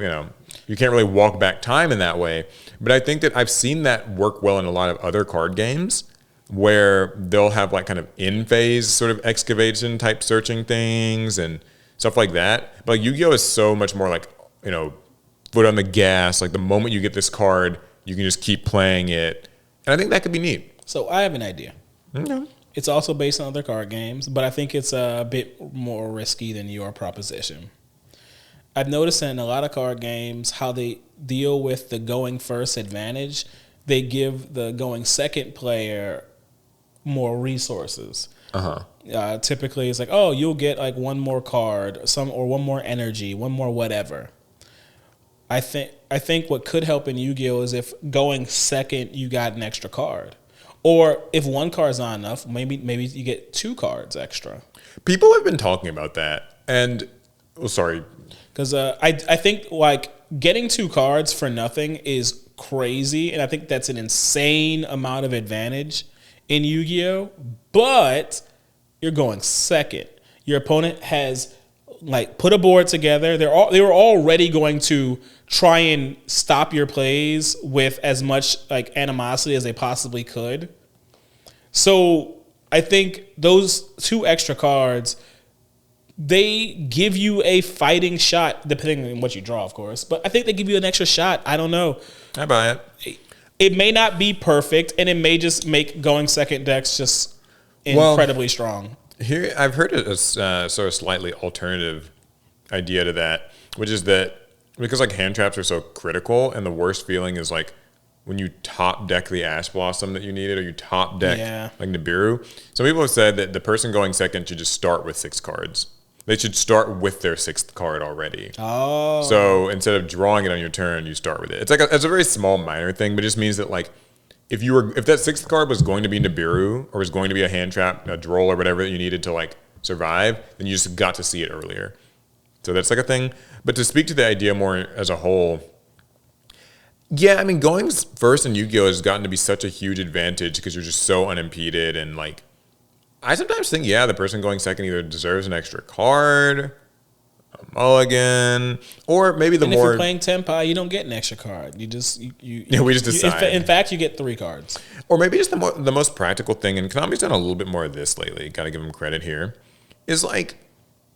you can't really walk back time in that way. But I think that I've seen that work well in a lot of other card games where they'll have like kind of in-phase sort of excavation type searching things and stuff like that. But like Yu-Gi-Oh! Is so much more like, foot on the gas. Like the moment you get this card, you can just keep playing it. And I think that could be neat.
So I have an idea.
Okay.
It's also based on other card games, but I think it's a bit more risky than your proposition. I've noticed in a lot of card games how they deal with the going first advantage. They give the going second player more resources. Typically, it's like, oh, you'll get like one more card, or one more energy, one more whatever. I think what could help in Yu-Gi-Oh! Is if going second, you got an extra card. Or if one card's not enough, maybe you get 2 cards extra.
People have been talking about that. And, sorry.
Because I think like getting 2 cards for nothing is crazy. And I think that's an insane amount of advantage in Yu-Gi-Oh! But you're going second. Your opponent has like put a board together. They were already going to try and stop your plays with as much like animosity as they possibly could. So I think those 2 extra cards, they give you a fighting shot, depending on what you draw, of course. But I think they give you an extra shot. I don't know.
I buy it.
It may not be perfect, and it may just make going second decks just incredibly strong.
Here, I've heard a sort of slightly alternative idea to that, which is that because like hand traps are so critical, and the worst feeling is like when you top deck the Ash Blossom that you needed, or you top deck like Nibiru. Some people have said that the person going second should just start with 6 cards. They should start with their 6th card already.
Oh.
So instead of drawing it on your turn, you start with it. It's like it's a very small minor thing, but it just means that like if that 6th card was going to be Nibiru, or was going to be a hand trap, a droll, or whatever that you needed to like survive, then you just got to see it earlier. So that's like a thing. But to speak to the idea more as a whole, yeah, I mean, going first in Yu-Gi-Oh! Has gotten to be such a huge advantage because you're just so unimpeded. And like, I sometimes think, the person going second either deserves an extra card, a mulligan, or maybe
if you're playing Tenpai, you don't get an extra card. You just we just
decide.
In fact, you get 3 cards.
Or maybe just the most practical thing, and Konami's done a little bit more of this lately. Got to give them credit here. Is like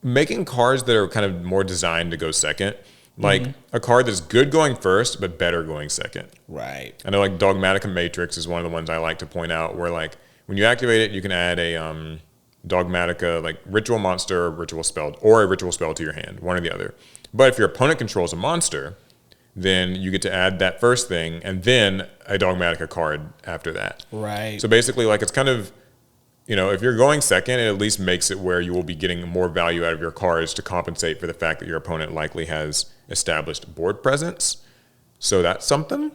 making cards that are kind of more designed to go second. Like a card that's good going first, but better going second.
Right.
I know like Dogmatica Matrix is one of the ones I like to point out, where like when you activate it, you can add a Dogmatica like ritual monster, ritual spell, or a ritual spell to your hand, one or the other. But if your opponent controls a monster, then you get to add that first thing and then a Dogmatica card after that.
Right.
So basically, like it's kind of, if you're going second, it at least makes it where you will be getting more value out of your cards to compensate for the fact that your opponent likely has established board presence. So that's something.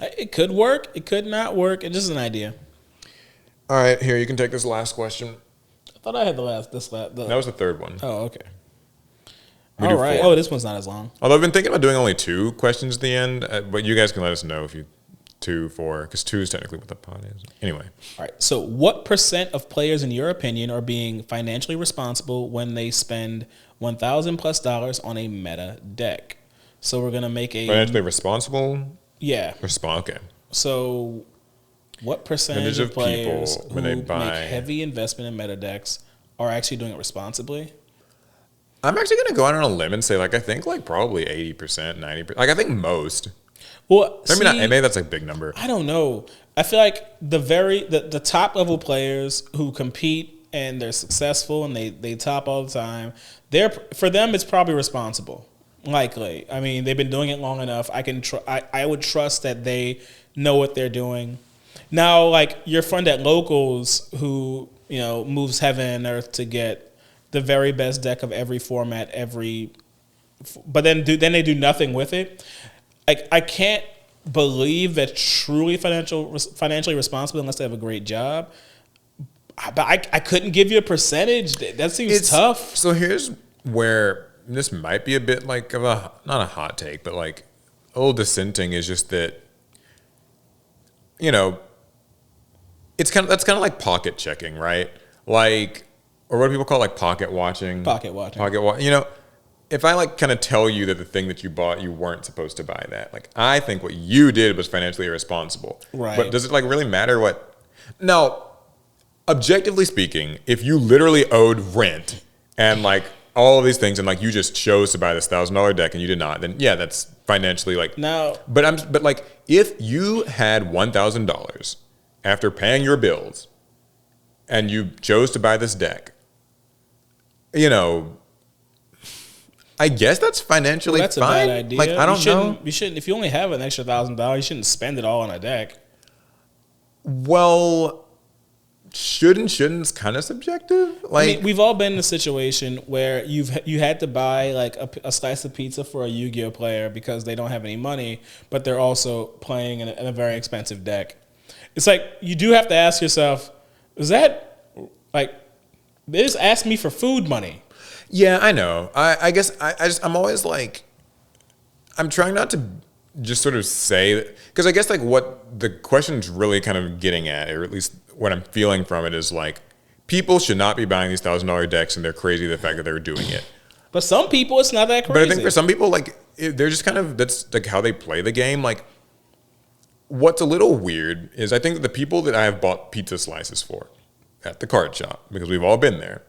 It could work. It could not work. It's just an idea.
All right, here, you can take this last question.
I thought I had
That was the third one.
Oh, okay.
We
All
do
right.
4.
Oh, this one's not as long.
Although I've been thinking about doing only 2 questions at the end, but you guys can let us know if you 2, 4, because 2 is technically what the pod is. Anyway.
All right. So, what % of players, in your opinion, are being financially responsible when they spend $1,000+ on a meta deck? So, we're gonna make a
Financially responsible?
yeah.
Okay.
So, what percentage of
people
players
when
who
they buy-
make heavy investment in meta decks are actually doing it responsibly?
I'm actually going to go out on a limb and say, like, I think, like, probably 80%, 90%. Like, I think most.
Well,
Maybe that's a big number.
I don't know. I feel like the top level players who compete and they're successful and they top all the time, for them it's probably responsible. Likely. I mean, they've been doing it long enough. I would trust that they know what they're doing. Now, like your friend at Locals who, moves heaven and earth to get the very best deck of every format, but then they do nothing with it. I can't believe they're truly financially responsible unless they have a great job. But I couldn't give you a percentage. That seems tough.
So here's where this might be a bit like of not a hot take, but like a little dissenting is just that, that's kind of like pocket checking, right? Like, or what do people call it, like pocket watching?
Pocket watching.
If I like kind of tell you that the thing that you bought, you weren't supposed to buy that. Like, I think what you did was financially irresponsible.
Right.
But does it like really matter what? Now, objectively speaking, if you literally owed rent and like all of these things and like you just chose to buy this $1,000 deck and you did not, then yeah, that's financially like.
No.
But like if you had $1,000 after paying your bills and you chose to buy this deck, I guess that's financially
that's
fine.
a bad idea.
Like, I don't know.
You shouldn't. If you only have an extra $1,000, you shouldn't spend it all on a deck.
Well, shouldn't kind of subjective. Like,
I mean, we've all been in a situation where you had to buy like a slice of pizza for a Yu-Gi-Oh player because they don't have any money, but they're also playing in a very expensive deck. It's like you do have to ask yourself, is that like they just asked me for food money?
yeah, I know. I guess I'm always like, I'm trying not to just sort of say that, because I guess like what the question's really kind of getting at, or at least what I'm feeling from it, is like people should not be buying these $1,000 decks, and they're crazy the fact that they're doing it.
But some people, it's not that crazy.
But I think for some people, like they're just kind of, that's like how they play the game. Like, what's a little weird is I think the people that I have bought pizza slices for at the card shop, because we've all been there,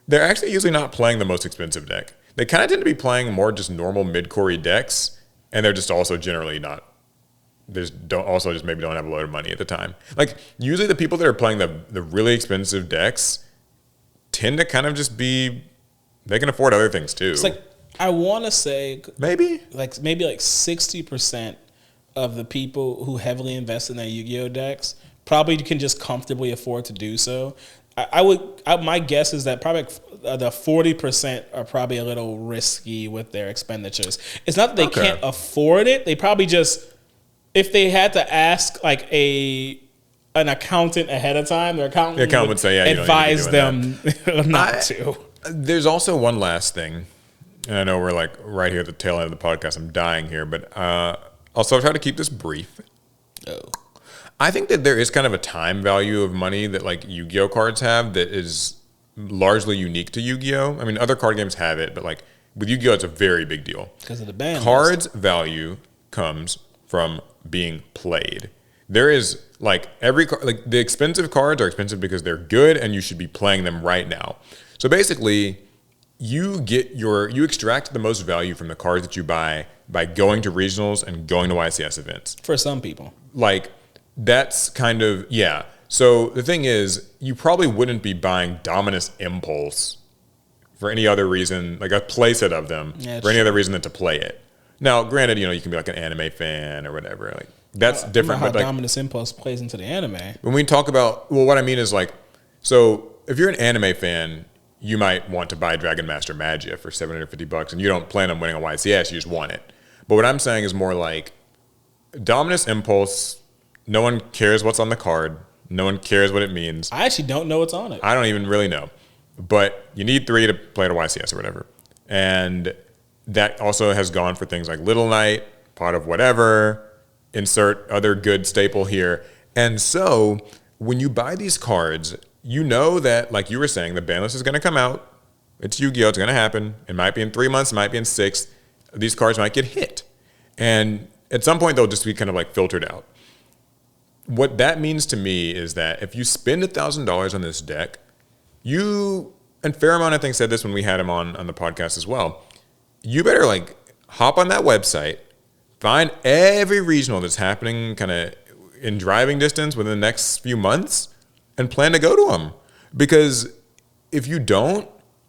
they're actually usually not playing the most expensive deck. They kind of tend to be playing more just normal mid-core decks, and they're just also generally not. They just maybe don't have a load of money at the time. Like usually the people that are playing the really expensive decks tend to kind of just be, they can afford other things too.
It's like I want to say
maybe
like 60% of the people who heavily invest in their Yu-Gi-Oh decks probably can just comfortably afford to do so. My guess is that probably the 40% are probably a little risky with their expenditures. It's not that they can't afford it. They probably just, if they had to ask like an accountant ahead of time, their accountant would say, yeah, advise them not to.
There's also one last thing, and I know we're like right here at the tail end of the podcast. I'm dying here, but also try to keep this brief.
Oh.
I think that there is kind of a time value of money that like Yu-Gi-Oh cards have that is largely unique to Yu-Gi-Oh. I mean, other card games have it, but like with Yu-Gi-Oh, it's a very big deal.
Because of the ban.
Cards value comes from being played. There is like the expensive cards are expensive because they're good and you should be playing them right now. So basically, you extract the most value from the cards that you buy by going to regionals and going to YCS events.
For some people.
Like, that's kind of, yeah. So the thing is, you probably wouldn't be buying Dominus Impulse for any other reason, like a playset of them, for any other reason than to play it. Now, granted, you can be like an anime fan or whatever. Like, that's different.
How
but like,
Dominus Impulse plays into the anime.
when we talk about, well, what I mean is like, so if you're an anime fan, you might want to buy Dragon Master Magia for $750 and you don't plan on winning a YCS, you just want it. But what I'm saying is more like Dominus Impulse, no one cares what's on the card. No one cares what it means.
I actually don't know what's on it.
I don't even really know. But you need 3 to play at a YCS or whatever. And that also has gone for things like Little Night, Pot of Whatever, insert other good staple here. And so when you buy these cards, you know that, like you were saying, the ban list is going to come out. It's Yu-Gi-Oh! It's going to happen. It might be in 3 months. It might be in 6. These cards might get hit. And at some point, they'll just be kind of like filtered out. What that means to me is that if you spend $1,000 on this deck, and Fairmont, I think, said this when we had him on the podcast as well, you better like hop on that website, find every regional that's happening kind of in driving distance within the next few months, and plan to go to them. Because if you don't,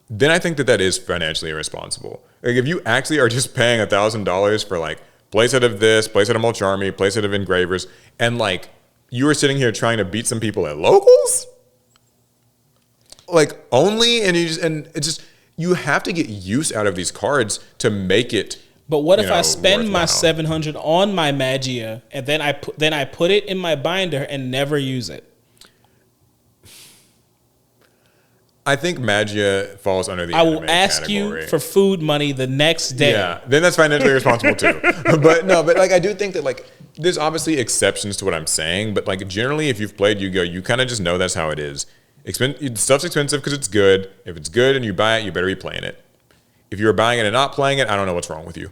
then I think that is financially irresponsible. Like if you actually are just paying $1,000 for like playset of this, playset of Mulcharmy, playset of Engravers, and like you are sitting here trying to beat some people at locals, like only, and it's just you have to get use out of these cards to make it.
But what if I spend
worthwhile.
my $700 on my Magia and then I put it in my binder and never use it?
I think Magia falls under the
I will
anime
ask
category.
you for food money the next day.
Yeah, then that's financially responsible too. But like I do think that like there's obviously exceptions to what I'm saying, but like generally if you've played Yu-Gi-Oh, you kind of just know that's how it is. Stuff's expensive because it's good. If it's good and you buy it, you better be playing it. If you're buying it and not playing it, I don't know what's wrong with you.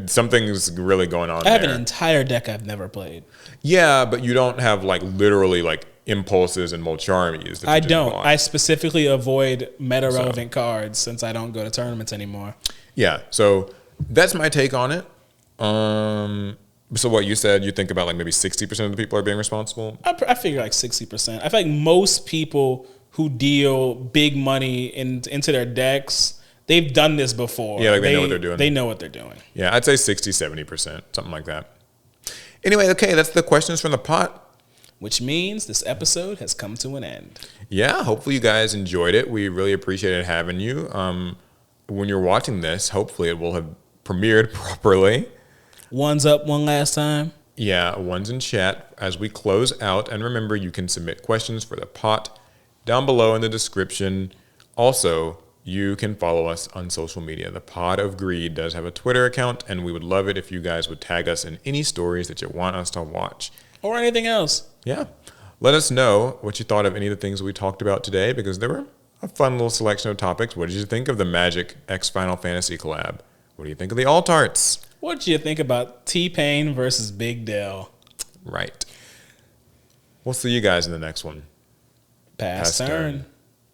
Something's really going on.
I have an entire deck I've never played.
Yeah, but you don't have like literally like impulses and Mulcharmies.
I don't. I specifically avoid meta relevant cards since I don't go to tournaments anymore.
Yeah, so that's my take on it. So what you said, you think about like maybe 60% of the people are being responsible?
I figure like 60%. I feel like most people who deal big money into their decks, they've done this before.
Yeah, like they know what they're doing.
They know what they're doing.
Yeah, I'd say 60, 70%, something like that. Anyway, okay, that's the questions from the pot.
Which means this episode has come to an end.
Yeah, hopefully you guys enjoyed it. We really appreciated having you. When you're watching this, hopefully it will have premiered properly.
One's up one last time.
Yeah, one's in chat as we close out. And remember, you can submit questions for the pot down below in the description. Also, you can follow us on social media. The Pod of Greed does have a Twitter account, and we would love it if you guys would tag us in any stories that you want us to watch.
Or anything else.
Yeah. Let us know what you thought of any of the things we talked about today, because there were a fun little selection of topics. What did you think of the Magic X Final Fantasy collab? What do you think of the Alt-Arts?
What did you think about T-Pain versus Big Dell?
Right. We'll see you guys in the next one.
Pass turn.